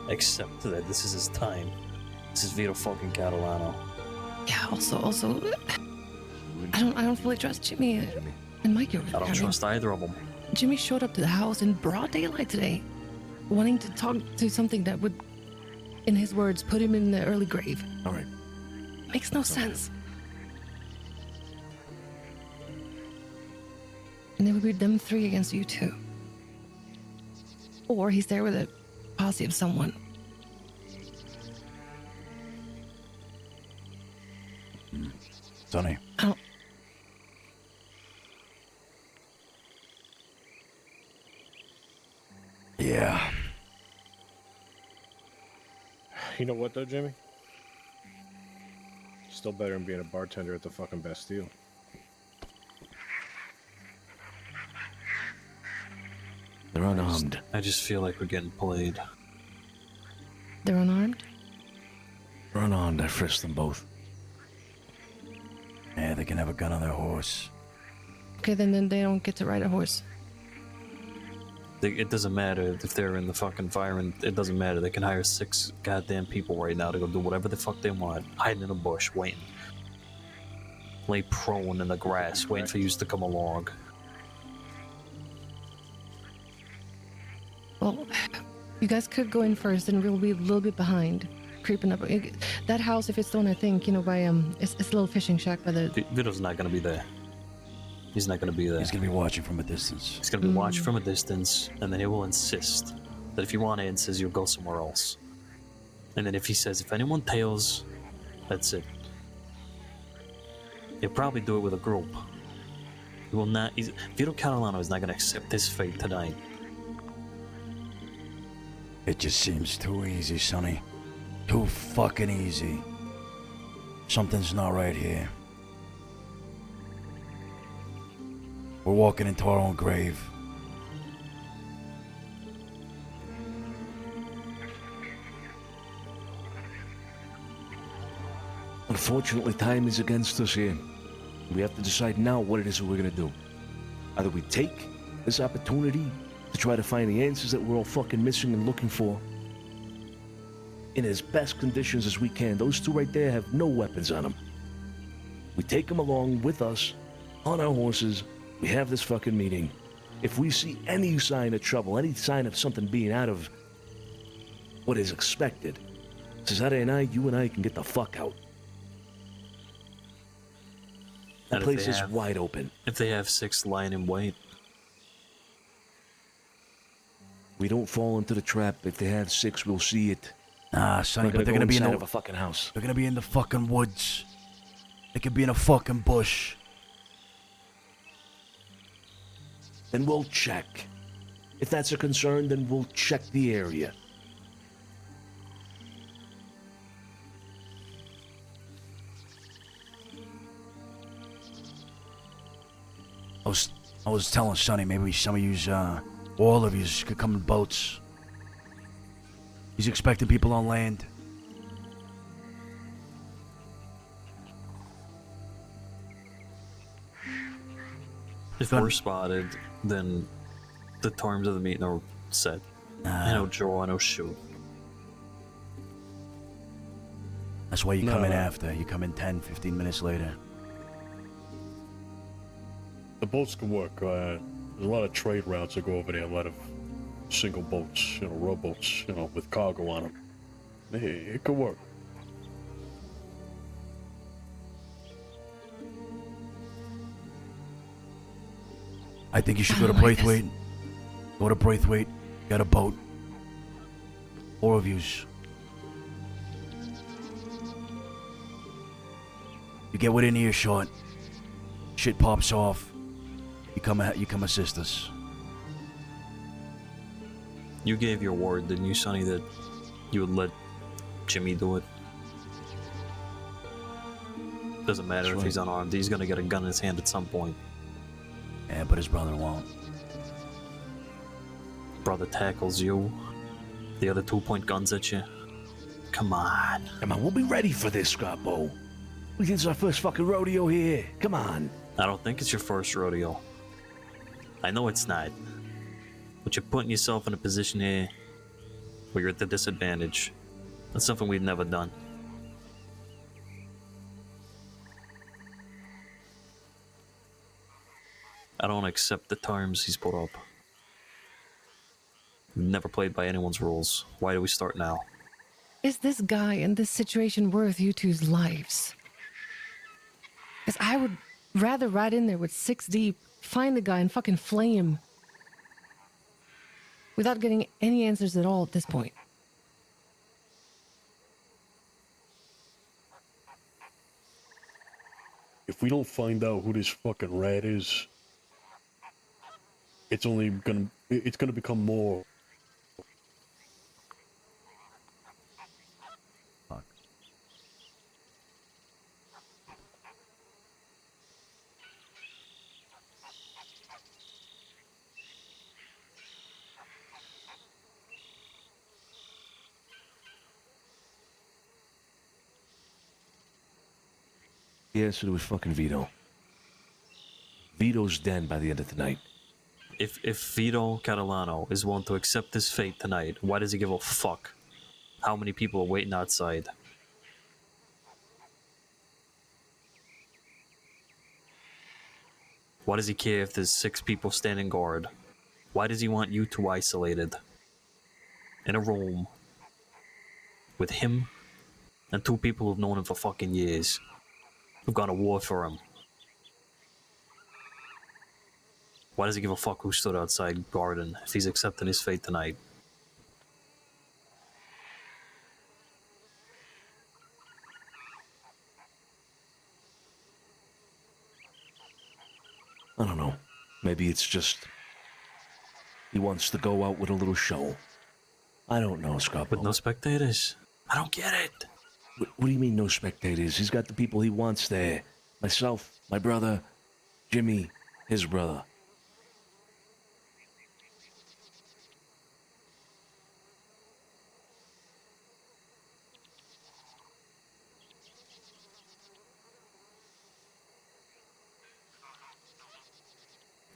S11: accept that this is his time. This is Vito fucking Catalano.
S5: Yeah. Also, I don't fully trust Jimmy and Mikey over there.
S11: I don't trust either of them.
S5: Jimmy showed up to the house in broad daylight today, wanting to talk to something that would, in his words, put him in the early grave.
S10: All right.
S5: Makes no sense. And it would be them three against you two. Or he's there with a posse of someone.
S1: Sonny.
S5: I don't...
S1: Yeah.
S17: You know what though, Jimmy? Still better than being a bartender at the fucking Bastille.
S10: They're unarmed.
S11: I just feel like we're getting played.
S5: They're unarmed?
S10: They're unarmed. I frisked them both.
S1: Yeah, they can have a gun on their horse.
S5: Okay, then they don't get to ride a horse.
S11: It doesn't matter if they're in the fucking fire, and it doesn't matter. They can hire 6 goddamn people right now to go do whatever the fuck they want. Hiding in a bush, waiting. Lay prone in the grass, waiting for you to come along.
S5: Well, you guys could go in first, and we'll be a little bit behind, creeping up. That house, if it's the one I think, by it's a little fishing shack by the.
S11: Vito's not gonna be there. He's not gonna be there.
S1: He's gonna be watching from a distance.
S11: He's gonna be watching from a distance, and then he will insist that if you want answers, you'll go somewhere else. And then if he says, if anyone tails, that's it. He'll probably do it with a group. He will not. Vito Catalano is not gonna accept his fate tonight.
S1: It just seems too easy, Sonny. Too fucking easy. Something's not right here. We're walking into our own grave.
S10: Unfortunately, time is against us here. We have to decide now what it is that we're gonna do. Either we take this opportunity to try to find the answers that we're all fucking missing and looking for in as best conditions as we can. Those two right there have no weapons on them. We take them along with us on our horses. We have this fucking meeting. If we see any sign of trouble, any sign of something being out of what is expected, Cesare and I, you and I can get the fuck out. The place is wide open.
S11: If they have 6 lying in wait.
S10: We don't fall into the trap. If they have 6, we'll see it.
S1: Nah, Sonny, but they're gonna be in
S10: a fucking house.
S1: They're gonna be in the fucking woods. They could be in a fucking bush.
S10: Then we'll check. If that's a concern, then we'll check the area.
S1: I was telling Sonny maybe some of yous, all of yous could come in boats. He's expecting people on land.
S11: If we're spotted, then The terms of the meeting are set. I know draw, I know shoot.
S1: That's why you come in after. You come in 10, 15 minutes later.
S12: The boats can work. There's a lot of trade routes that go over there. A lot of single boats, rowboats, with cargo on them. It could work.
S1: I think you should go to Braithwaite. Go to Braithwaite. Got a boat. 4 of yous. You get within earshot. Shit pops off. You come assist us.
S11: You gave your word, didn't you, Sonny, that you would let Jimmy do it? Doesn't matter if he's unarmed. He's gonna get a gun in his hand at some point.
S1: Yeah, but his brother won't.
S11: Brother tackles you. The other 2 point guns at you. Come on.
S10: Come on, we'll be ready for this, Scrappo. This is our first fucking rodeo here. Come on.
S11: I don't think it's your first rodeo. I know it's not. But you're putting yourself in a position here where you're at the disadvantage. That's something we've never done. I don't accept the terms he's put up. We've never played by anyone's rules. Why do we start now?
S5: Is this guy in this situation worth you two's lives? Because I would rather ride in there with 6 deep, find the guy and fucking flay him. Without getting any answers at all at this point.
S12: If we don't find out who this fucking rat is, it's gonna become more.
S10: Yeah, so it was fucking Vito. Vito's dead by the end of the night.
S11: If Vito Catalano is willing to accept his fate tonight, why does he give a fuck how many people are waiting outside? Why does he care if there's 6 people standing guard? Why does he want you two isolated in a room with him and 2 people who've known him for fucking years, who've gone to war for him? Why does he give a fuck who stood outside guarding if he's accepting his fate tonight?
S10: I don't know. Maybe it's just he wants to go out with a little show. I don't know, Scrappo.
S11: With no spectators? I don't get it.
S10: What do you mean no spectators? He's got the people he wants there. Myself, my brother, Jimmy, his brother.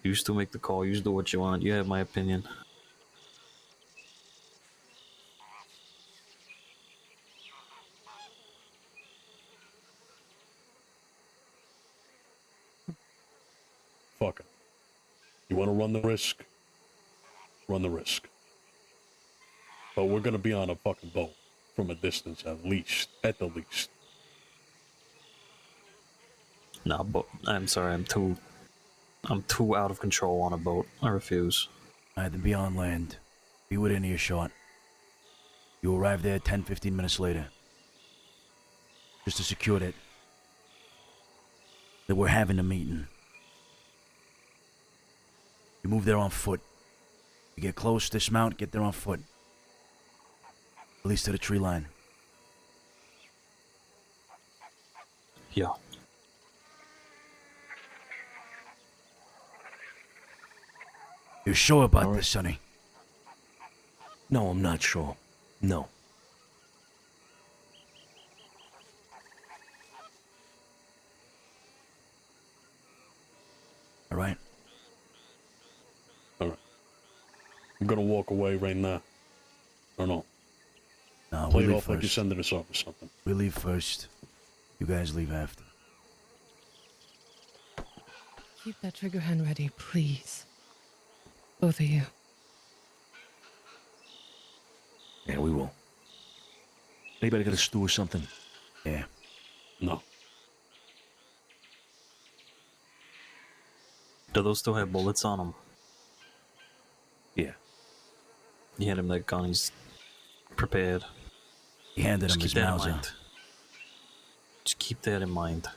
S11: You still make the call, you do what you want, you have my opinion.
S12: Fuck it. You want to run the risk? Run the risk. But we're gonna be on a fucking boat from a distance at least. At the least.
S11: Nah, but I'm sorry, I'm too out of control on a boat. I refuse.
S1: Alright, then be on land. Be within earshot. You arrive there 10, 15 minutes later. Just to secure it. That we're having a meeting. You move there on foot. You get close, dismount, get there on foot. At least to the tree line.
S11: Yeah.
S1: You're sure about this, Sonny?
S10: No, I'm not sure. No.
S1: All right.
S12: All right. I'm gonna walk away right now. I don't know.
S1: No,
S12: Play
S1: we
S12: it
S1: leave
S12: off like you're
S1: first.
S12: sending us off or something.
S1: We leave first. You guys leave after.
S5: Keep that trigger hand ready, please. Both of you.
S10: Yeah, we will. Anybody got a stew or something?
S1: Yeah.
S12: No.
S11: Do those still have bullets on them?
S10: Yeah.
S11: You hand him that gun, he's prepared.
S1: He handed him
S11: Just
S1: his
S11: keep that in
S1: Mauser.
S11: mind. Just keep that in mind.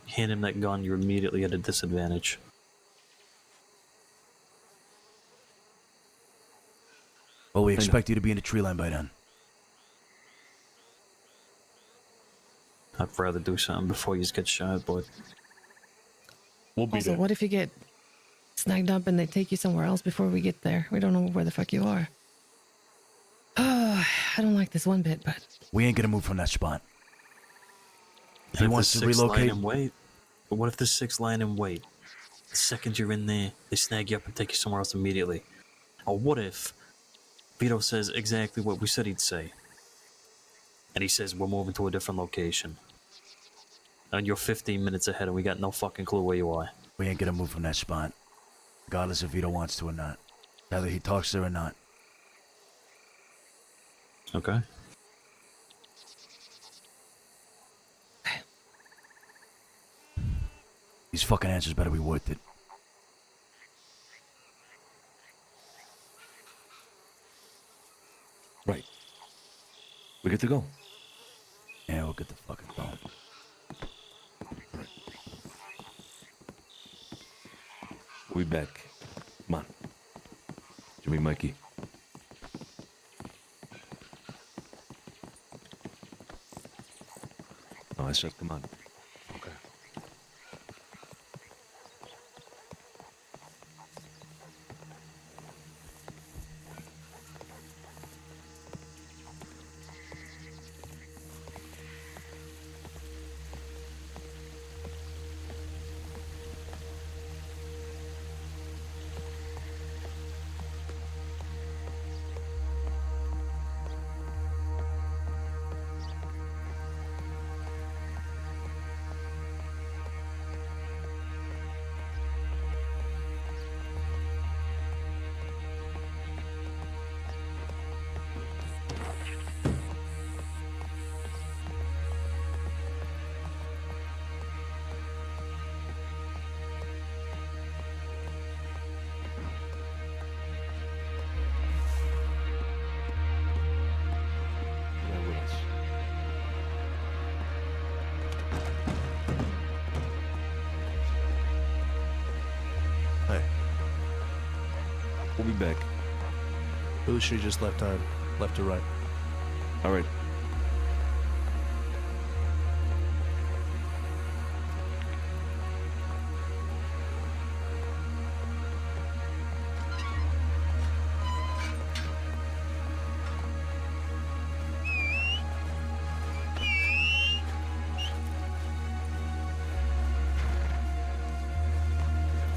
S11: Hand him that gun, you're immediately at a disadvantage.
S1: Well, we expect you to be in the tree line by then.
S11: I'd rather do something before you get shot, but
S12: we'll be
S5: Also,
S12: there.
S5: what if you get snagged up and they take you somewhere else before we get there? We don't know where the fuck you are. I don't like this one bit, but
S1: We ain't gonna move from that spot. If he
S11: if
S1: wants
S11: the
S1: to
S11: six line
S1: relocate,
S11: in wait, but what if the six line in wait? The second you're in there, they snag you up and take you somewhere else immediately. Or what if Vito says exactly what we said he'd say, and he says we're moving to a different location, and you're 15 minutes ahead, and we got no fucking clue where you are.
S1: we ain't gonna move from that spot. Regardless if Vito wants to or not. Whether he talks to her or not.
S11: Okay.
S1: These fucking answers better be worth it.
S10: Right. We good to go?
S1: Yeah, we'll get the fucking phone.
S10: We'll be back. Come on. Jimmy, Mikey. Oh, I said, come on.
S2: Okay.
S10: Yeah, with us.
S8: Hey,
S10: We'll be back.
S8: who should just left time, left to right?
S10: All right.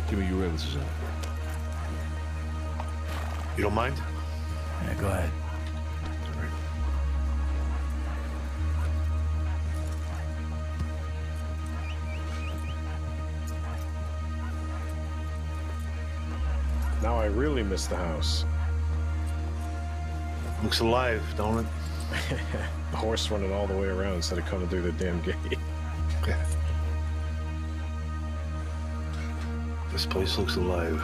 S10: Jimmy, you ready with Cesare?
S2: You don't mind?
S1: Yeah, go ahead.
S17: Now I really miss the house.
S2: Looks alive, don't it?
S17: The horse running all the way around instead of coming through the damn gate.
S2: This place looks alive.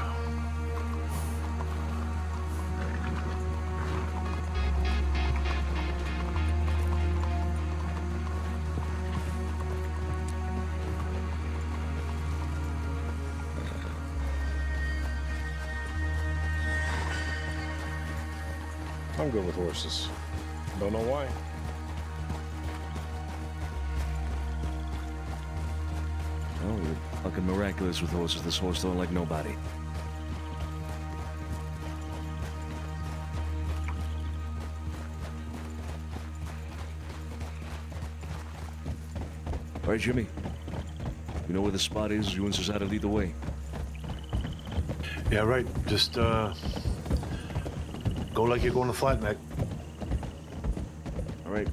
S17: I'm good with horses. Don't know why.
S10: Oh, you're fucking miraculous with horses. This horse don't like nobody. All right, Jimmy. You know where the spot is? You and Cesare lead the way.
S2: Yeah, right. Just Go like you're going to Flat Neck.
S10: All right.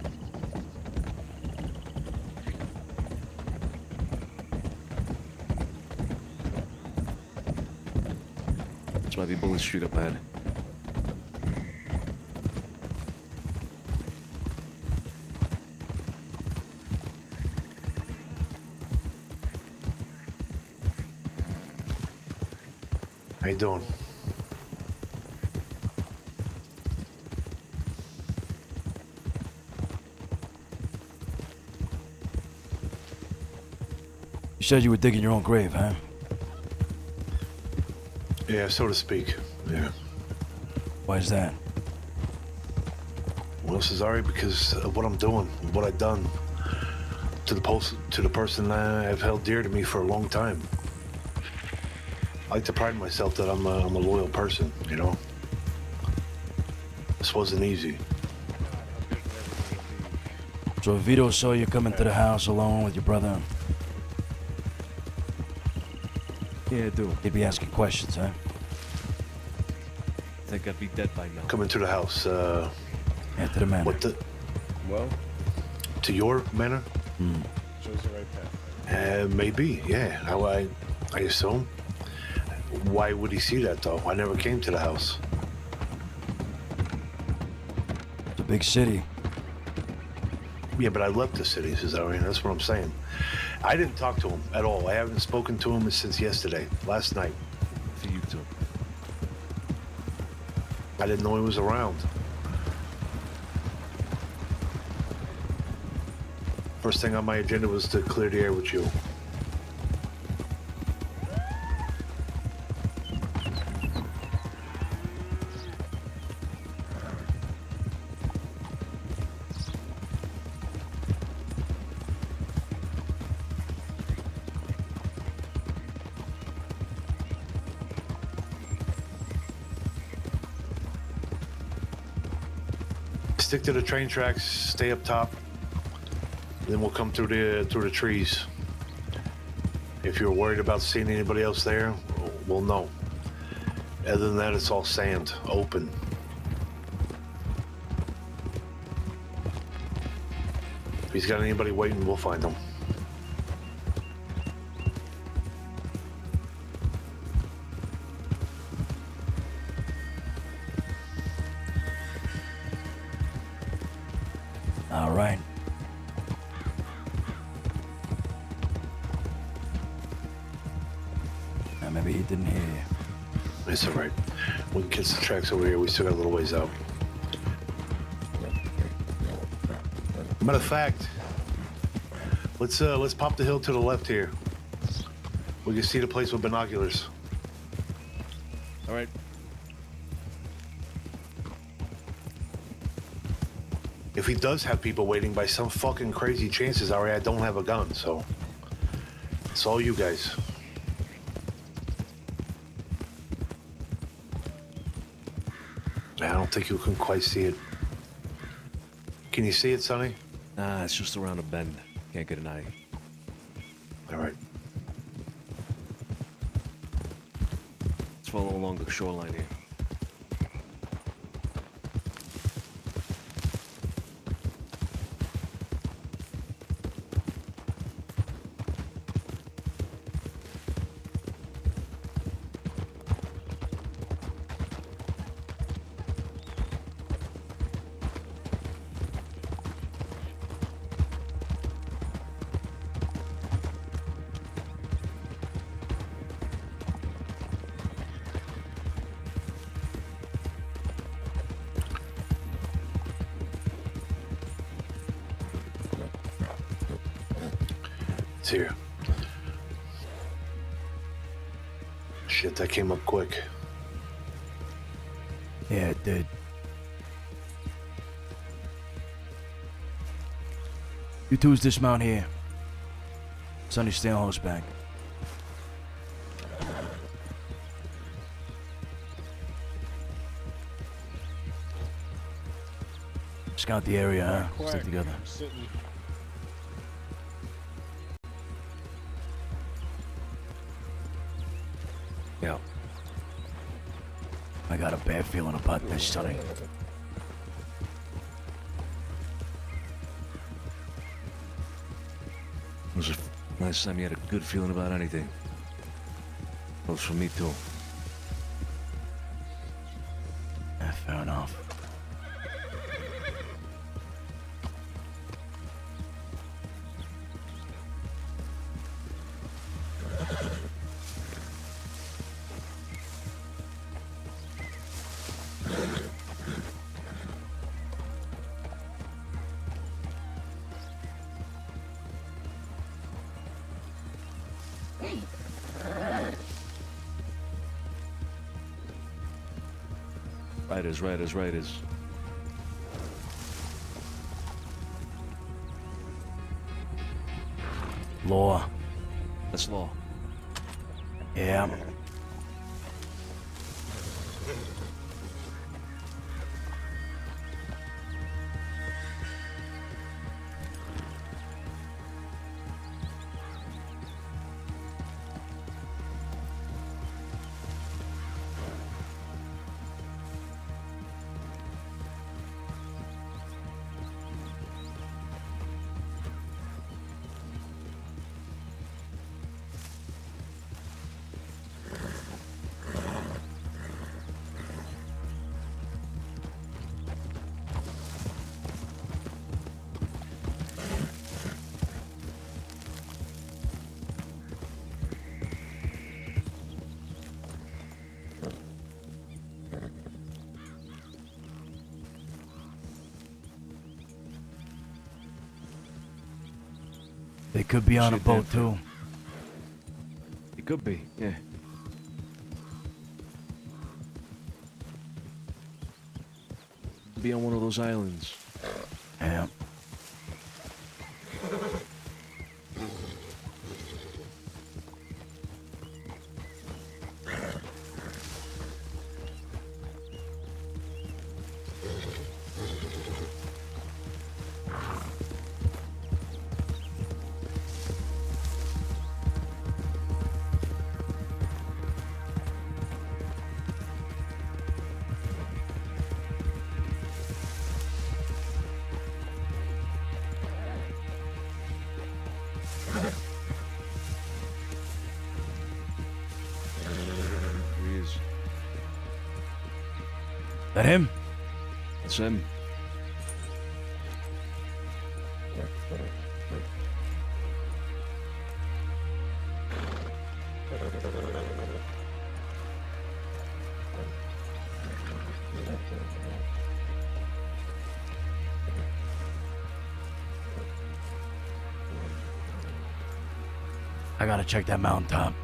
S10: This might be Bullet Street up ahead.
S2: How you doing?
S1: You said you were digging your own grave, huh?
S2: Yeah, so to speak. Yeah.
S1: Why is that?
S2: Well, Cesare, because of what I'm doing, what I've done to the person I've held dear to me for a long time. I like to pride myself that I'm a loyal person, you know? This wasn't easy.
S1: So if Vito saw you coming to the house alone with your brother,
S10: Yeah, I do.
S1: he'd be asking questions, huh?
S10: I think I'd be dead by now.
S2: Coming to the house,
S1: Yeah, to the manor.
S2: what the...
S17: Well,
S2: To your manor?
S17: shows the right path.
S2: Maybe, yeah. I assume. Why would he see that, though? I never came to the house.
S1: It's a big city.
S2: Yeah, but I left the city, Cesare. That's what I'm saying. I didn't talk to him at all. I haven't spoken to him since yesterday, last night.
S10: For you too.
S2: I didn't know he was around. First thing on my agenda was to clear the air with you. Stick to the train tracks, stay up top. Then we'll come through the trees. If you're worried about seeing anybody else there, we'll know. Other than that, it's all sand, open. If he's got anybody waiting, we'll find them.
S1: All right. Now, maybe he didn't hear you.
S2: It's all right. We can catch the tracks over here. We still got a little ways out. Matter of fact, let's pop the hill to the left here. We can see the place with binoculars.
S10: All right.
S2: If he does have people waiting, by some fucking crazy chances, I don't have a gun, so it's all you guys. I don't think you can quite see it. Can you see it, Sonny?
S10: Nah, it's just around a bend. Can't get an eye.
S2: All right.
S10: Let's follow along the shoreline here.
S2: It's here. Shit, that came up quick.
S1: Yeah, it did. You twos dismount here. Sonny, stay on horseback. Scout the area, huh? Stick together.
S10: Yeah.
S1: I got a bad feeling about this, Sonny.
S10: It was the last time you had a good feeling about anything. Goes for me, too.
S1: Yeah, fair enough.
S10: Riders.
S1: Law.
S10: That's law.
S1: Yeah. They could be on a boat too.
S10: It could be, yeah. Be on one of those islands.
S1: Yeah.
S10: He is.
S1: That him?
S10: It's him.
S1: I gotta check that mountaintop.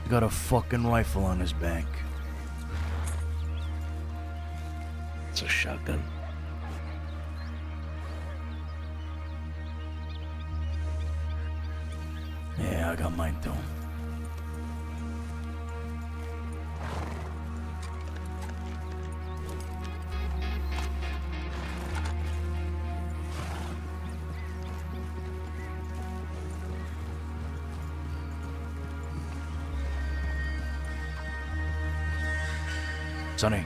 S1: Got a fucking rifle on his back.
S10: It's a shotgun.
S1: Yeah, I got mine too. Sonny.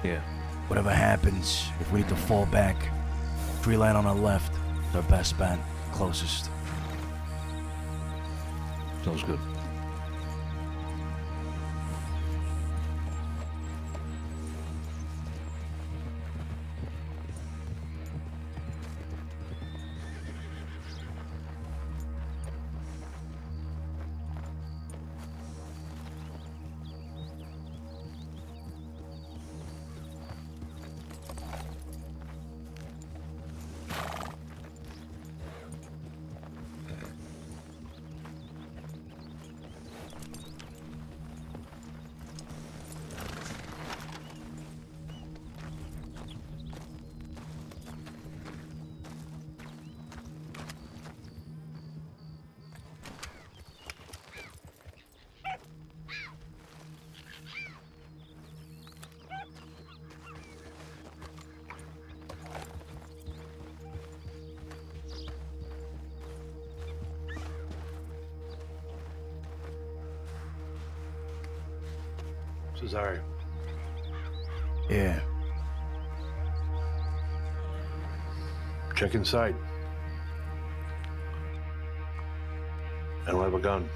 S10: Yeah.
S1: Whatever happens, if we need to fall back, tree line on our left is our best bet, closest.
S10: Sounds good.
S2: Cesare.
S1: Yeah.
S2: Check inside. I don't have a gun.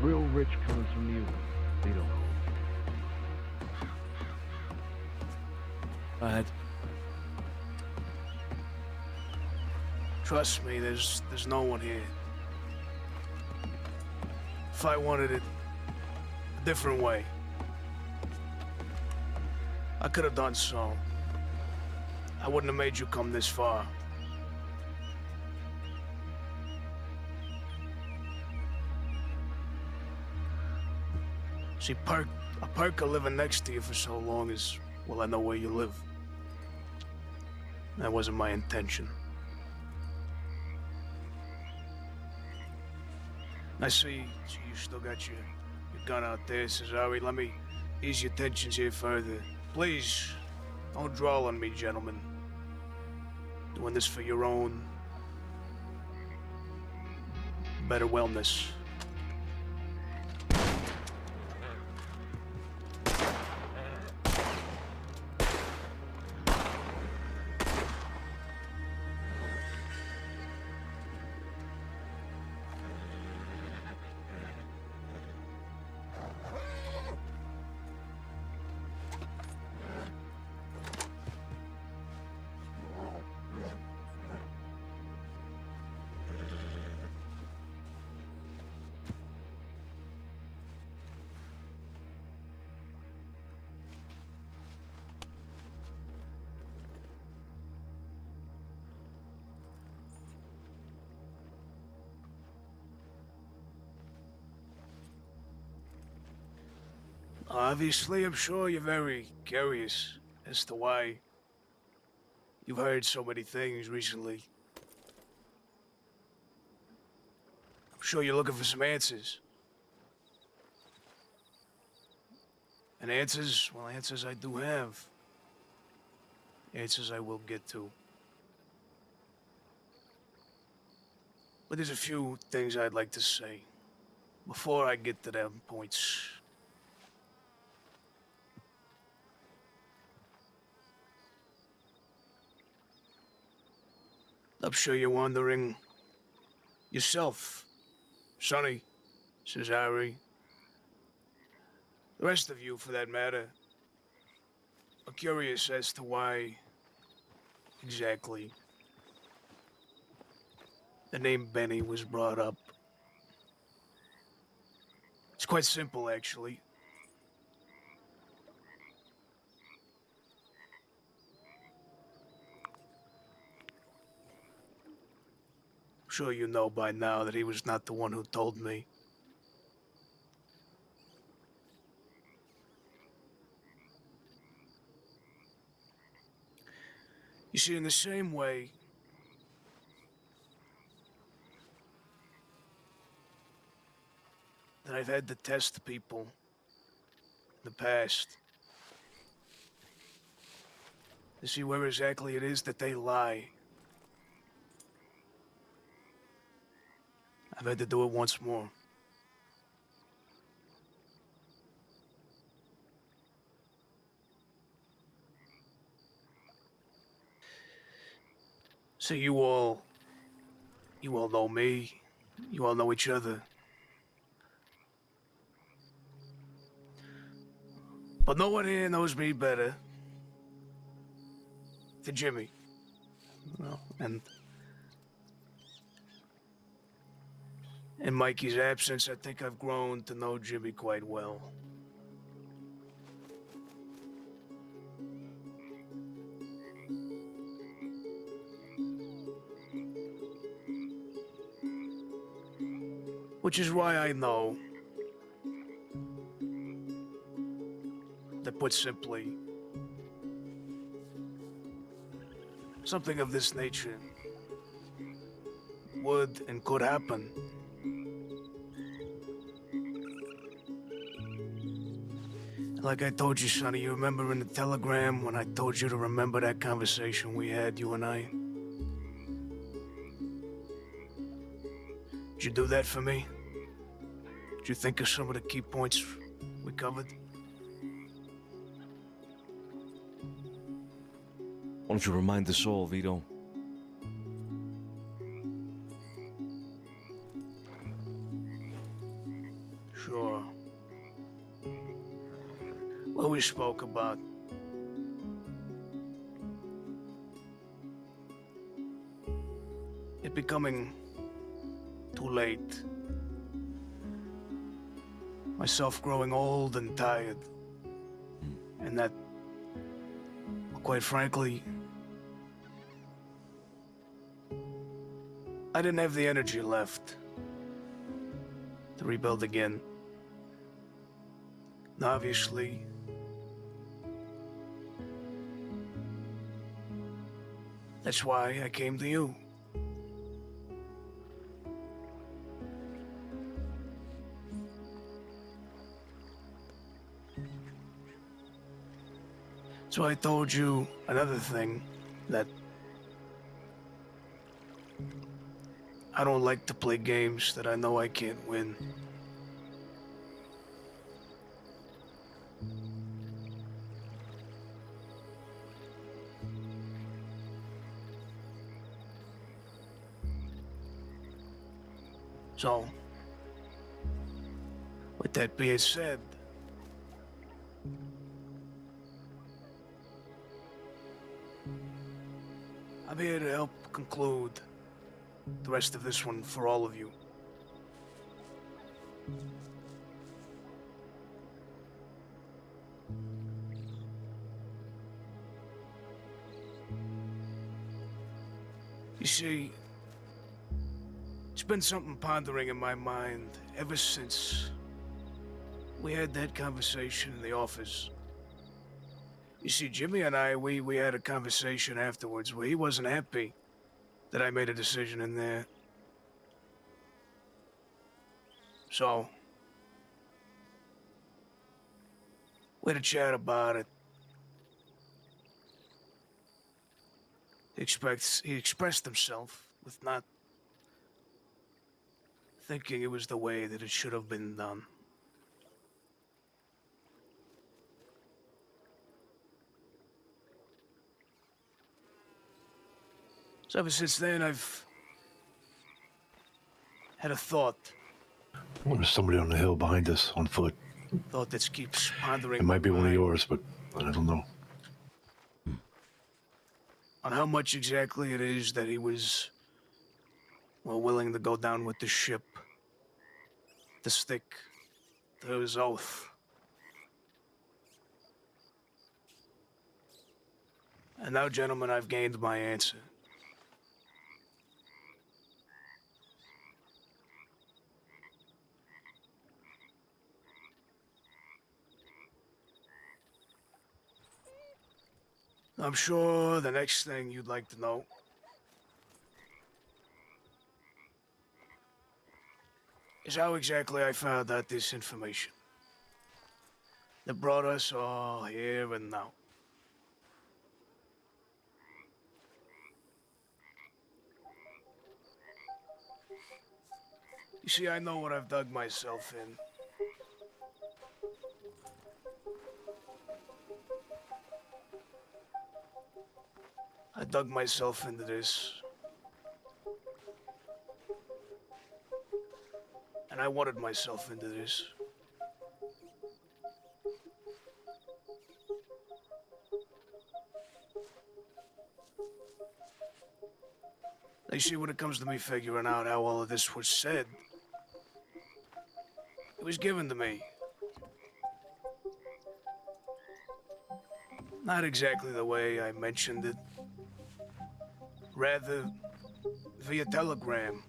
S18: Real rich comes from you, Vito.
S1: Go ahead.
S19: Trust me, there's no one here. If I wanted it a different way, I could have done so. I wouldn't have made you come this far. See, a perk of living next to you for so long is, well, I know where you live. That wasn't my intention. I see you still got your gun out there, Cesare. Let me ease your tensions here further. Please, don't draw on me, gentlemen. Doing this for your own better wellness. Obviously, I'm sure you're very curious as to why you've heard so many things recently. I'm sure you're looking for some answers. And answers, well, answers I do have. Answers I will get to. But there's a few things I'd like to say before I get to them points. I'm sure you're wondering yourself, Sonny, Cesare, the rest of you for that matter, are curious as to why exactly the name Benny was brought up. It's quite simple, actually. I'm sure you know by now that he was not the one who told me. You see, in the same way that I've had to test people in the past to see where exactly it is that they lie, I've had to do it once more. So you all know me, you all know each other. But no one here knows me better than Jimmy. Well, and in Mikey's absence, I think I've grown to know Jimmy quite well. Which is why I know that, put simply, something of this nature would and could happen. Like I told you, Sonny, you remember in the telegram when I told you to remember that conversation we had, you and I? Did you do that for me? Did you think of some of the key points we covered?
S10: Why don't you remind us all, Vito?
S19: Sure. What we spoke about. It becoming too late. Myself growing old and tired. And that, quite frankly, I didn't have the energy left to rebuild again. And obviously, that's why I came to you. So I told you another thing, that I don't like to play games that I know I can't win. So, with that being said, I'm here to help conclude the rest of this one for all of you. You see, it's been something pondering in my mind ever since we had that conversation in the office. You see, Jimmy and I, we had a conversation afterwards where he wasn't happy that I made a decision in there. So, we had a chat about it. He expressed himself with not thinking it was the way that it should have been done. So ever since then, I've had a thought.
S2: Well, there's somebody on the hill behind us on foot.
S19: Thought that keeps pondering.
S2: It might be
S19: my
S2: one of
S19: mind
S2: yours, but I don't know.
S19: on how much exactly it is that he was, well, willing to go down with the ship, to stick to his oath. And now, gentlemen, I've gained my answer. I'm sure the next thing you'd like to know is how exactly I found out this information that brought us all here and now. You see, I know what I've dug myself in. I dug myself into this. And I wanted myself into this. You see, when it comes to me figuring out how all of this was said, it was given to me. Not exactly the way I mentioned it. Rather, via telegram.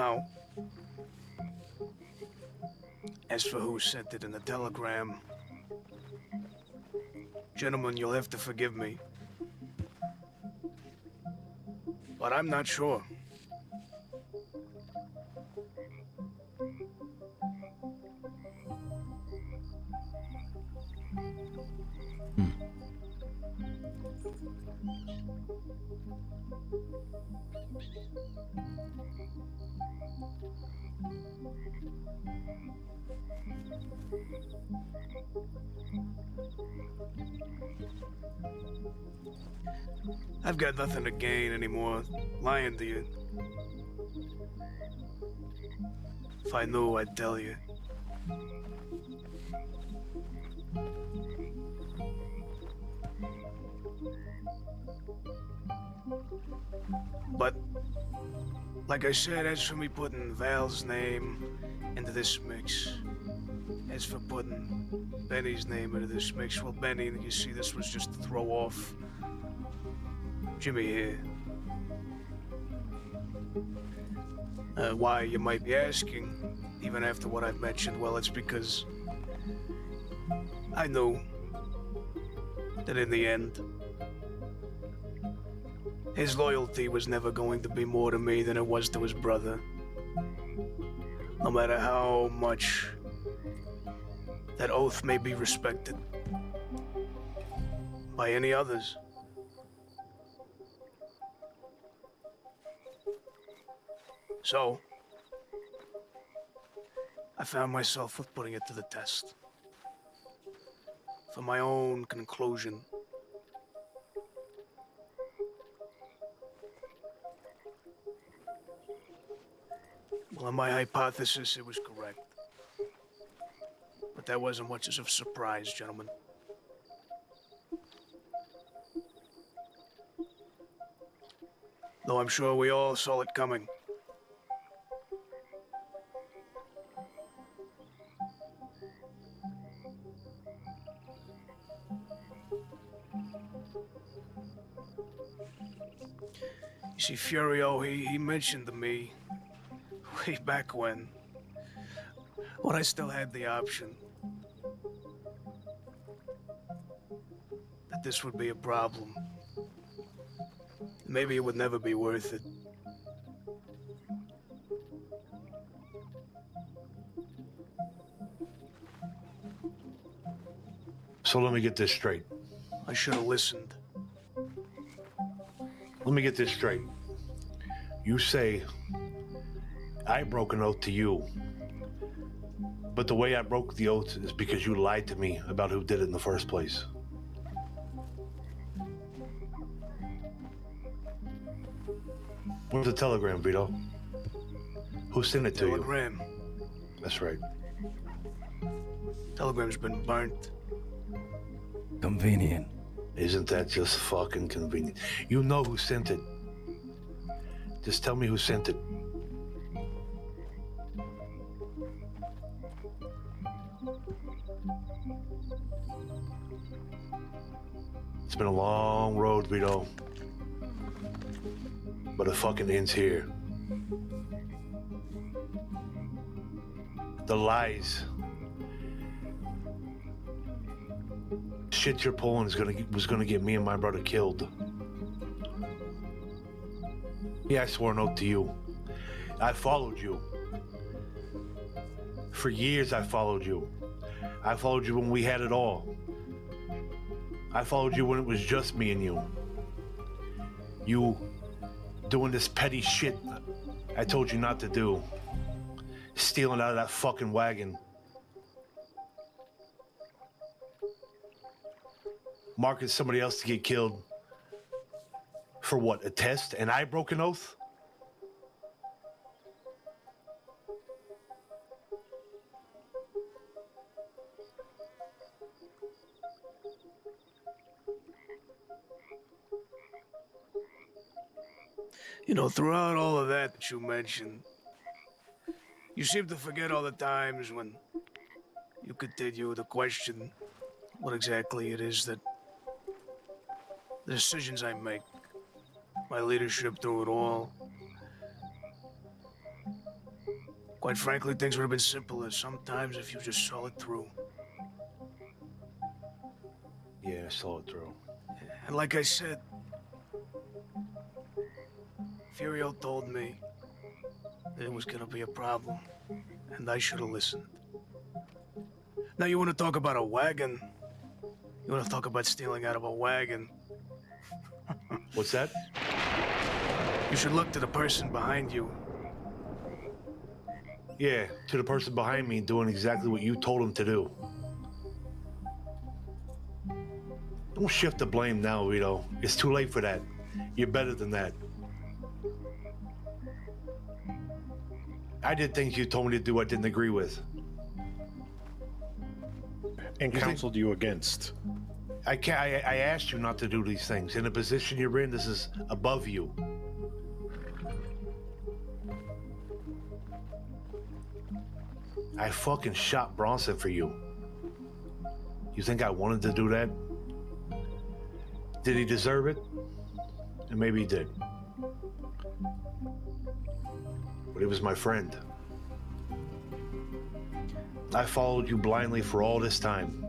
S19: Now, as for who sent it in the telegram, gentlemen, you'll have to forgive me, but I'm not sure. I've got nothing to gain anymore lying to you. If I knew, I'd tell you. But, like I said, as for me putting Val's name into this mix, as for putting Benny's name into this mix, well, Benny, you see, this was just to throw off Jimmy here. Why, you might be asking, even after what I've mentioned, well, it's because I knew that in the end, his loyalty was never going to be more to me than it was to his brother. No matter how much that oath may be respected by any others. So, I found myself with putting it to the test. For my own conclusion. Well, in my hypothesis, it was correct. But that wasn't much of a surprise, gentlemen. Though I'm sure we all saw it coming. You see, Furio, he mentioned to me way back when I still had the option that this would be a problem. Maybe it would never be worth it.
S2: So let me get this straight.
S19: I should have listened.
S2: Let me get this straight. You say I broke an oath to you, but the way I broke the oath is because you lied to me about who did it in the first place. Where's the telegram, Vito? Who sent it to you?
S19: Telegram.
S2: That's right.
S19: Telegram's been burnt.
S1: Convenient.
S2: Isn't that just fucking convenient? You know who sent it. Just tell me who sent it. It's been a long road, Vito. But it fucking ends here. The lies. Shit you're pulling was gonna get me and my brother killed. Yeah, I swore an oath to you. I followed you. For years I followed you. I followed you when we had it all. I followed you when it was just me and you. You doing this petty shit I told you not to do. Stealing out of that fucking wagon. Marking somebody else to get killed. For what, a test? And I broke an oath?
S19: You know, throughout all of that you mentioned, you seem to forget all the times when you continue to question what exactly it is that the decisions I make, my leadership through it all, Quite frankly, things would have been simpler sometimes if you just saw it through.
S2: Yeah, I saw it through.
S19: And like I said, Furio told me that it was gonna be a problem, and I should have listened. Now you want to talk about a wagon? You want to talk about stealing out of a wagon?
S2: What's that?
S19: You should look to the person behind you.
S2: Yeah, to the person behind me doing exactly what you told him to do. Don't shift the blame now, Vito. It's too late for that. You're better than that. I did things you told me to do I didn't agree with.
S17: And counseled you against.
S2: I asked you not to do these things. In the position you're in, this is above you. I fucking shot Bronson for you. You think I wanted to do that? Did he deserve it? And maybe he did. But he was my friend. I followed you blindly for all this time.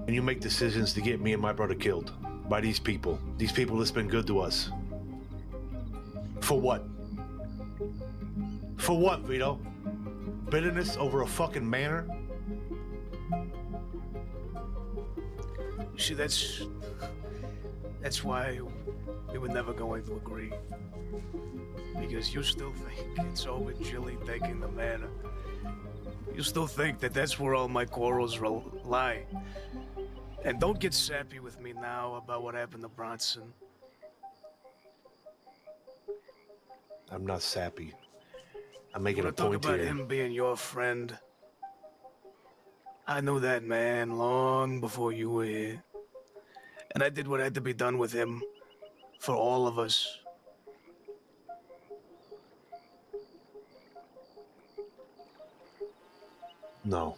S2: And you make decisions to get me and my brother killed by these people. These people that's been good to us. For what? For what, Vito? Bitterness over a fucking manor?
S19: See, that's why we were never going to agree. Because you still think it's over Jilly taking the manor. You still think that that's where all my quarrels lie. And don't get sappy with me now about what happened to Bronson.
S2: I'm not sappy. I'm making a
S19: Wanna talk
S2: point
S19: about
S2: here.
S19: him being your friend? I knew that man long before you were here. And I did what had to be done with him for all of us.
S2: No.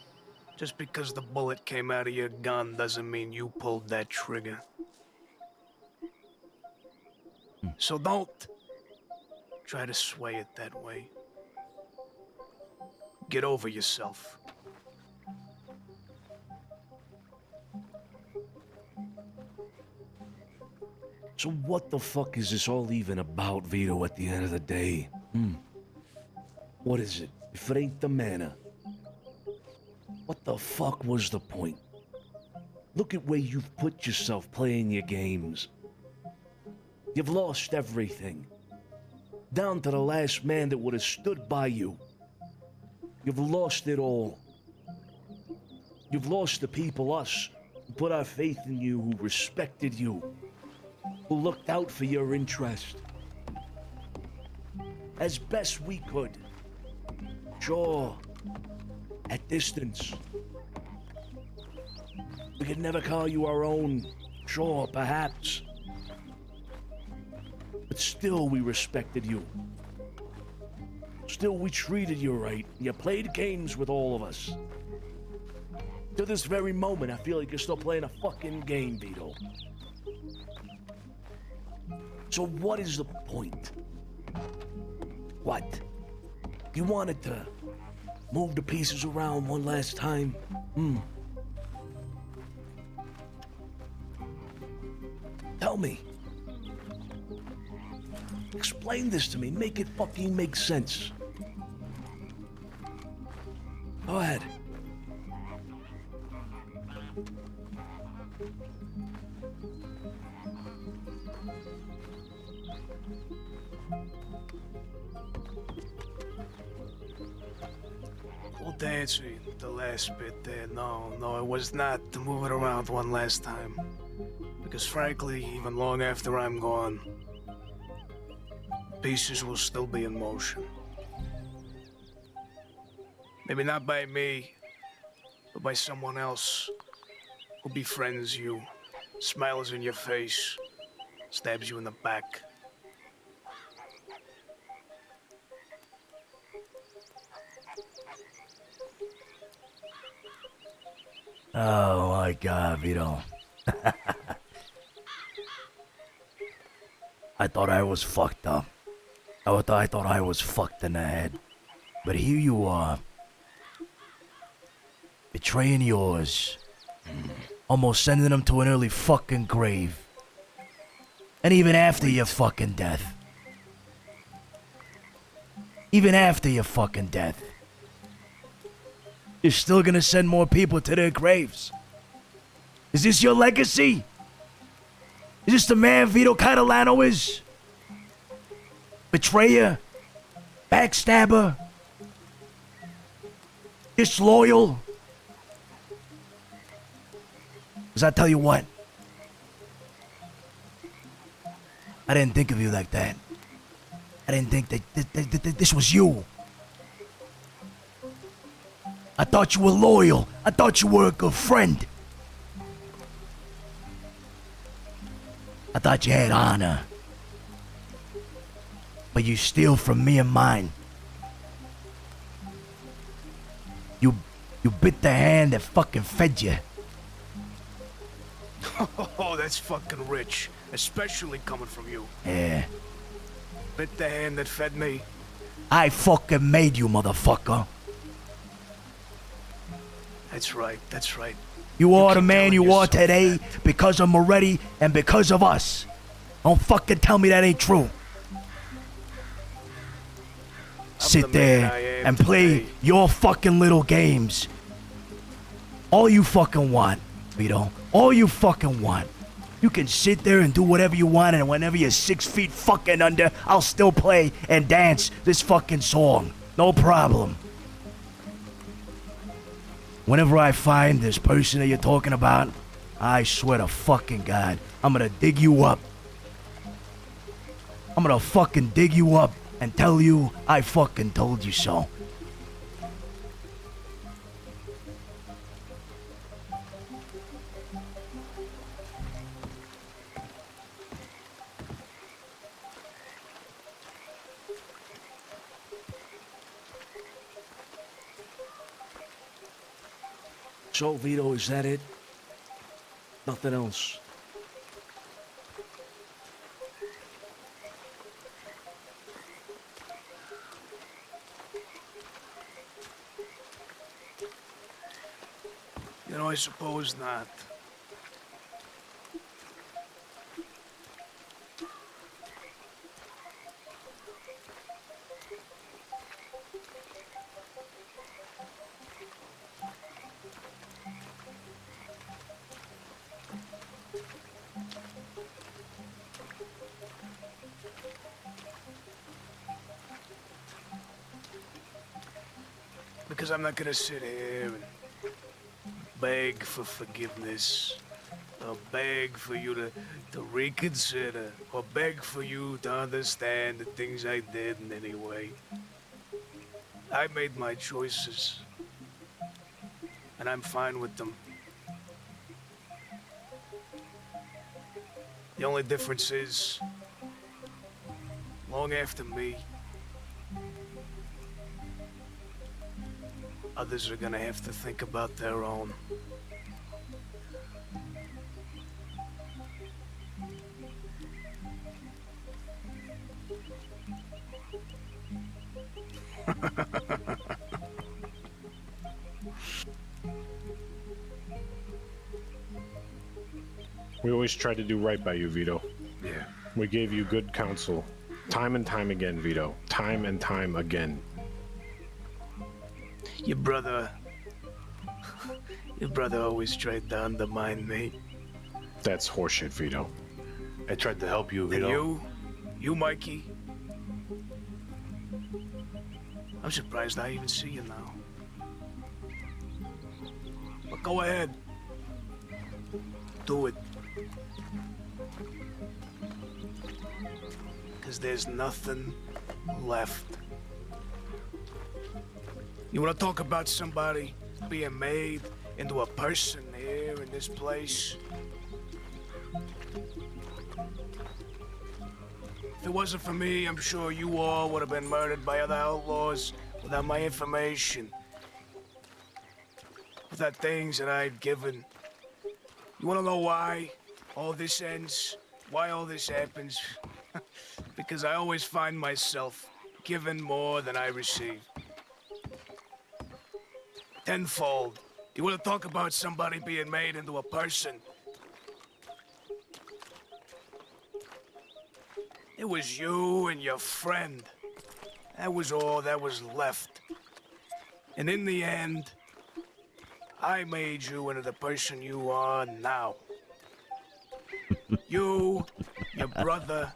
S19: Just because the bullet came out of your gun doesn't mean you pulled that trigger. So don't try to sway it that way. Get over yourself.
S10: So what the fuck is this all even about, Vito, at the end of the day? What is it? If it ain't the manor, what the fuck was the point? Look at where you've put yourself playing your games. You've lost everything. Down to the last man that would have stood by you. You've lost it all. You've lost the people, us, who put our faith in you, who respected you, who looked out for your interest. As best we could. Sure, at distance. We could never call you our own. Sure, perhaps. But still we respected you. Still we treated you right. You played games with all of us. To this very moment, I feel like you're still playing a fucking game, Vito. So what is the point? What? You wanted to move the pieces around one last time? Tell me. Explain this to me. Make it fucking make sense. Go ahead.
S19: Well, Dancy, the last bit there, no, it was not to move it around one last time. Because frankly, even long after I'm gone, pieces will still be in motion. Maybe not by me, but by someone else who befriends you, smiles in your face, stabs you in the back.
S1: Oh my god, Vito. I thought I was fucked up. I thought I was fucked in the head. But here you are. Betraying yours. Almost sending them to an early fucking grave. And even after your fucking death. Even after your fucking death. You're still gonna send more people to their graves. Is this your legacy? Is this the man Vito Catalano is? Betrayer? Backstabber? Disloyal? Because I tell you what, I didn't think of you like that. I didn't think that this was you. I thought you were loyal. I thought you were a good friend. I thought you had honor. But you steal from me and mine. You bit the hand that fucking fed you.
S19: Oh, that's fucking rich. Especially coming from you.
S1: Yeah.
S19: Bit the hand that fed me.
S1: I fucking made you, motherfucker.
S19: That's right, that's right.
S1: You are the
S19: keep
S1: man
S19: telling
S1: you are
S19: yourself
S1: today because of Moretti and because of us. Don't fucking tell me that ain't true. Sit there and play your fucking little games. All you fucking want, Vito. All you fucking want. You can sit there and do whatever you want, and whenever you're 6 feet fucking under, I'll still play and dance this fucking song. No problem. Whenever I find this person that you're talking about, I swear to fucking God, I'm gonna dig you up. I'm gonna fucking dig you up and tell you I fucking told you so.
S10: So, Vito, is that it? Nothing else?
S19: You know, I suppose not. Because I'm not gonna sit here and beg for forgiveness, or beg for you to reconsider, or beg for you to understand the things I did in any way. I made my choices, and I'm fine with them. The only difference is, long after me, others are gonna have to think about their own.
S17: We always try to do right by you, Vito.
S2: Yeah.
S17: We gave you good counsel. Time and time again, Vito. Time and time again.
S19: Your brother always tried to undermine me.
S17: That's horseshit, Vito.
S2: I tried to help you, Vito.
S19: And you, Mikey. I'm surprised I even see you now. But go ahead. Do it. Because there's nothing left. You want to talk about somebody being made into a person here in this place? If it wasn't for me, I'm sure you all would have been murdered by other outlaws without my information. Without things that I'd given. You want to know why all this ends? Why all this happens? because I always find myself giving more than I receive. Tenfold. You want to talk about somebody being made into a person? It was you and your friend. That was all that was left. And in the end, I made you into the person you are now. You, your brother,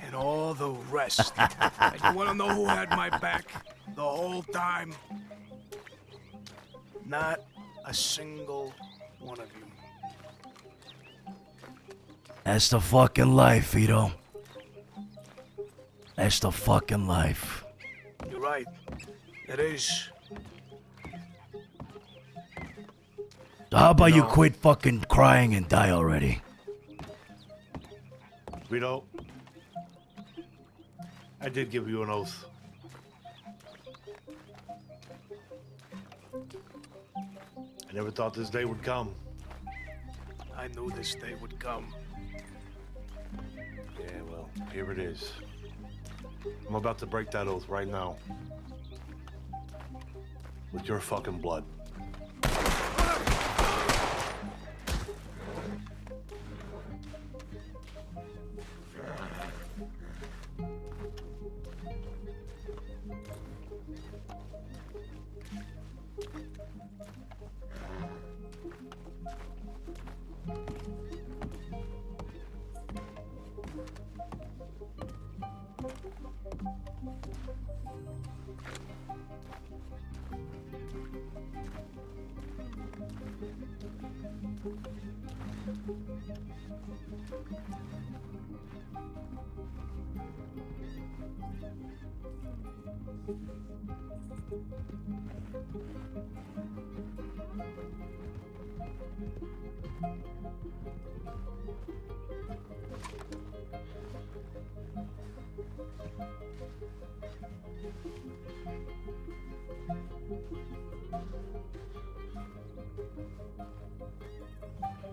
S19: and all the rest. And you want to know who had my back the whole time? Not a single one of you.
S1: That's the fucking life, Vito. That's the fucking life.
S19: You're right. It is.
S1: So how about you quit fucking crying and die already?
S2: Vito, I did give you an oath. I never thought this day would come.
S19: I knew this day would come.
S2: Yeah, well, here it is. I'm about to break that oath right now. With your fucking blood.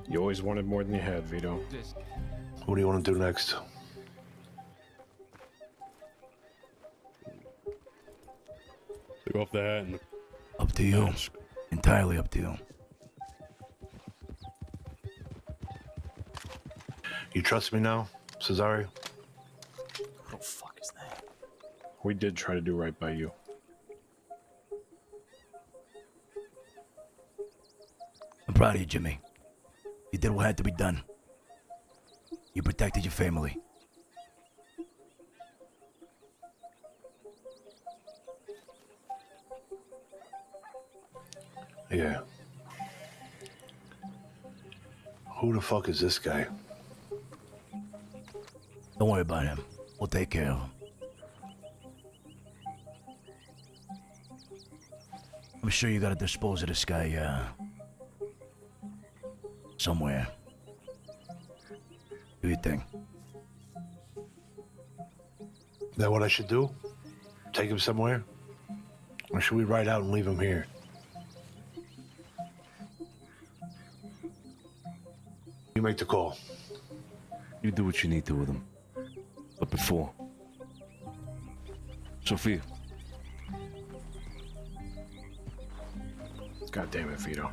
S17: You always wanted more than you had, Vito.
S2: What do you want to do next?
S12: Take off the hat and
S1: Up to you. Entirely up to you.
S2: You trust me now, Cesare?
S11: What the fuck is that?
S17: We did try to do right by you.
S1: I'm proud of you, Jimmy. You did what had to be done. You protected your family.
S2: Yeah. Who the fuck is this guy?
S1: Don't worry about him. We'll take care of him. I'm sure you gotta dispose of this guy, somewhere. Do your thing.
S2: Is that what I should do? Take him somewhere? Or should we ride out and leave him here? You make the call.
S10: You do what you need to with him. But before... Sophia.
S17: God damn it, Vito.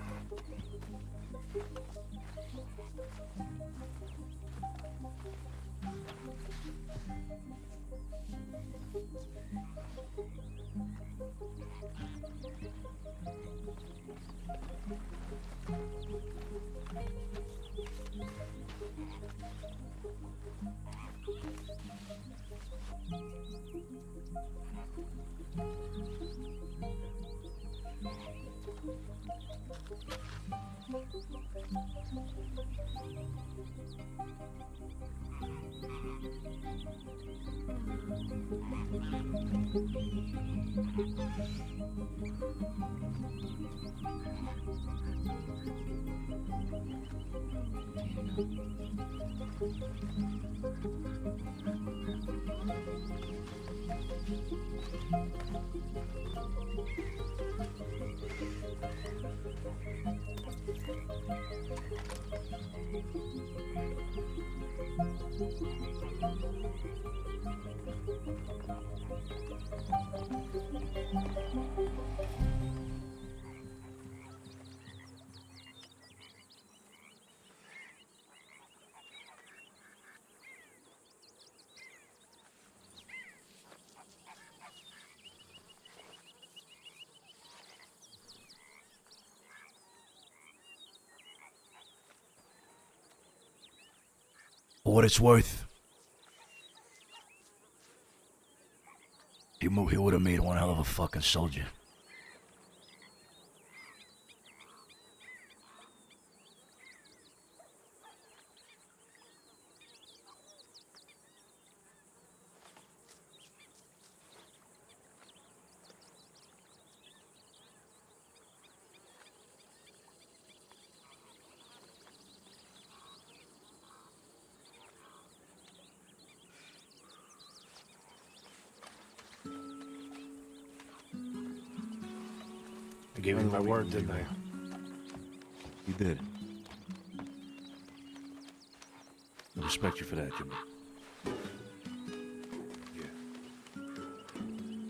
S1: For what it's worth, he would have made one hell of a fucking soldier.
S2: I gave you my word, didn't I?
S10: You did. I respect you for that, Jimmy.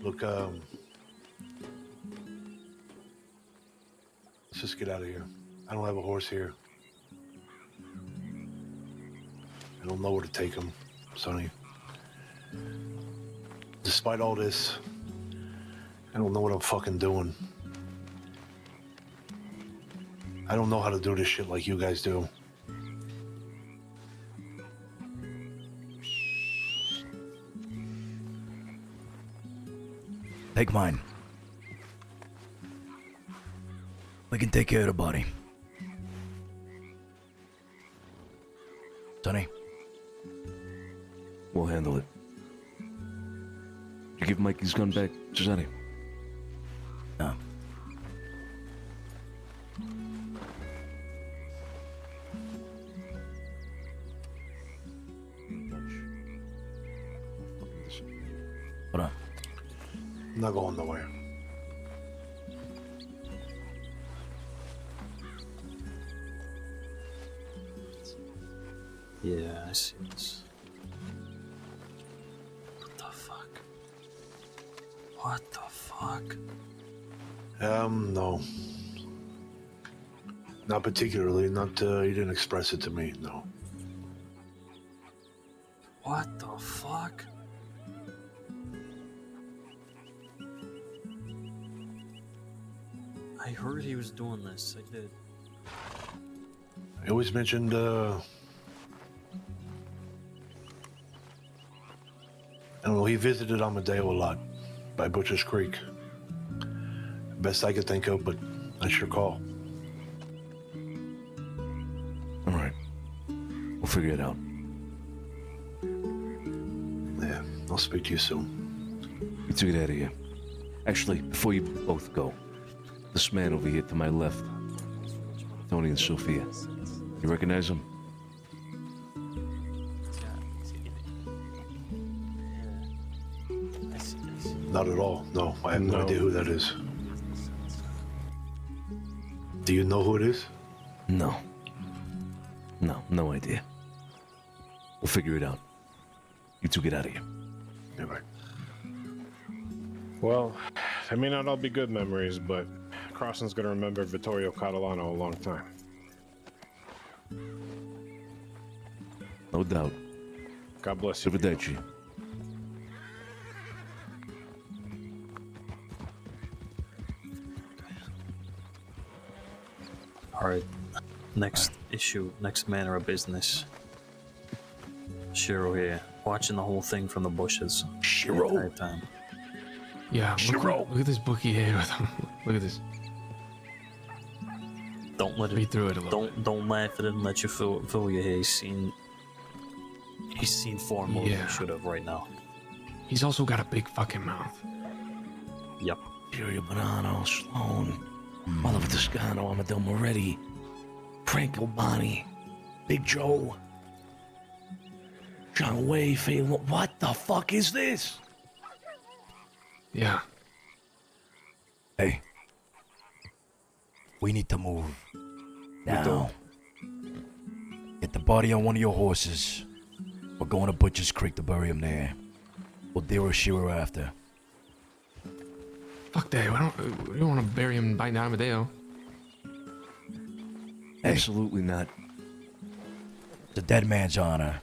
S2: Look, let's just get out of here. I don't have a horse here. I don't know where to take him, Sonny. Despite all this, I don't know what I'm fucking doing. I don't know how to do this shit like you guys do.
S1: Take mine. We can take care of the body. Sonny?
S10: We'll handle it. You give Mikey's gun back, Cesare?
S1: No. Hold on.
S2: I'm not going nowhere.
S11: Yeah, I see this. What the fuck? What the fuck?
S2: No. Not particularly. Not, you didn't express it to me, no.
S11: What the fuck? I heard he was doing this. I did.
S2: He always mentioned, I don't know, he visited Amadeo a lot by Butcher's Creek. Best I could think of, but that's your call.
S10: All right. We'll figure it out.
S2: Yeah, I'll speak to you soon.
S10: You two get out of here. Actually, before you both go, this man over here to my left, Tony and Sophia. You recognize him?
S2: Not at all. No, I have no idea who that is. Do you know who it is?
S10: No. No idea. We'll figure it out. You two get out of here.
S2: All right.
S17: Well, they may not all be good memories, but Crossing's gonna remember Vittorio Catalano a long time.
S10: No doubt.
S17: God bless you.
S10: Arrivederci.
S11: Alright. Next issue, next manner of business. Shiro here, watching the whole thing from the bushes.
S10: Shiro.
S11: The entire time.
S3: Yeah, look at this book he had with him. Look at this.
S11: Don't let it.
S3: Read through it a little.
S11: Don't laugh at it and let you fool you. He's seen far more than he should have right now.
S3: He's also got a big fucking mouth.
S11: Yep.
S10: Jerry Bonanno, Sloan, Oliver Toscano, Amadeo Moretti, Frank Albani, Big Joe, John Way, Faye. What the fuck is this?
S3: Yeah.
S1: Hey. We need to move. Now. Get the body on one of your horses. We're going to Butcher's Creek to bury him there. We'll deal with Shiro after.
S3: Fuck that. We don't want to bury him by Amadeo.
S10: Absolutely not.
S1: It's a dead man's honor.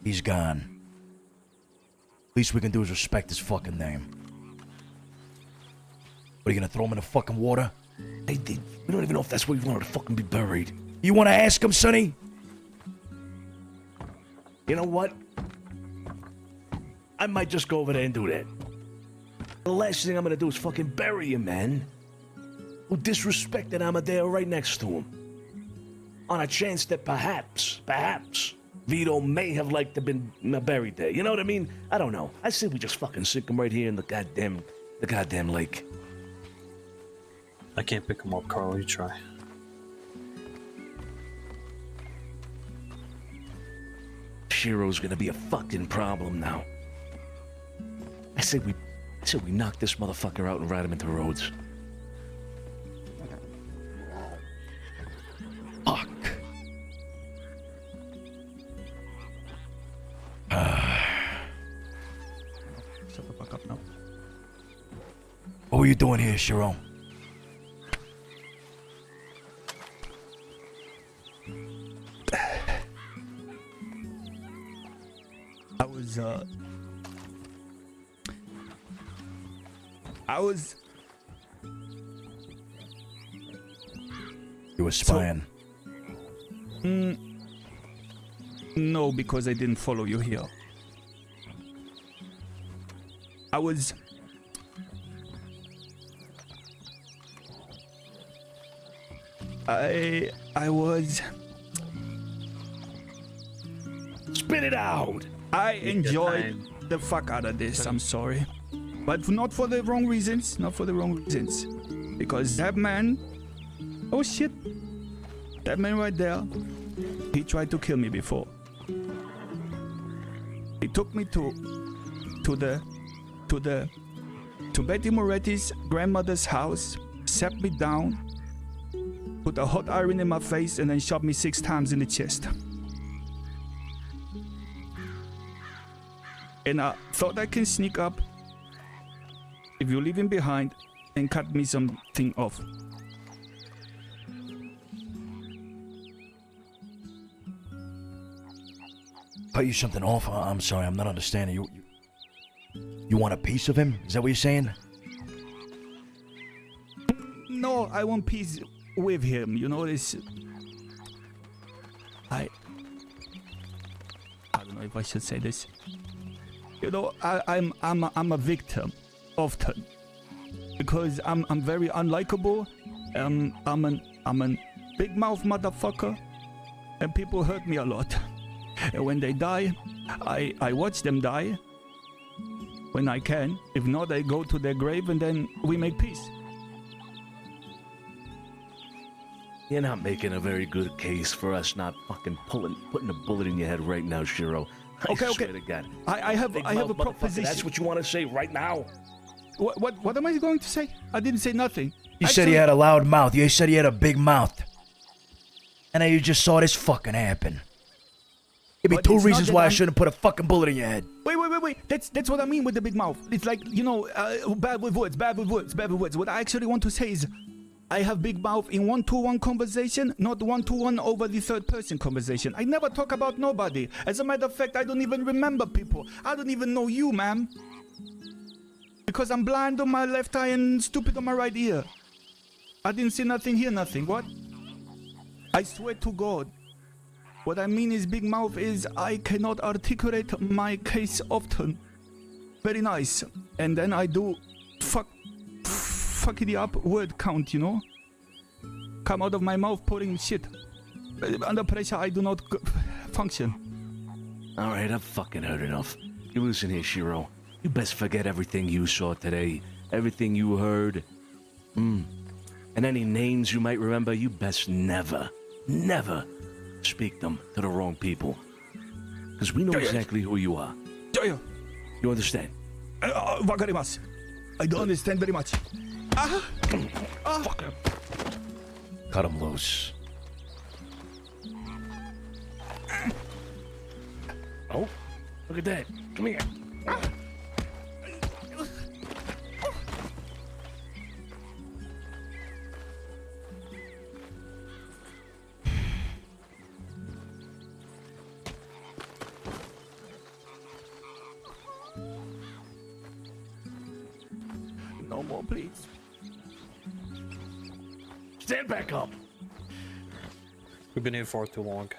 S1: He's gone. Least we can do is respect his fucking name. What, are you gonna throw him in the fucking water?
S10: We don't even know if that's where he wanted to fucking be buried.
S1: You wanna ask him, Sonny?
S10: You know what? I might just go over there and do that. The last thing I'm gonna do is fucking bury a man who disrespected Amadeo right next to him. On a chance that perhaps, Vito may have liked to been buried there. You know what I mean? I don't know. I say we just fucking sink him right here in the goddamn lake.
S11: I can't pick him up, Carl. You try.
S10: Shiro's gonna be a fucking problem now. I say we knock this motherfucker out and ride him into the roads.
S1: Fuck.
S9: Shut the fuck up now.
S1: What were you doing here, Shiro? You were spying.
S9: No, because I didn't follow you here. I was...
S10: Spit it out!
S9: I enjoyed the fuck out of this, I'm sorry. But not for the wrong reasons, Because that man... Oh shit. That man right there, he tried to kill me before. He took me to Betty Moretti's grandmother's house, sat me down, put a hot iron in my face, and then shot me 6 times in the chest. And I thought I can sneak up if you leave him behind and cut me something off.
S1: Cut you something off? I'm sorry, I'm not understanding. You want a piece of him? Is that what you're saying?
S9: No, I want peace with him. You know this. I don't know if I should say this. You know, I'm a victim often because I'm very unlikable. I'm a big mouth motherfucker, and people hurt me a lot. And when they die, I watch them die when I can. If not, I go to their grave and then we make peace.
S10: You're not making a very good case for us not fucking putting a bullet in your head right now, Shiro. I swear to God.
S9: I have a proposition.
S10: That's what you want to say right now?
S9: What am I going to say? I didn't say nothing.
S1: You said he had a loud mouth. You said he had a big mouth. And now you just saw this fucking happen. Give me 2 reasons why I shouldn't put a fucking bullet in your head.
S9: Wait. That's what I mean with the big mouth. It's like, you know, bad with words. What I actually want to say is I have big mouth in one-to-one conversation, not one-to-one over the third person conversation. I never talk about nobody. As a matter of fact, I don't even remember people. I don't even know you, ma'am. Because I'm blind on my left eye and stupid on my right ear. I didn't see nothing, hear nothing. What? I swear to God. What I mean is big mouth is I cannot articulate my case often. Very nice. And then I do fucking up word count, you know? Come out of my mouth pouring shit. Under pressure I do not function.
S10: Alright, I've fucking heard enough. You listen here, Shiro. You best forget everything you saw today. Everything you heard. And any names you might remember, you best never speak them to the wrong people. Because we know exactly who you are. You understand?
S9: Wakarimasu. I don't understand very much.
S1: Cut him loose.
S10: Oh, look at that. Come here. No more, please.
S12: Stand back up.
S11: We've been here for too long.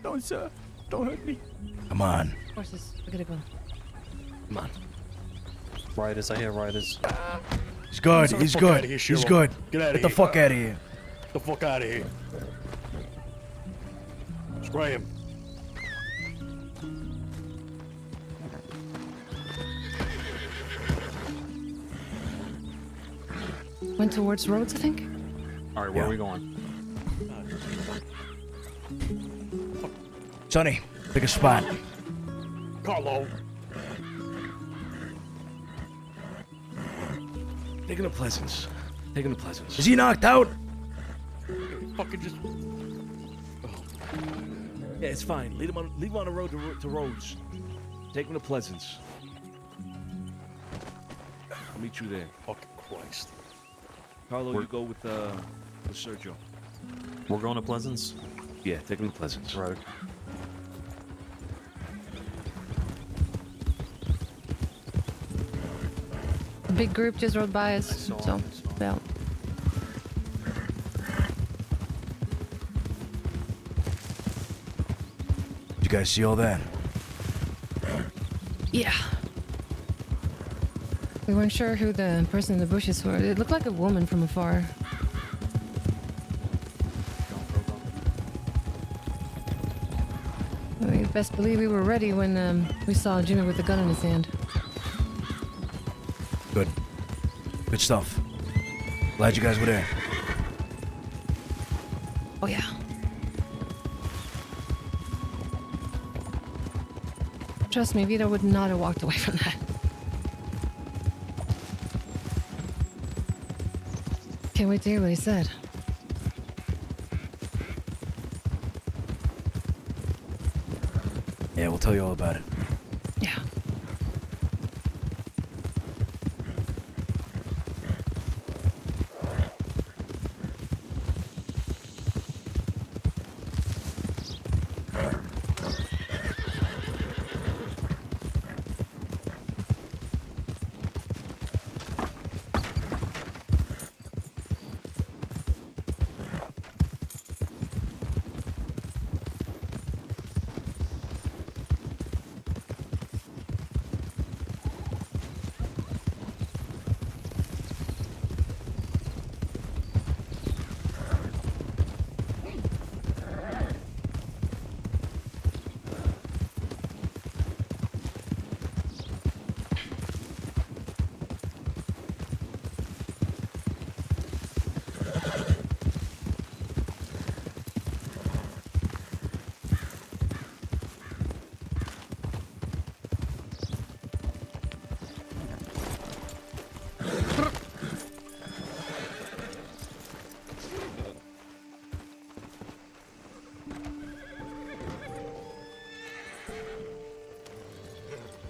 S10: Don't, sir. Don't hurt me.
S1: Come on.
S5: Horses, we gotta go.
S10: Come on.
S11: Riders, I hear riders.
S1: He's good.
S12: Get
S1: He's
S12: the fuck
S1: good.
S12: outta here,
S1: He's
S12: Shiro.
S1: good.
S12: Get out of
S1: Get the
S12: here.
S1: fuck out of here.
S12: Get the fuck out of here. Spray him.
S5: Went towards roads, I think.
S11: All right, where are we going?
S1: Sonny, pick a spot.
S12: Carlo.
S10: Taking a Pleasance. Taking a Pleasance.
S1: Is he knocked out?
S12: Fucking just.
S10: Yeah, it's fine. Leave him on the road to Rhodes. Take him to Pleasance. I'll meet you there.
S12: Fucking Christ.
S10: Carlo, you go with Sergio.
S11: We're going to Pleasance?
S10: Yeah, take him to Pleasance.
S11: Right.
S5: Big group just rode by us, so yeah.
S1: Did you guys see all that?
S5: Yeah. We weren't sure who the person in the bushes were. It looked like a woman from afar. I best believe we were ready when we saw Jimmy with the gun in his hand.
S1: Good. Good stuff. Glad you guys were there.
S5: Oh yeah. Trust me, Vito would not have walked away from that. Can't wait to hear what he said.
S1: Yeah, we'll tell you all about it.
S5: Yeah.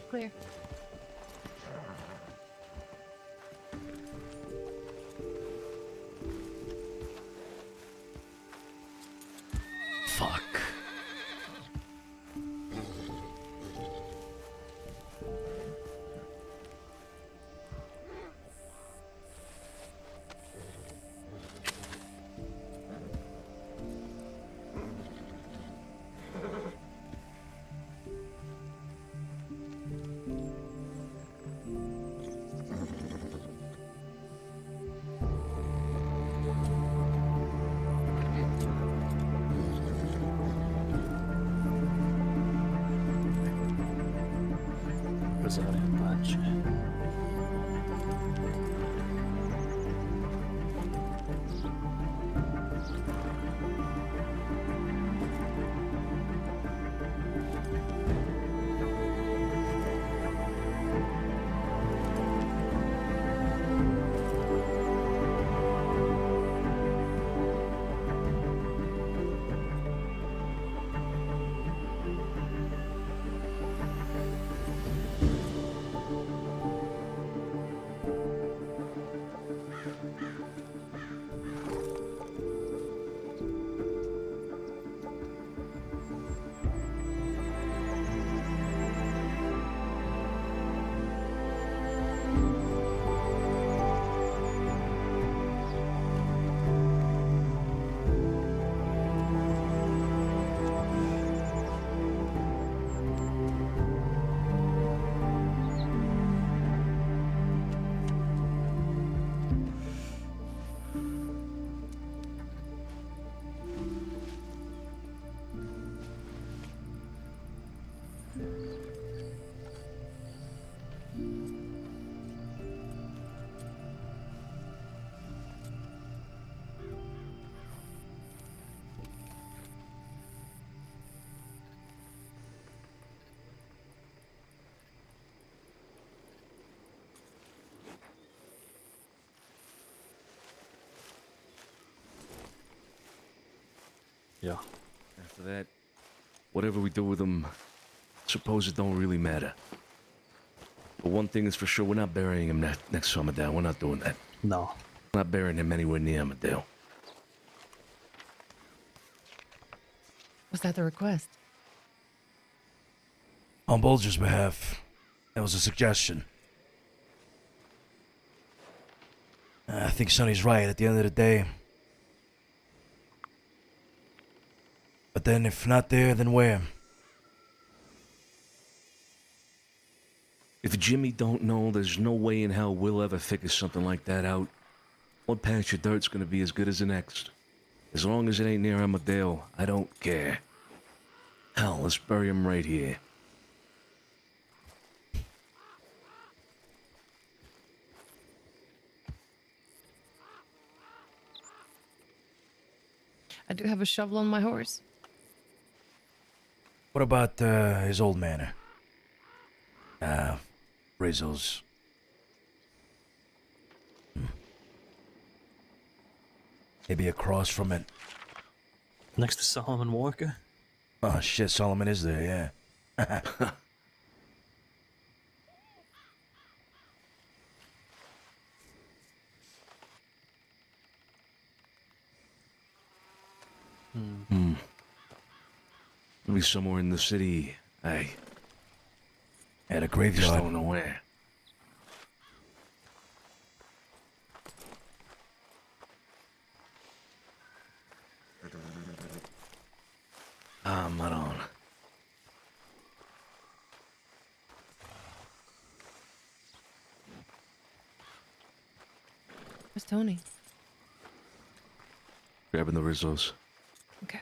S5: Clear.
S1: Fuck.
S11: Yeah.
S10: After that, whatever we do with them, suppose it don't really matter. But one thing is for sure, we're not burying him next summer, Dad. We're not doing that.
S11: No.
S10: We're not burying him anywhere near Amadale.
S5: Was that the request?
S1: On Bulger's behalf, that was a suggestion. I think Sonny's right at the end of the day. But then if not there, then where?
S10: If Jimmy don't know, there's no way in hell we'll ever figure something like that out. One patch of dirt's gonna be as good as the next. As long as it ain't near Amadale, I don't care. Hell, let's bury him right here.
S5: I do have a shovel on my horse.
S1: What about his old manor? Rizzo's. Maybe across from it.
S11: Next to Solomon Walker?
S1: Oh shit, Solomon is there, yeah.
S10: Maybe somewhere in the city. At
S1: a graveyard.
S10: Just don't know where. Maron.
S5: Where's Tony?
S10: Grabbing the Rizzos.
S5: Okay.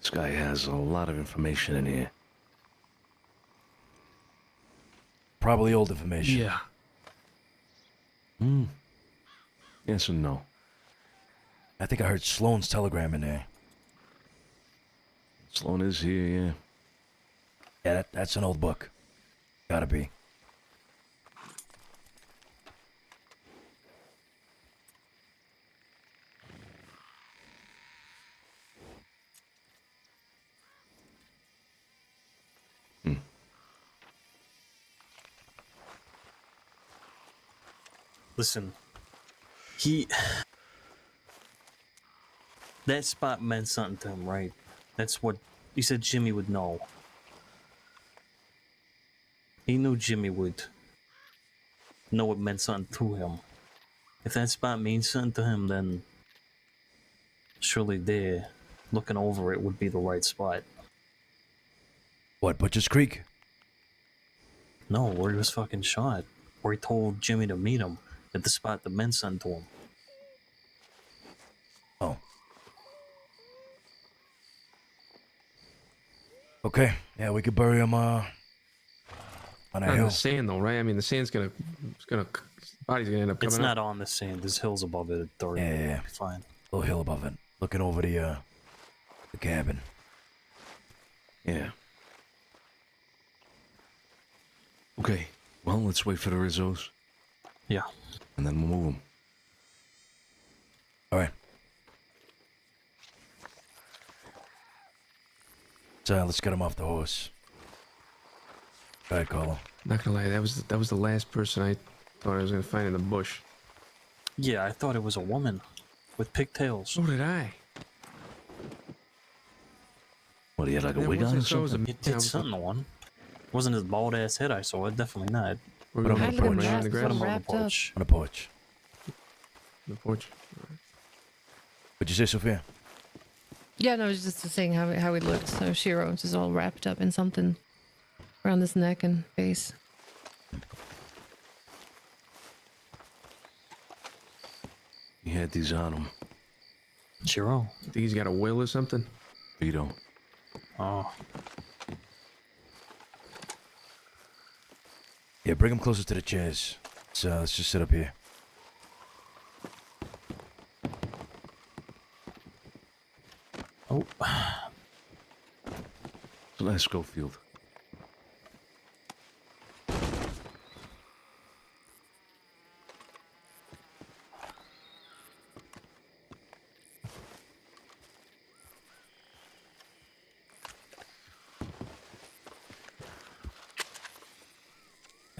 S10: This guy has a lot of information in here.
S1: Probably old information.
S10: Yeah. Yes and no.
S1: I think I heard Sloane's telegram in there.
S10: Sloane is here, yeah.
S1: Yeah, that's an old book. Gotta be.
S11: Listen, that spot meant something to him, right? That's what he said Jimmy would know. He knew Jimmy would know it meant something to him. If that spot means something to him, then surely there, looking over it would be the right spot.
S1: What, Butcher's Creek?
S11: No, where he was fucking shot. Where he told Jimmy to meet him at the spot that meant something to him.
S1: Oh. Okay, yeah, we could bury him on a
S3: Not in
S1: hill.
S3: the sand though, right? I mean, the sand's body's gonna end up coming
S11: It's
S3: up.
S11: not on the sand. There's hills above it.
S1: Yeah.
S11: Fine.
S1: Little hill above it, looking over the cabin.
S10: Yeah. Okay, well, let's wait for the Rizzos.
S11: Yeah.
S10: And then we'll move them.
S1: All right. So let's get him off the horse. Go ahead, Carlo.
S3: Not gonna lie, that was the last person I thought I was gonna find in the bush.
S11: Yeah, I thought it was a woman with pigtails.
S3: So did I.
S10: What, he had like a
S3: That
S10: wig on or
S3: wasn't- so it was a-
S10: something?
S11: It did something on. Wasn't his bald ass head I saw it, definitely not.
S3: We're
S1: Put him
S3: gonna
S1: on the
S3: put him
S1: porch.
S3: right on the
S11: Put
S3: ground.
S11: him on the
S5: wrapped up.
S11: porch.
S1: On the porch.
S3: The porch.
S1: What'd you say, Sophia?
S5: Yeah, no, I was just saying how he looked. So Shiro's is all wrapped up in something around his neck and face.
S10: He had these on him.
S11: Chiro?
S3: Think he's got a will or something?
S10: Vito.
S11: Oh.
S1: Yeah, bring him closer to the chairs. Let's just sit up here.
S10: Oh. Let's go, Field.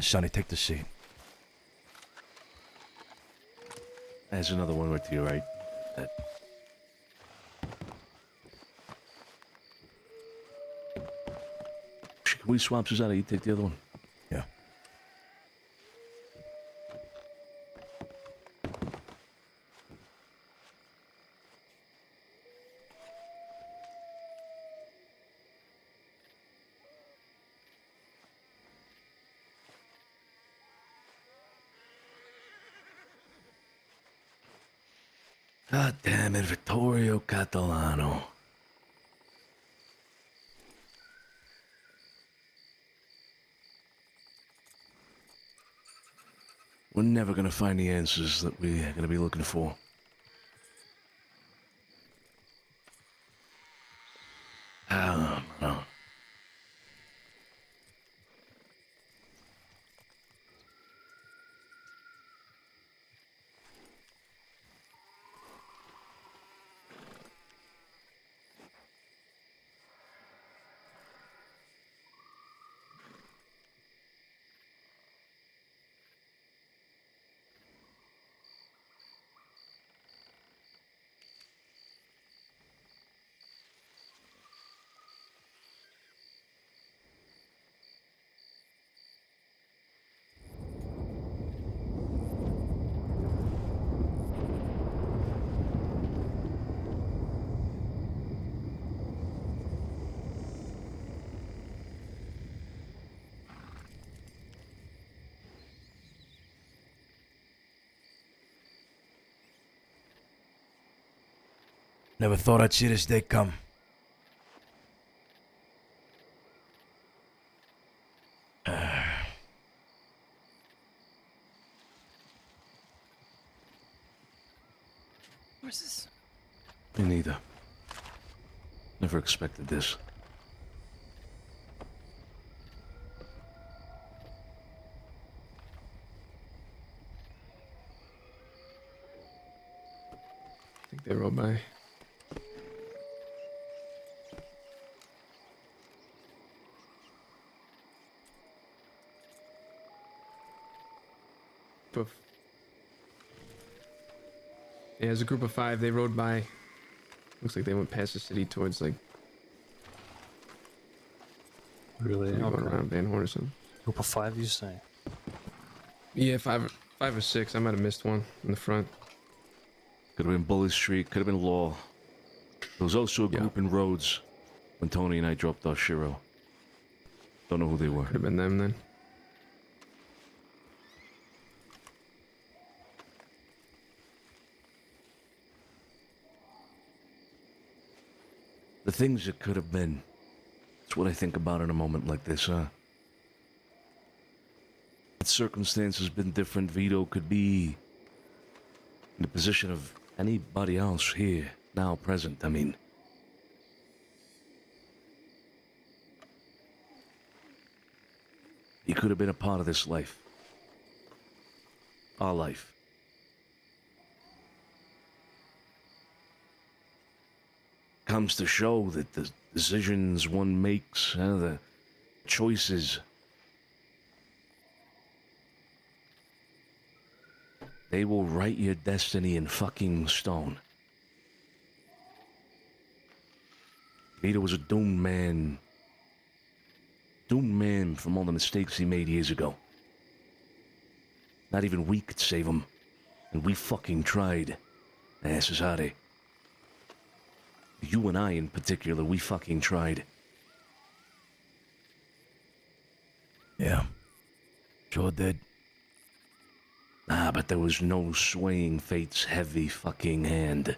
S1: Sonny, take the seat.
S10: There's another one right to your right. Can we swap Cesare? You take the other one.
S1: Yeah.
S10: God damn it, Vittorio Catalano. We're never gonna find the answers that we're gonna be looking for. I don't know.
S1: Never thought I'd see this day come.
S13: Horses.
S10: Me neither. Never expected this.
S3: I think they rode by. Poof. Yeah, as a group of 5, they rode by. Looks like they went past the city towards like.
S11: Really?
S3: Going around Van Horn or something.
S11: Group of 5, you say?
S3: Yeah, five or six. I might have missed one in the front.
S10: Could have been Bully Street, could have been Law. There was also a group in Rhodes when Tony and I dropped off Shiro. Don't know who they were.
S3: Could have been them then.
S10: The things it could have been. That's what I think about in a moment like this, huh? If circumstances been different, Vito could be in the position of anybody else here, now present, I mean. He could have been a part of this life. Our life. Comes to show that the decisions one makes, the choices, they will write your destiny in fucking stone. Vito was a doomed man. Doomed man from all the mistakes he made years ago. Not even we could save him. And we fucking tried. Cesare. You and I in particular, we fucking tried.
S1: Yeah. Sure did.
S10: Nah, Ah, but there was no swaying fate's heavy fucking hand.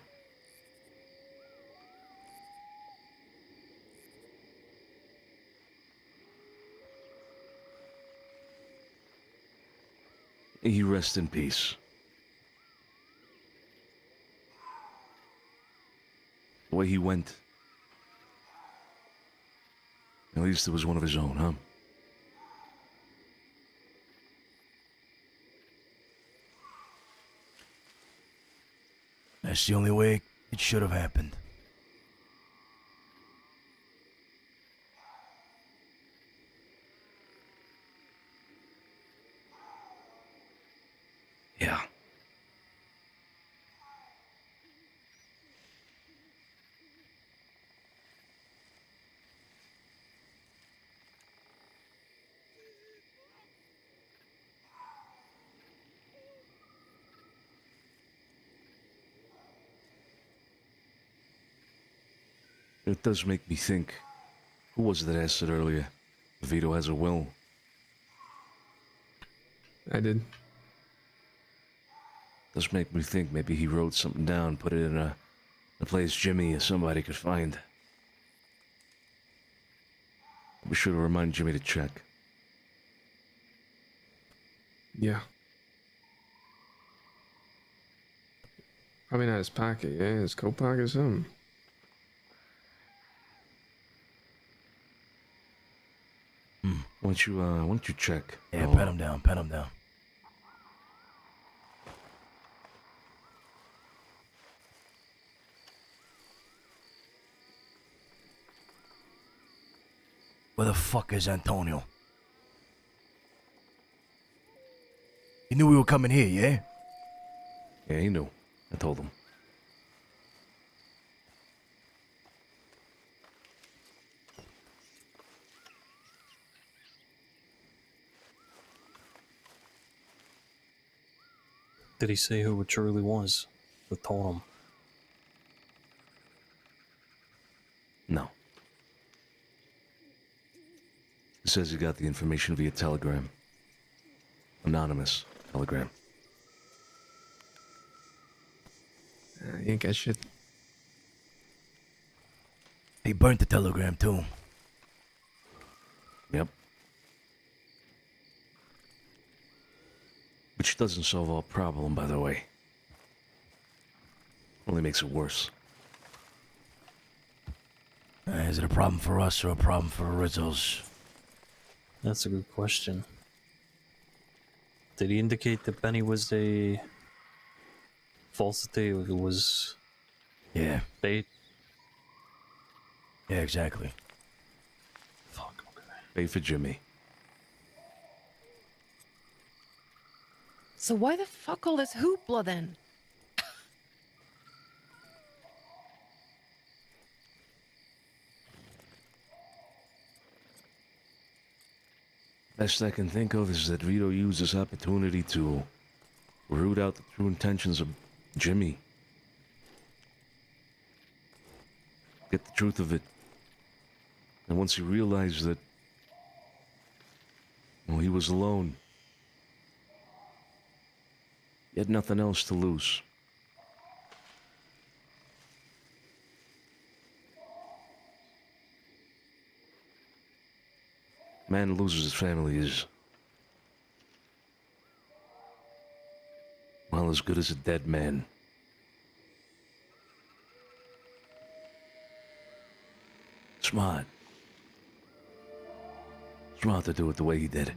S10: You rest in peace. The way he went. At least it was one of his own, huh?
S1: That's the only way it should have happened.
S10: Yeah. It does make me think. Who was it that asked it earlier? Vito has a will.
S3: I did.
S10: Does make me think maybe he wrote something down, put it in a place Jimmy or somebody could find. Be sure to remind Jimmy to check.
S3: Yeah. Probably not his pocket, yeah? His coat pocket or something.
S10: Why don't you check?
S1: Yeah, pat him down, pat him down. Where the fuck is Antonio? He knew we were coming here, yeah?
S10: Yeah, he knew. I told him.
S11: Did he say who it truly was that told him?
S10: No. He says he got the information via telegram. Anonymous telegram.
S3: He ain't got shit.
S1: He burnt the telegram too.
S10: Yep. Which doesn't solve our problem, by the way. Only makes it worse.
S1: Is it a problem for us or a problem for Rizzo's?
S11: That's a good question. Did he indicate that Benny was a falsity or it was...
S1: Yeah.
S11: bait?
S1: Yeah, exactly.
S11: Fuck, okay.
S10: Bait for Jimmy.
S5: So why the fuck all this hoopla then?
S10: Best I can think of is that Vito used this opportunity to root out the true intentions of Jimmy. Get the truth of it. And once he realized that, well, he was alone, he had nothing else to lose. Man who loses his family is, well, as good as a dead man. Smart. Smart to do it the way he did it.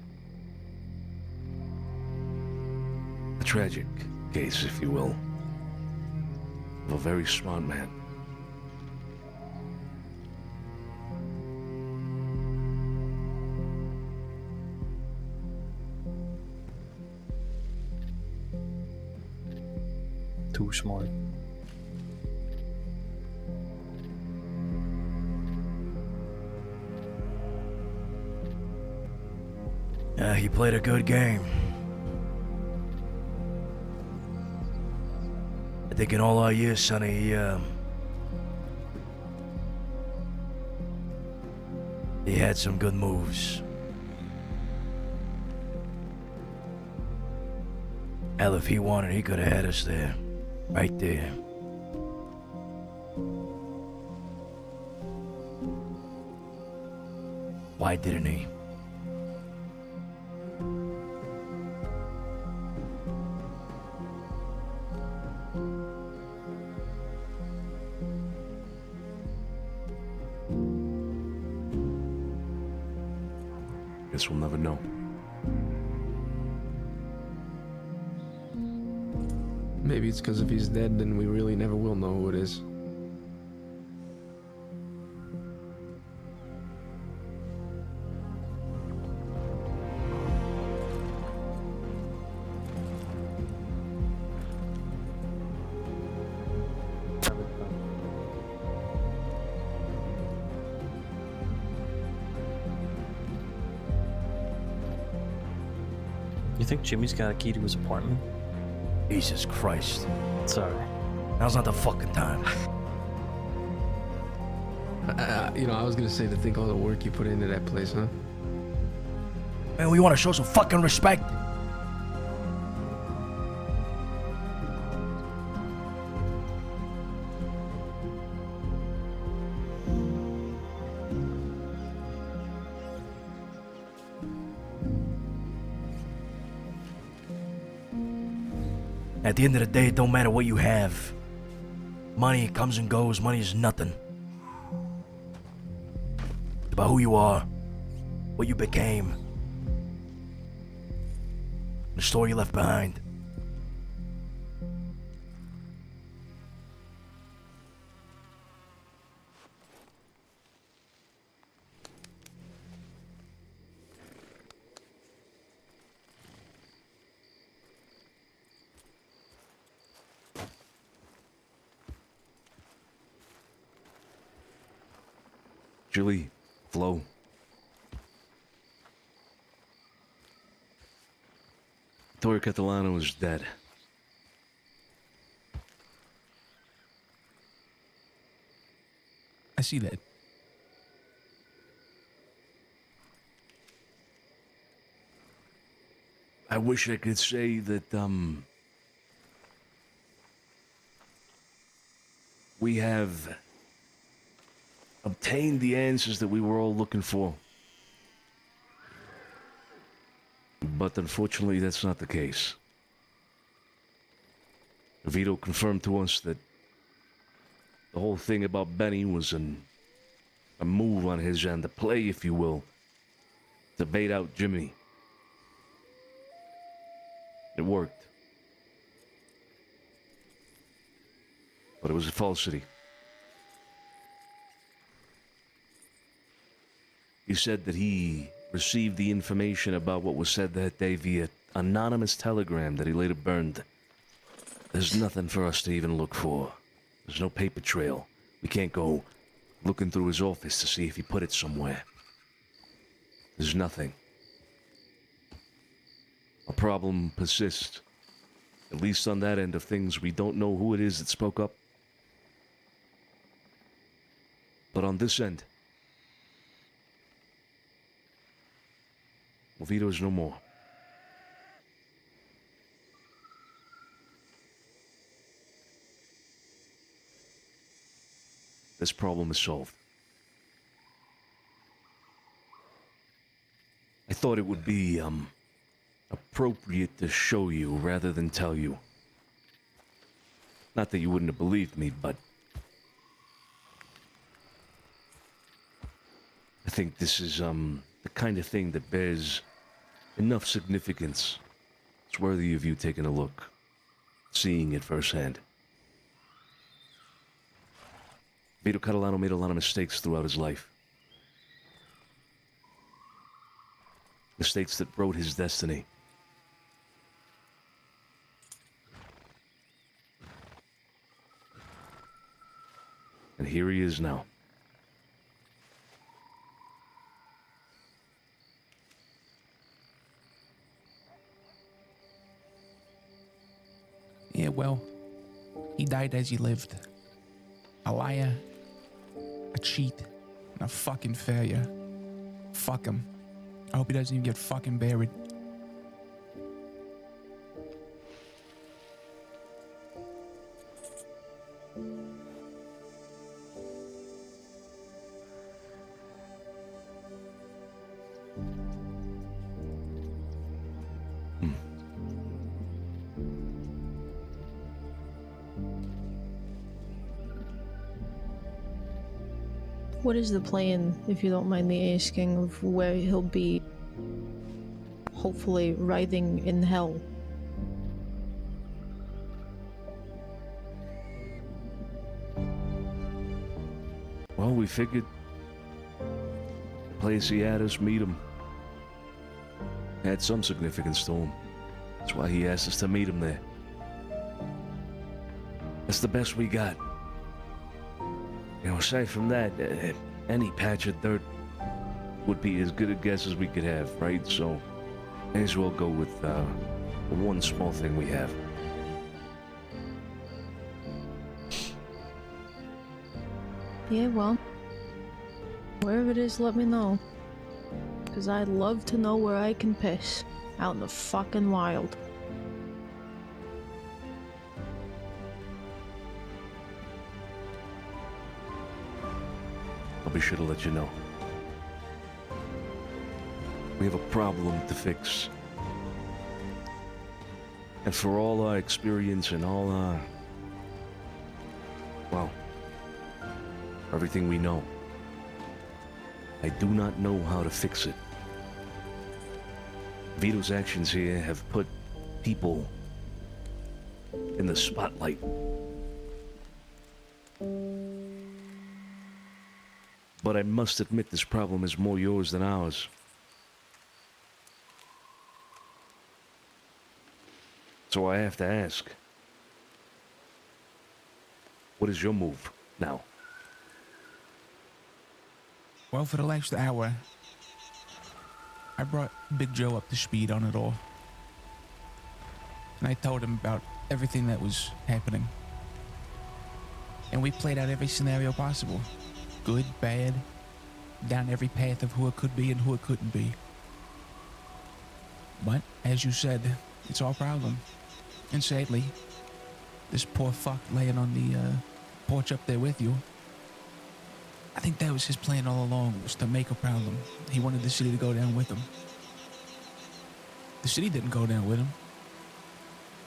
S10: A tragic case, if you will, of a very smart man.
S11: Too smart.
S1: He played a good game. I think in all our years, Sonny, he had some good moves. Hell, if he wanted, he could have had us there. Right there. Why didn't he?
S10: Guess we'll never know.
S3: Maybe it's because if he's dead, then we really never will know who it is.
S11: You think Jimmy's got a key to his apartment?
S1: Jesus Christ.
S11: Sorry.
S1: Now's not the fucking time.
S3: I was gonna say to think all the work you put into that place, huh?
S1: Man, we want to show some fucking respect. At the end of the day, it don't matter what you have. Money comes and goes. Money is nothing. It's about who you are, what you became, the story you left behind.
S10: Julie, Flo. Vittorio Catalano is dead.
S9: I see that.
S10: I wish I could say that, we have obtained the answers that we were all looking for. But unfortunately, that's not the case. Vito confirmed to us that the whole thing about Benny was a move on his end, a play, if you will, to bait out Jimmy. It worked. But it was a falsity. He said that he received the information about what was said that day via anonymous telegram that he later burned. There's nothing for us to even look for. There's no paper trail. We can't go looking through his office to see if he put it somewhere. There's nothing. A problem persists. At least on that end of things, we don't know who it is that spoke up. But on this end, Vito is no more. This problem is solved. I thought it would be, appropriate to show you rather than tell you. Not that you wouldn't have believed me, but I think this is, the kind of thing that bears enough significance. It's worthy of you taking a look, seeing it firsthand. Vito Catalano made a lot of mistakes throughout his life. Mistakes that wrote his destiny. And here he is now.
S9: Yeah, well, he died as he lived. A liar, a cheat, and a fucking failure. Fuck him. I hope he doesn't even get fucking buried.
S4: What is the plan, if you don't mind me asking, of where he'll be hopefully writhing in hell?
S10: Well, we figured the place he had us meet him had some significance to him. That's why he asked us to meet him there. That's the best we got. You know, aside from that, any patch of dirt would be as good a guess as we could have, right? So, may as well go with the one small thing we have.
S4: Yeah, well, wherever it is, let me know. Because I'd love to know where I can piss. Out in the fucking wild.
S10: I'll be sure to let you know. We have a problem to fix. And for all our experience and all our... well, everything we know, I do not know how to fix it. Vito's actions here have put people in the spotlight. But I must admit this problem is more yours than ours. So I have to ask, what is your move now?
S9: Well, for the last hour, I brought Big Joe up to speed on it all. And I told him about everything that was happening. And we played out every scenario possible. Good, bad, down every path of who it could be and who it couldn't be. But, as you said, it's our problem. And sadly, this poor fuck laying on the porch up there with you, I think that was his plan all along, was to make a problem. He wanted the city to go down with him. The city didn't go down with him.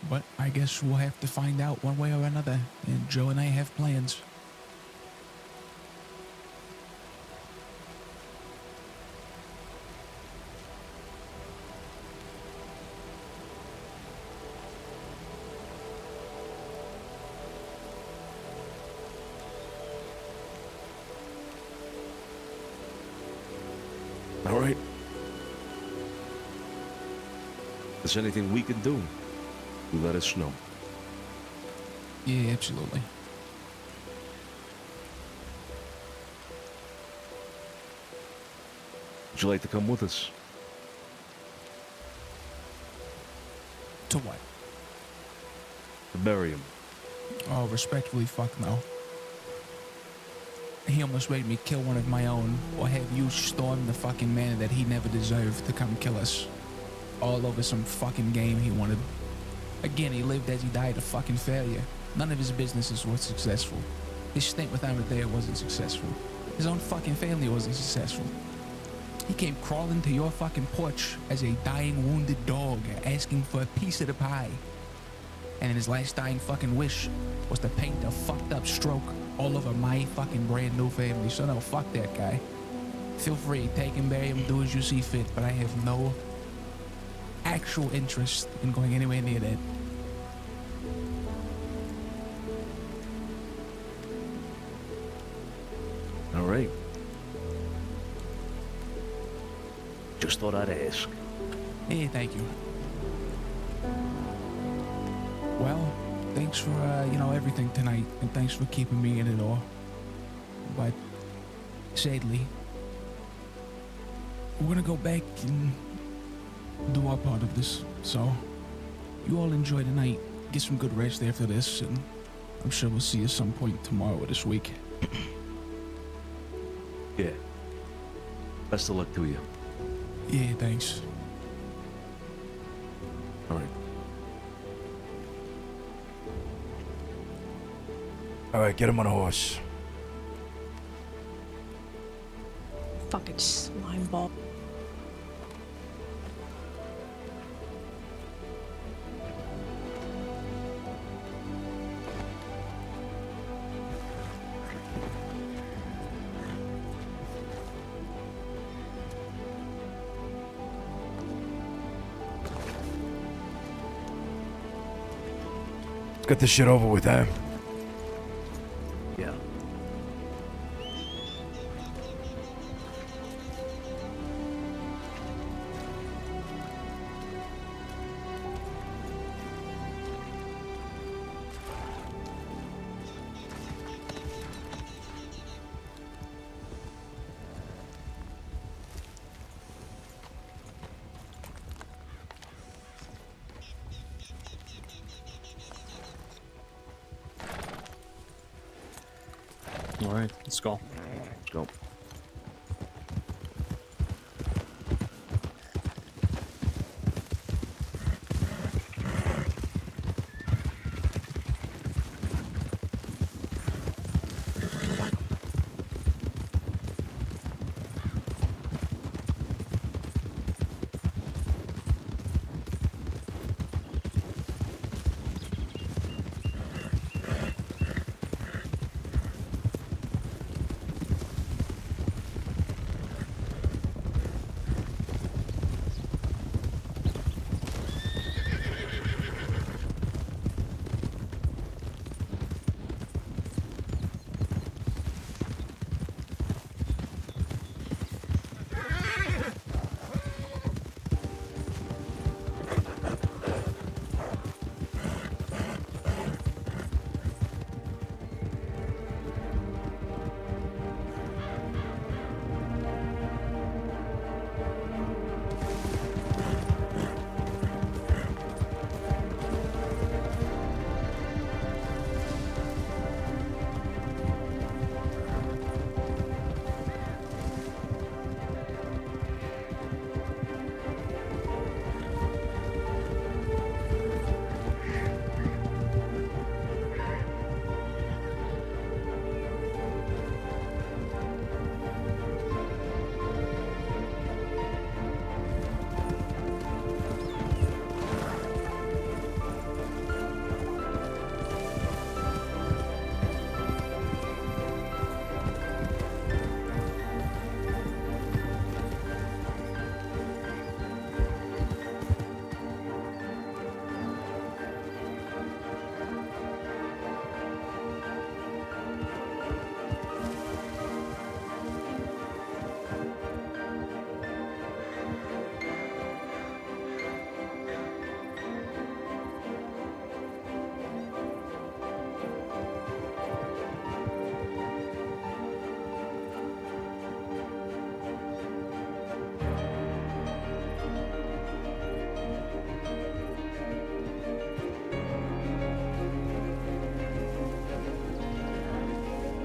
S9: But I guess we'll have to find out one way or another. And Joe and I have plans.
S10: All right. If there's anything we can do, you let us know.
S9: Yeah, absolutely.
S10: Would you like to come with us?
S9: To what?
S10: To bury him.
S9: Oh, respectfully, fuck no. He almost made me kill one of my own, or have you storm the fucking manor that he never deserved to come kill us. All over some fucking game he wanted. Again, he lived as he died a fucking failure. None of his businesses were successful. His stint with Amadea wasn't successful. His own fucking family wasn't successful. He came crawling to your fucking porch as a dying, wounded dog, asking for a piece of the pie. And his last dying fucking wish was to paint a fucked up stroke all over my fucking brand new family. So no, fuck that guy. Feel free, take him, bury him, do as you see fit, but I have no actual interest in going anywhere near that.
S10: All right. Just thought I'd ask.
S9: Hey, thank you. Well, thanks for, everything tonight, and thanks for keeping me in it all. But, sadly, we're gonna go back and do our part of this. So, you all enjoy the night. Get some good rest after this, and I'm sure we'll see you some point tomorrow or this week.
S10: Yeah. Best of luck to you.
S9: Yeah, thanks.
S10: All right.
S1: All right, get him on a horse.
S4: Fucking slime ball.
S20: get this shit over with, huh?
S10: Yeah.
S11: All right, let's go.
S10: Let's go.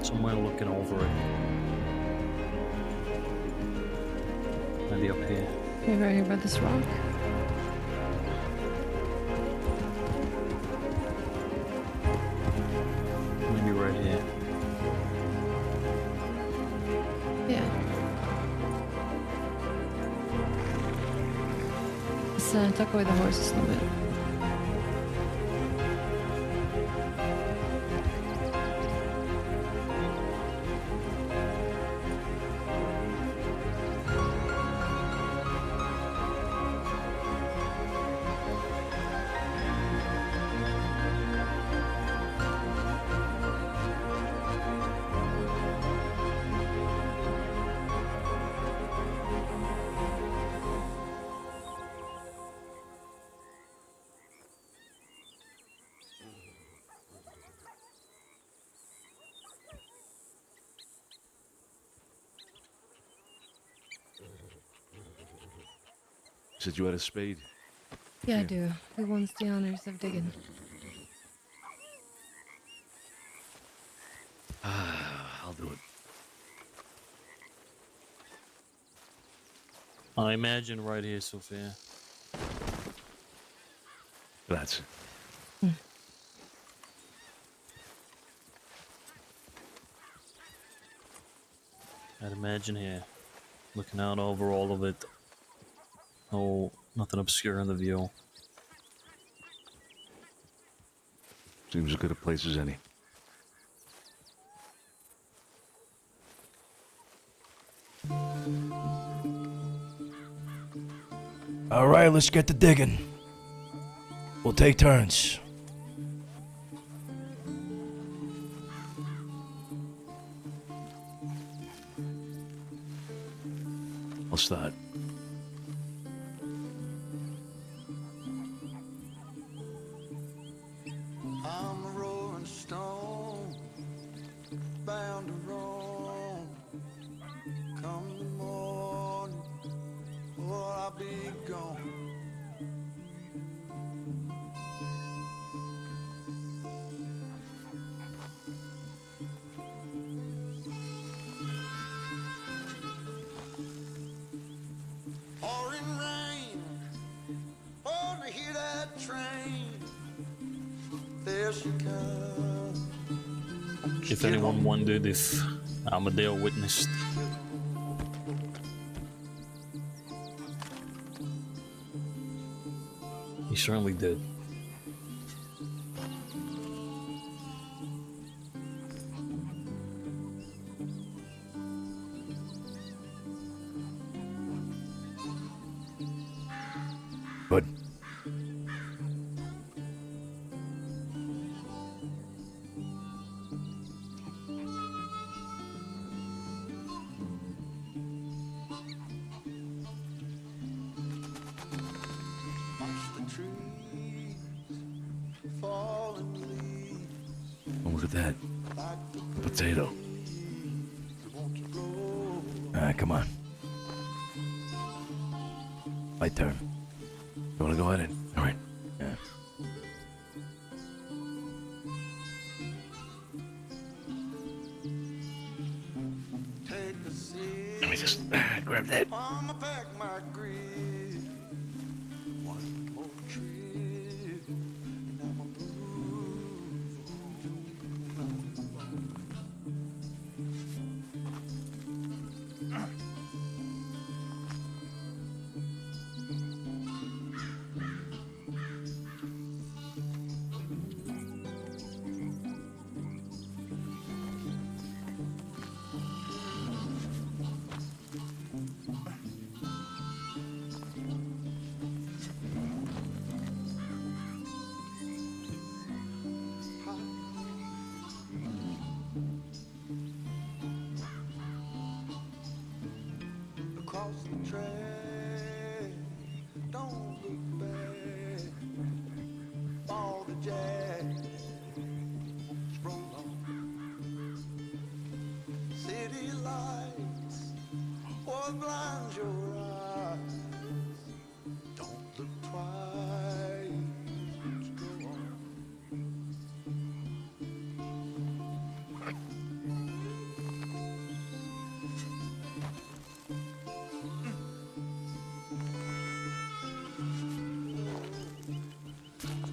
S11: Someone looking over it. Maybe up here.
S5: Maybe right here by this rock.
S11: Maybe right here.
S5: Yeah. Let's tuck away the horses a little bit.
S10: Said you had a spade.
S5: Yeah, I do. Who wants the honors of digging?
S10: I'll do it.
S11: I imagine right here, Sophia.
S10: That's it.
S11: I'd imagine here. Looking out over all of it. Oh, nothing obscure in the view.
S10: Seems as good a place as any.
S20: All right, let's get to digging. We'll take turns.
S10: I'll start.
S20: I'm a rolling stone, bound to roam. Come the morning, or I'll be gone. Pouring rain, oh, to hear that train. There she comes.
S11: If anyone wondered if Amadeo witnessed, he certainly did.
S1: Good.
S10: Oh, look at that. A potato.
S1: Alright, come on. My turn.
S10: You wanna go at it? Alright.
S1: Yeah.
S10: Let me just grab that.
S20: I'ma pack my grief. One more trip, and I'ma across the track. Don't look back. All the jazz sprung on. City lights, what blinds your eyes? Don't look twice.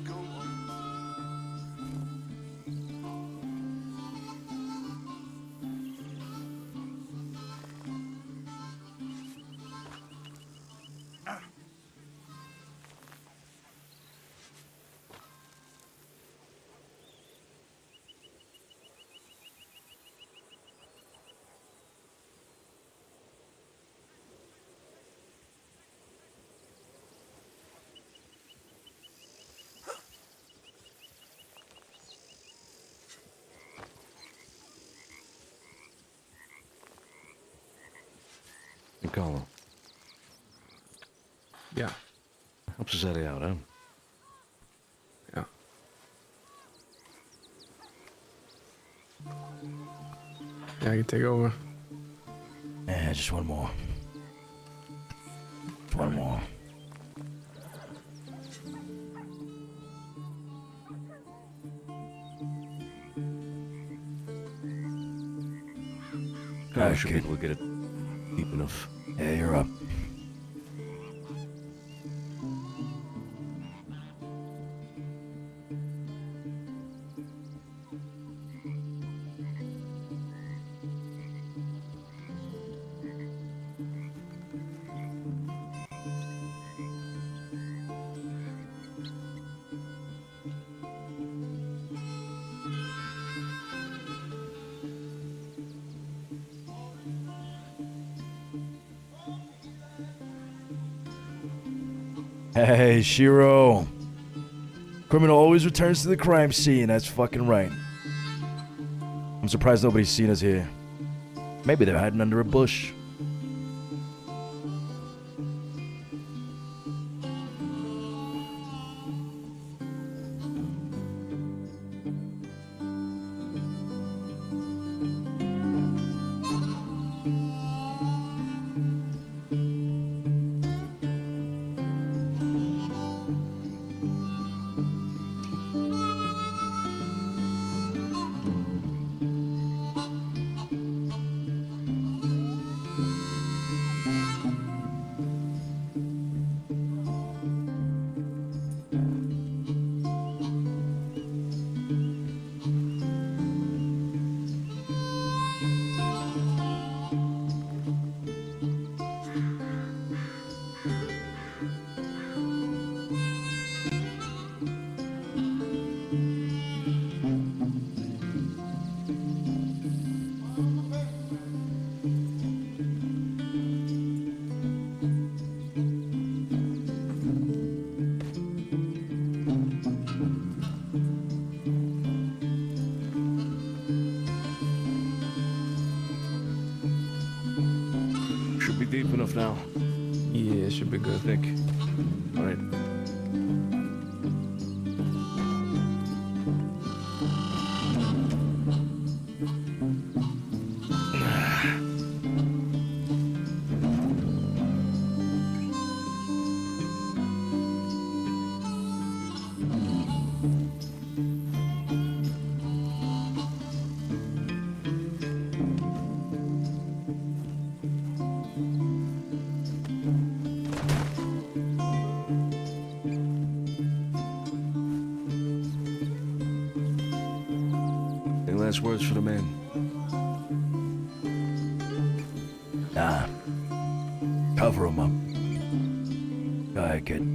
S20: Go on.
S10: Carlo.
S3: Yeah.
S10: Help Cesare out, huh?
S3: Yeah. Yeah, I can take over.
S1: Yeah, just one more. One more.
S10: I should be able to get it deep enough.
S1: Yeah, you're up. Hey, Shiro. Criminal always returns to the crime scene. That's fucking right. I'm surprised nobody's seen us here. Maybe they're hiding under a bush.
S10: enough now?
S3: Yeah, it should be good.
S10: I think. All right. Any last words for the man?
S1: Nah. Cover him up. Go ahead, kid.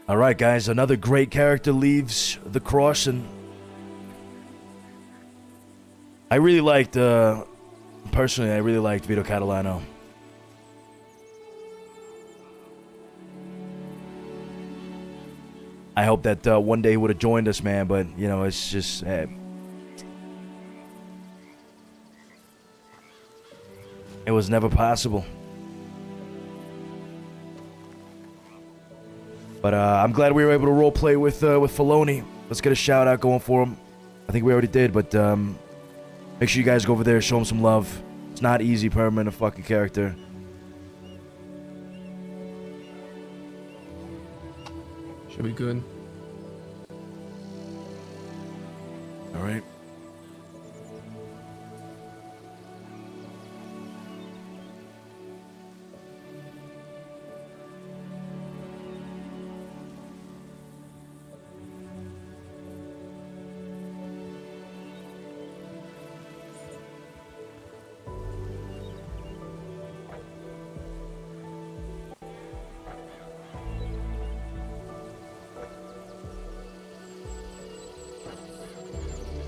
S1: All right, guys, another great character leaves the cross, and I really liked, personally, I really liked Vito Catalano. I hope that one day he would have joined us, man, but, you know, it's just... it was never possible. But I'm glad we were able to roleplay with Filoni. Let's get a shout out going for him. I think we already did, but make sure you guys go over there, show him some love. It's not easy permanent a fucking character.
S3: Should be good.
S10: All right.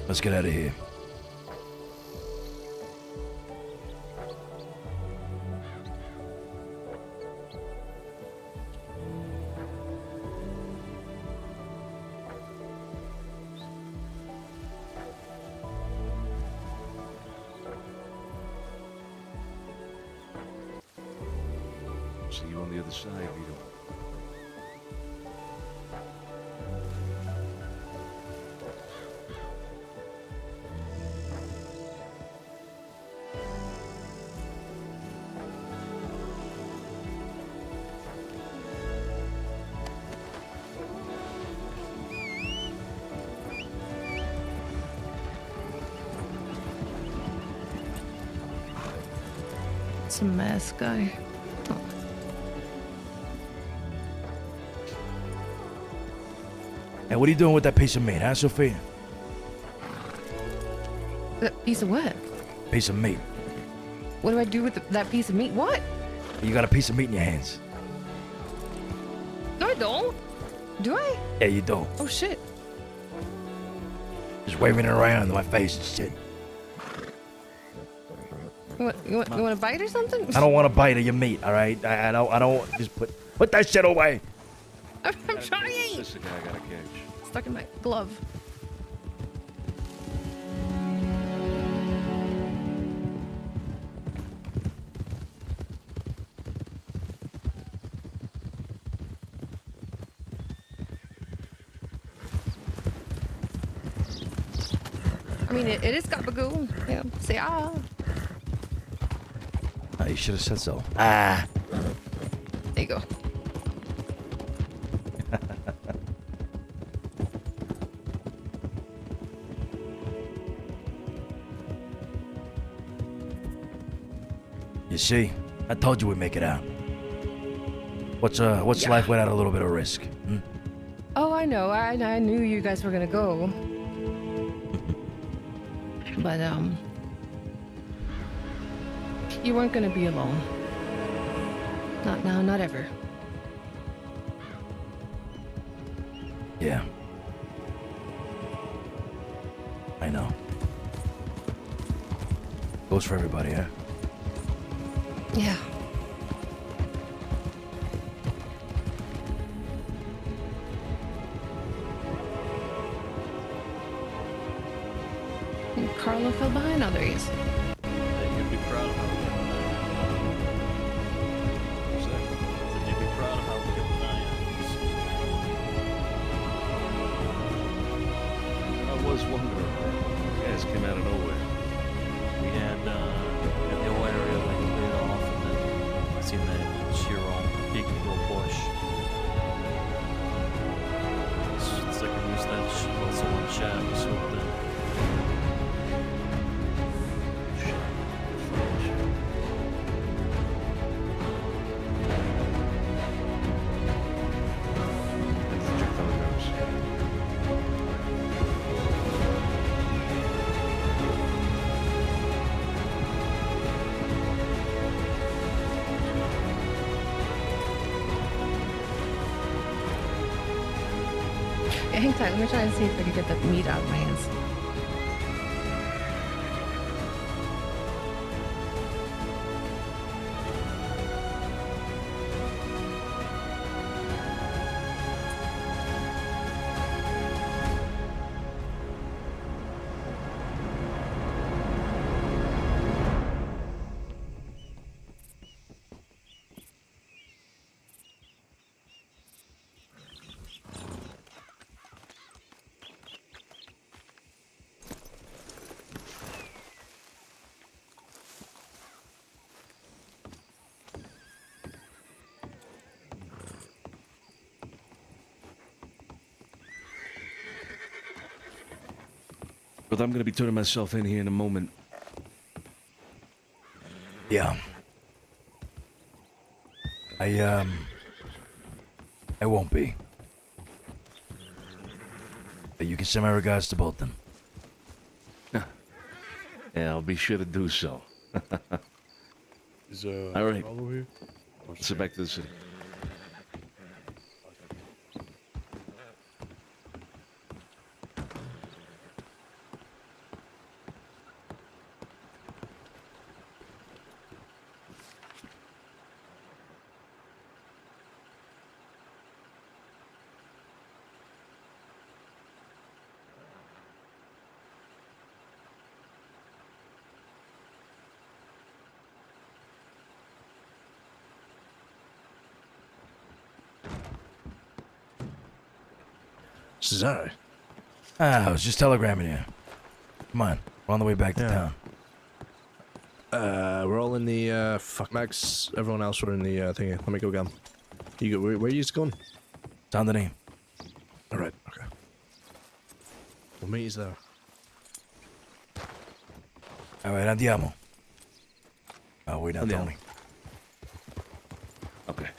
S1: Let's get out of here.
S10: See you on the other side, Vito.
S5: It's a mess, guy.
S1: Hey, what are you doing with that piece of meat, huh, Sophia?
S5: That piece of what?
S1: Piece of meat.
S5: What do I do with that piece of meat? What?
S1: You got a piece of meat in your hands.
S5: No, I don't. Do I?
S1: Yeah, you don't.
S5: Oh, shit.
S1: Just waving it around in my face and shit.
S5: You want to bite or something?
S1: I don't want a bite of your meat, all right? I don't just put that shit away.
S5: I'm trying.
S10: This guy got a cage.
S5: Stuck in my glove. mean, it is Gabagool. Yeah, say ah.
S1: Oh, you should have said so. Ah.
S5: There you go.
S1: You see, I told you we'd make it out. What's life without a little bit of risk? Hmm?
S5: Oh, I know. I knew you guys were gonna go. But you weren't gonna be alone. Not now, not ever.
S1: Yeah. I know. Goes for everybody, huh?
S5: Yeah. And Carlo fell behind all the race.
S11: You'd be proud of how we kept an eye on you. Said you'd be proud of how we kept an eye on
S10: I was wondering. You guys came out of nowhere.
S11: We had the whole area like cleared off, and then I seen that Shiro peeking through a bush. It's like a mustache, also one shot, we swooped in.
S5: Yeah, hang tight. Let me try and see if I can get that meat out of my hands.
S10: But I'm gonna be turning myself in here in a moment.
S1: Yeah. I won't be. But you can send my regards to both them.
S10: Yeah, I'll be sure to do so.
S12: Is
S10: all right.
S12: Carlo here?
S10: Let's get back to the city.
S8: Cesare.
S1: I was just telegramming you. Come on, we're on the way back to town.
S8: We're all in the fuck Max. Everyone else are in the thingy. Let me go again. You go. Where are you going?
S1: Down the name.
S8: All right. Okay. We'll meet you there.
S1: All right, andiamo. Oh, wait, not Tony.
S10: Okay.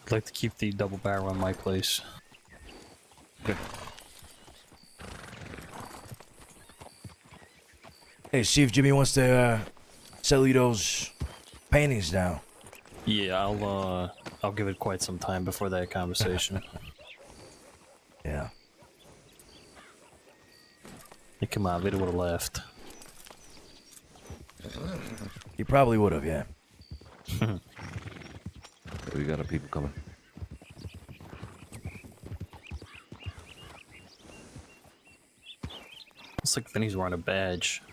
S11: I'd like to keep the double barrel in my place.
S10: Okay.
S1: Hey, see if Jimmy wants to sell you those paintings now.
S11: Yeah, I'll give it quite some time before that conversation.
S1: Yeah.
S11: Hey, come on, Vito would have left.
S1: You probably would have, yeah.
S10: We got our people coming.
S11: like Vinny's wearing a badge.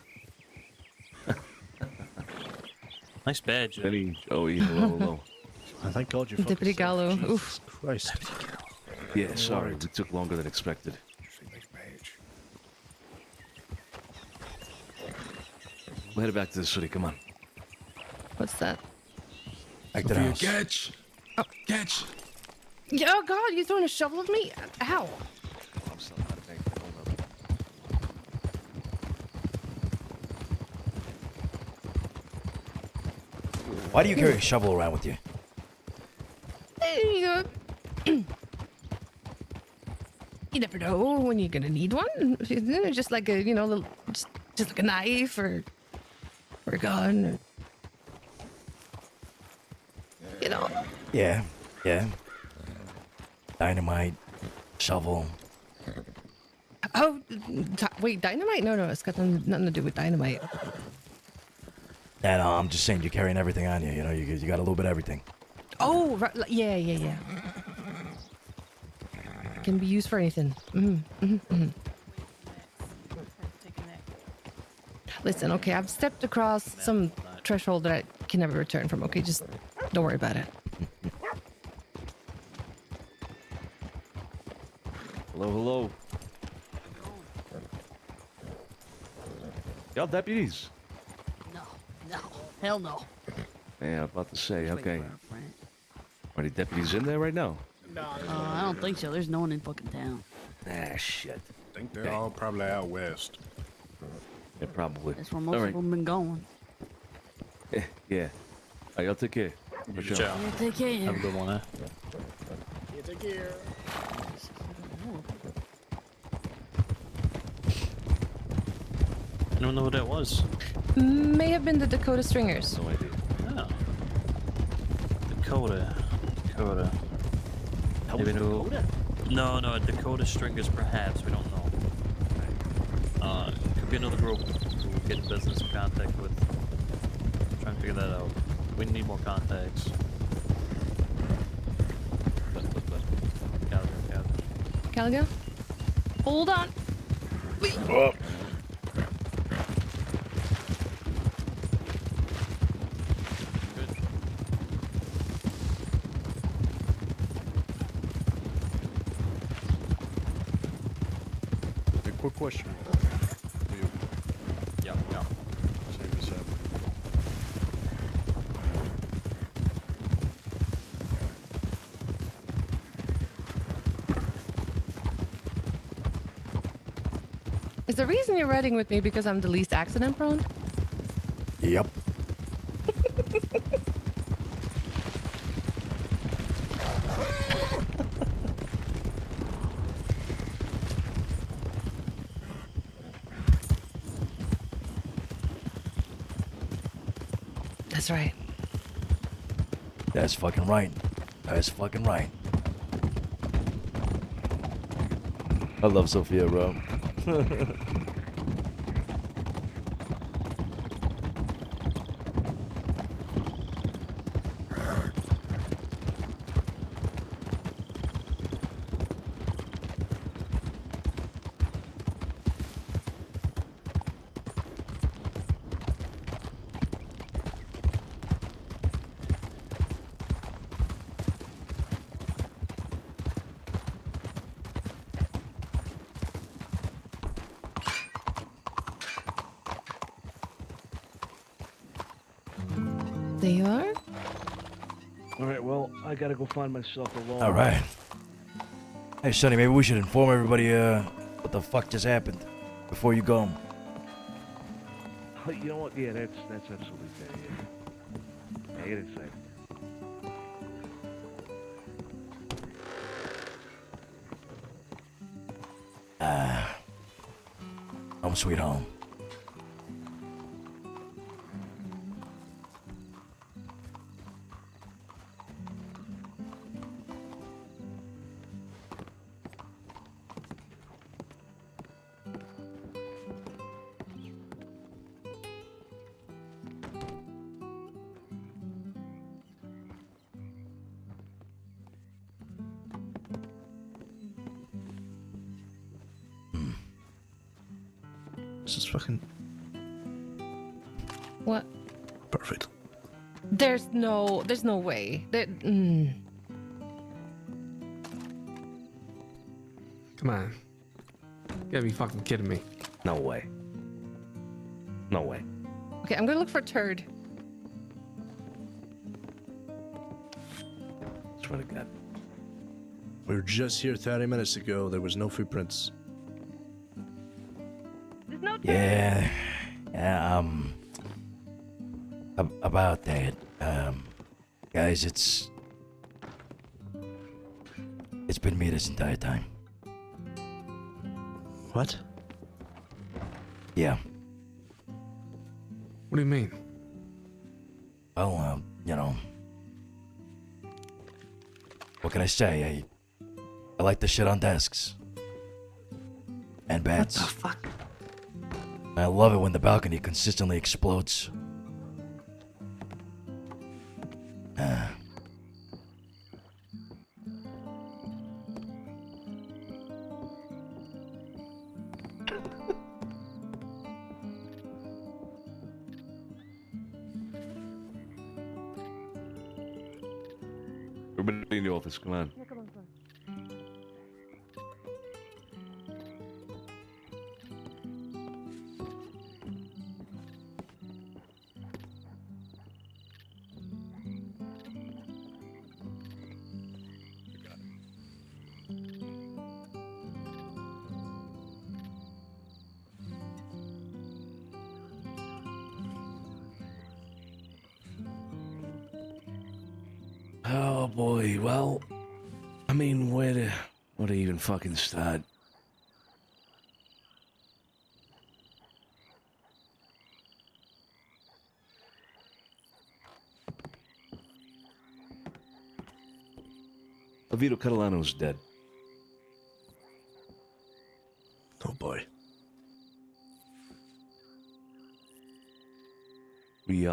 S11: Nice badge.
S10: Vinny, Joey, hello, hello.
S8: I thank God you
S5: Deputy Gallo. Oof.
S8: Christ.
S10: Yeah, sorry, we took longer than expected. We're headed back to the city, come on.
S5: What's that?
S1: Back to the house.
S9: Catch!
S5: Oh.
S9: Catch!
S5: Yeah, oh God, you throwing a shovel at me? Ow.
S10: I'm still not a bank. Hold up.
S1: Why do you carry a shovel around with you?
S5: You never know when you're gonna need one. Just like a, little, just like a knife or a gun. Or,
S1: Yeah. Dynamite, shovel.
S5: Oh, wait, dynamite? No, it's got nothing to do with dynamite.
S1: And I'm just saying, you're carrying everything on you. You got a little bit of everything.
S5: Oh, right, yeah. Can be used for anything. Listen, okay, I've stepped across some threshold that I can never return from. Okay, just don't worry about it.
S10: Hello. Y'all deputies?
S15: No, hell no.
S10: Yeah, I'm about to say, okay. Are any deputies in there right now?
S15: I don't think so. There's no one in fucking town.
S10: Ah, shit.
S17: I think they're all probably out west.
S10: Yeah, probably.
S15: That's where most of them been going.
S10: Yeah. All right, y'all take care.
S11: Good
S10: Sure.
S11: job.
S15: Yeah, take care.
S11: Have a good one, eh?
S19: Yeah, take care.
S11: I don't know who that was.
S5: May have been the Dakota Stringers.
S10: No idea.
S11: Oh. Dakota. Maybe Dakota? No, Dakota Stringers perhaps. We don't know. Could be another group we'll get business in contact with. Trying to figure that out. We need more contacts.
S5: Caligo? Hold on.
S1: Oh.
S12: A quick question. For you.
S11: Yeah.
S12: Save this up.
S5: Is the reason you're riding with me because I'm the least accident prone?
S1: Yep.
S5: That's right.
S1: That's fucking right. I love Sophia, bro.
S5: There you are.
S10: All right, well, I gotta go find myself a lawn.
S1: All right. Hey, Sonny, maybe we should inform everybody what the fuck just happened before you go.
S10: You know what? Yeah, that's absolutely fair. Yeah, get inside.
S1: Home sweet home.
S8: This is fucking
S5: What?
S8: perfect.
S5: There's no way.
S3: Come on. You gotta be fucking kidding me.
S10: No way. No way.
S5: Okay, I'm gonna look for turd.
S10: Swear to God.
S8: We were just here 30 minutes ago. There was no footprints.
S5: There's no turd.
S1: Yeah. About that, guys, it's been me this entire time.
S8: What?
S1: Yeah.
S3: What do you mean?
S1: Well, what can I say? I like the shit on desks. And bats.
S11: What the fuck?
S1: I love it when the balcony consistently explodes.
S10: Everybody in the office, come on. Oh boy, well, I mean, where to even fucking start? Vito Catalano's dead.
S8: Oh boy.
S10: We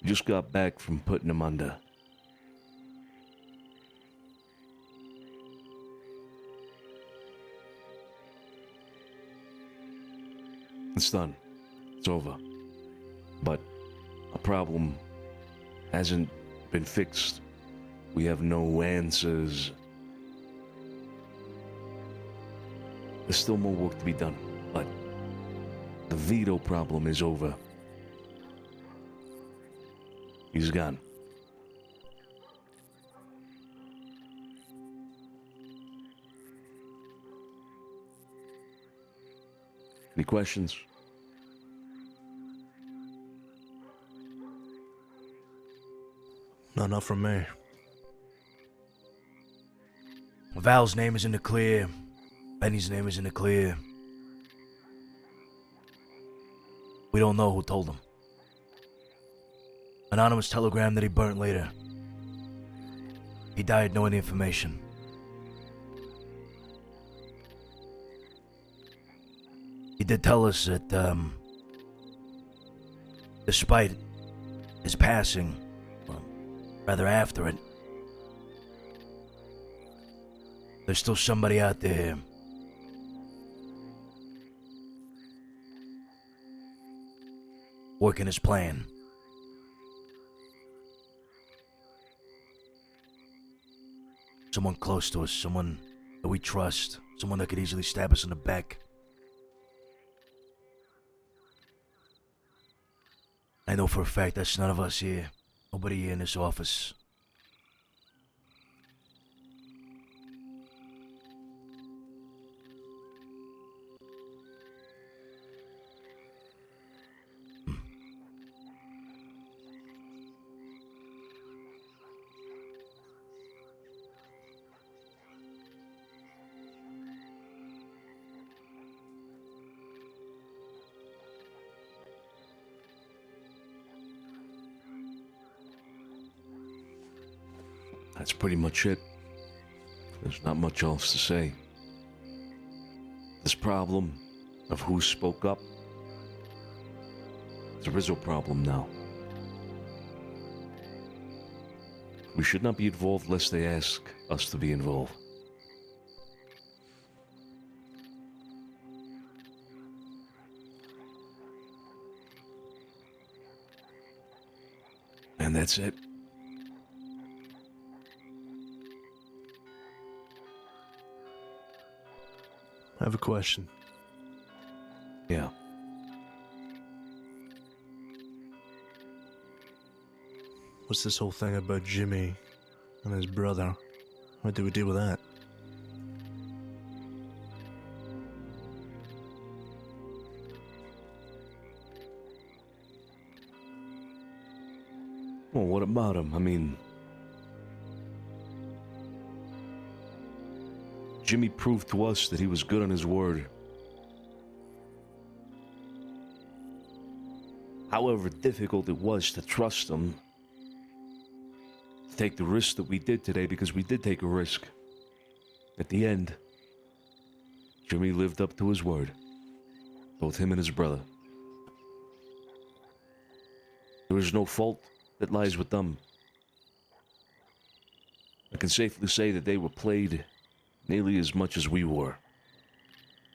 S10: just got back from putting him under. It's done. It's over. But a problem hasn't been fixed. We have no answers. There's still more work to be done, but the Vito problem is over. He's gone. Any questions?
S8: No, not from me.
S1: Val's name is in the clear. Benny's name is in the clear. We don't know who told him. Anonymous telegram that he burnt later. He died knowing the information. He did tell us that, despite his passing, well, rather after it, there's still somebody out there working his plan. Someone close to us, someone that we trust, someone that could easily stab us in the back. I know for a fact that's none of us here. Nobody here in this office.
S10: That's pretty much it. There's not much else to say. This problem of who spoke up, it's a Rizzo problem now. We should not be involved lest they ask us to be involved. And that's it.
S8: I have a question.
S10: Yeah.
S8: What's this whole thing about Jimmy and his brother? How do we deal with that?
S10: Well, what about him? I mean, Jimmy proved to us that he was good on his word. However difficult it was to trust him, to take the risk that we did today, because we did take a risk. At the end, Jimmy lived up to his word. Both him and his brother. There is no fault that lies with them. I can safely say that they were played nearly as much as we were.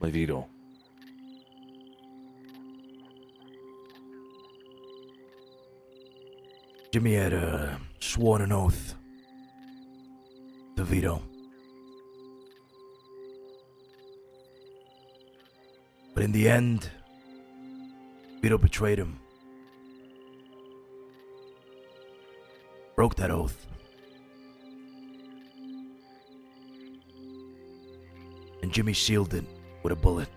S10: By Vito.
S1: Jimmy had sworn an oath to Vito. But in the end, Vito betrayed him. Broke that oath. And Jimmy sealed it with a bullet.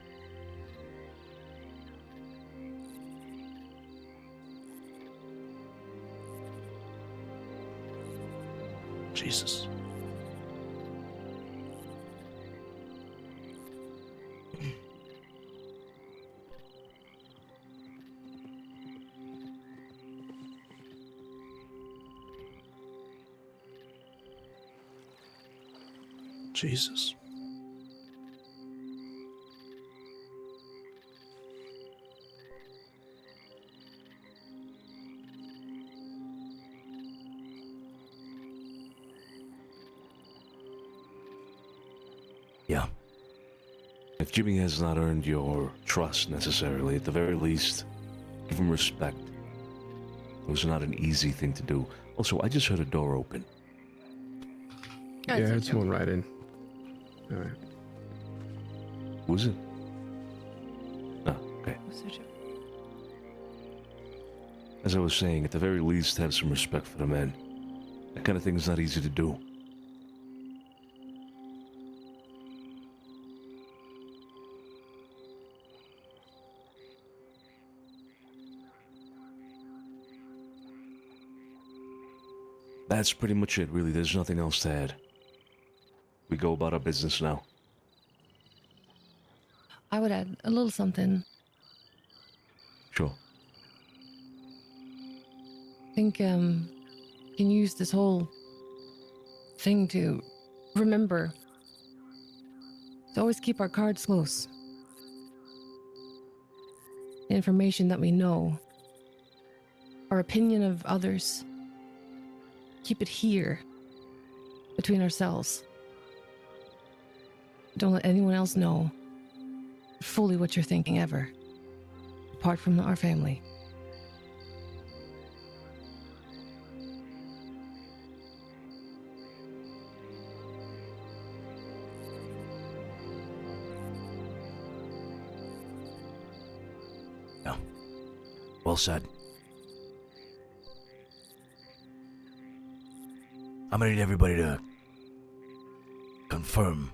S8: Jesus. Jesus.
S1: Yeah.
S10: If Jimmy has not earned your trust necessarily, at the very least, give him respect. It was not an easy thing to do. Also, I just heard a door open.
S3: Yeah, it's one right in. All right.
S10: Who's it? Oh, okay. As I was saying, at the very least, have some respect for the men. That kind of thing is not easy to do. That's pretty much it, really. There's nothing else to add. We go about our business now.
S5: I would add a little something.
S10: Sure.
S5: I think can use this whole thing to remember to always keep our cards close. The information that we know, our opinion of others, keep it here between ourselves. Don't let anyone else know fully what you're thinking ever, apart from our family.
S1: Yeah. Well said. I'm gonna need everybody to confirm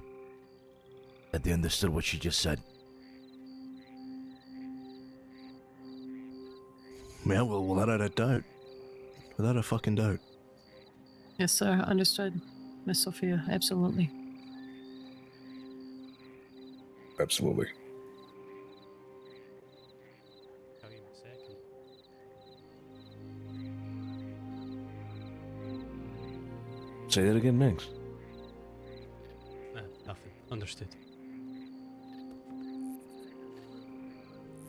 S1: that they understood what she just said.
S8: Yeah, well, without a doubt. Without a fucking doubt.
S14: Yes, sir. Understood, Miss Sophia. Absolutely.
S12: Absolutely.
S10: Say that again, Max.
S21: Nothing. Understood.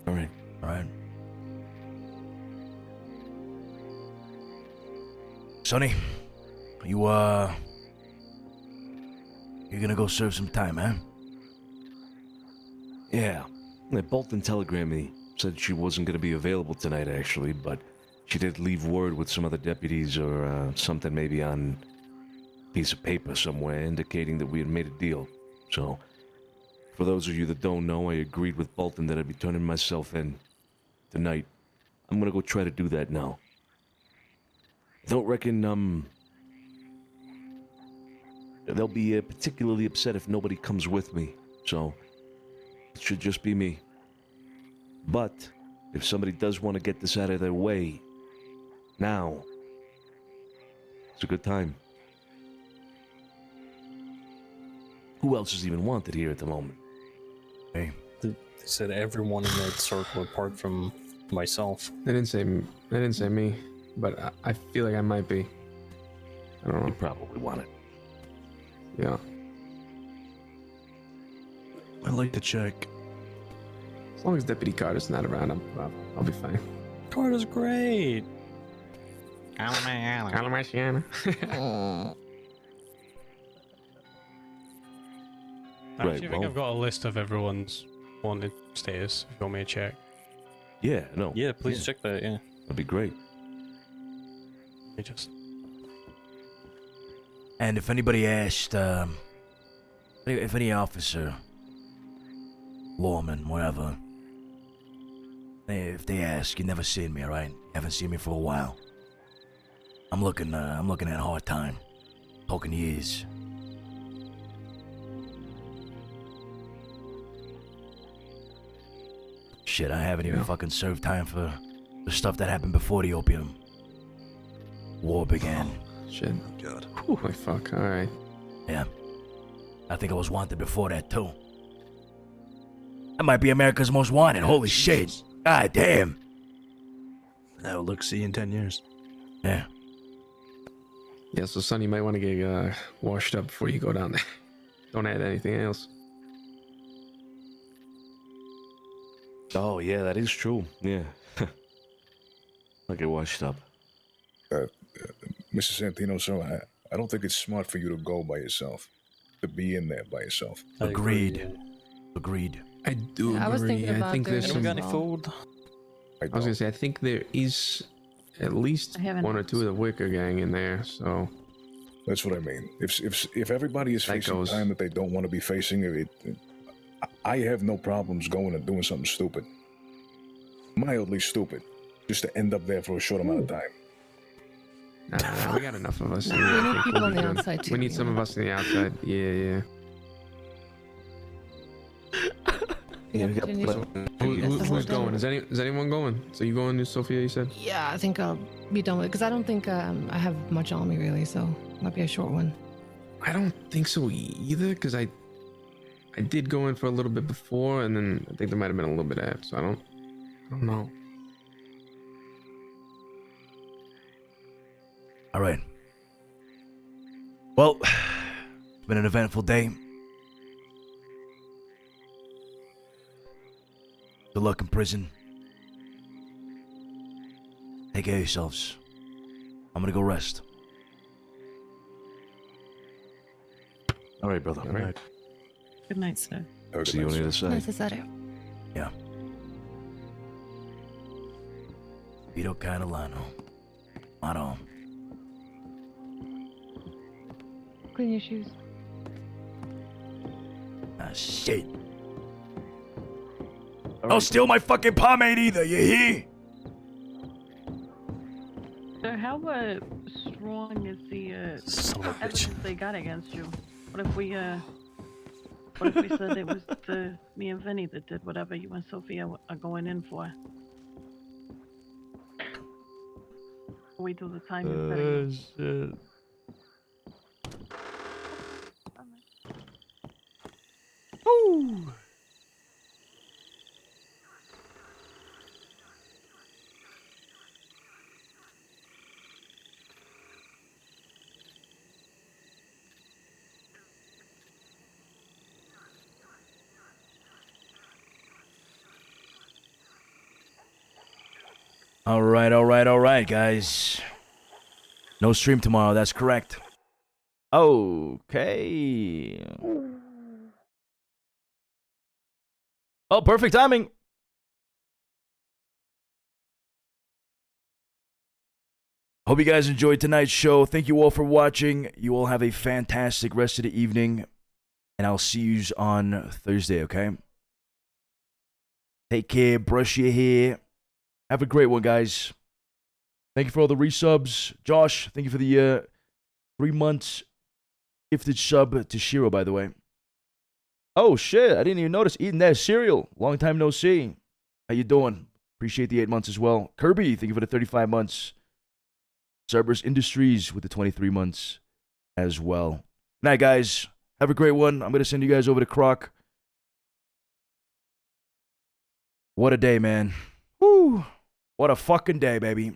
S10: All right.
S1: All right. Sonny, you're gonna go serve some time, huh?
S10: Yeah. Bolton telegrammed me. Said she wasn't going to be available tonight, actually, but she did leave word with some other deputies or something maybe on a piece of paper somewhere indicating that we had made a deal. So, for those of you that don't know, I agreed with Bolton that I'd be turning myself in tonight. I'm gonna go try to do that now. I don't reckon, they'll be particularly upset if nobody comes with me, so it should just be me. But if somebody does want to get this out of their way, now, it's a good time. Who else is even wanted here at the moment? Hey.
S11: They said everyone in that circle apart from myself.
S3: They didn't say me, but I feel like I might be. I don't know.
S10: You probably want it.
S3: Yeah.
S8: I'd like to check.
S3: As long as Deputy Carter's not around, I'll be fine.
S11: Carter's great.
S3: Calamasiana.
S12: Actually, I think I've got a list of everyone's wanted status, if you want me to check.
S10: Yeah, no.
S11: Yeah, please check that, yeah.
S10: That'd be great.
S12: Let me just...
S1: And if anybody asked, if any officer, lawman, whatever, if they ask, you never seen me, alright? You haven't seen me for a while. I'm looking at a hard time. Poking the ears. Shit, I haven't even fucking served time for the stuff that happened before the opium war began.
S3: Shit.
S8: Oh, God.
S3: Holy fuck, alright.
S1: Yeah. I think I was wanted before that, too. I might be America's most wanted. Holy shit. God damn.
S8: Now look, see you in 10 years.
S1: Yeah.
S3: Yeah, so son, you might want to get washed up before you go down there. Don't add anything else.
S10: Oh, yeah, that is true. Yeah. I get washed up.
S21: Mr. Santino, sir, I don't think it's smart for you to go by yourself. To be in there by yourself.
S1: Agreed. Agreed.
S3: I do agree.
S5: I was thinking about
S3: think there's
S5: doing
S3: some...
S5: it as well.
S3: I was gonna say, I think there is at least one or two of the Wicker gang in there, so...
S21: That's what I mean. If everybody is facing time that they don't want to be facing, I have no problems going and doing something stupid. Mildly stupid. Just to end up there for a short amount of time.
S3: Nah, we got enough of us.
S5: We need people on the outside, too.
S3: We need some of us on the outside. Yeah.
S10: Yeah, we got
S3: who's going? Is anyone going? So you going to Sophia, you said?
S5: Yeah, I think I'll be done with it because I don't think I have much on me really, so might be a short one.
S3: I don't think so either, because I did go in for a little bit before, and then I think there might have been a little bit after, so I don't know.
S1: All right. Well, it's been an eventful day. Good luck in prison. Take care of yourselves. I'm gonna go rest.
S10: All right, brother.
S3: All right.
S14: Good night, sir.
S10: See you on the other side.
S5: Necessary.
S1: Yeah. Vito Catalano. Mano.
S5: Clean your shoes.
S1: Ah, shit. Don't steal my fucking pomade either, you hear?
S14: So how strong is the evidence they got against you? What if we said it was me and Vinny that did whatever you and Sophia are going in for? We do the time in
S1: Shit. Ooh. All right, guys. No stream tomorrow, that's correct. Okay. Oh, perfect timing. Hope you guys enjoyed tonight's show. Thank you all for watching. You all have a fantastic rest of the evening. And I'll see you on Thursday, okay? Take care. Brush your hair. Have a great one, guys. Thank you for all the resubs. Josh, thank you for the 3 months gifted sub to Shiro, by the way. Oh, shit. I didn't even notice. Eating that cereal. Long time no see. How you doing? Appreciate the 8 months as well. Kirby, thank you for the 35 months. Cerberus Industries with the 23 months as well. Good night, guys. Have a great one. I'm going to send you guys over to Croc. What a day, man. Woo. What a fucking day, baby.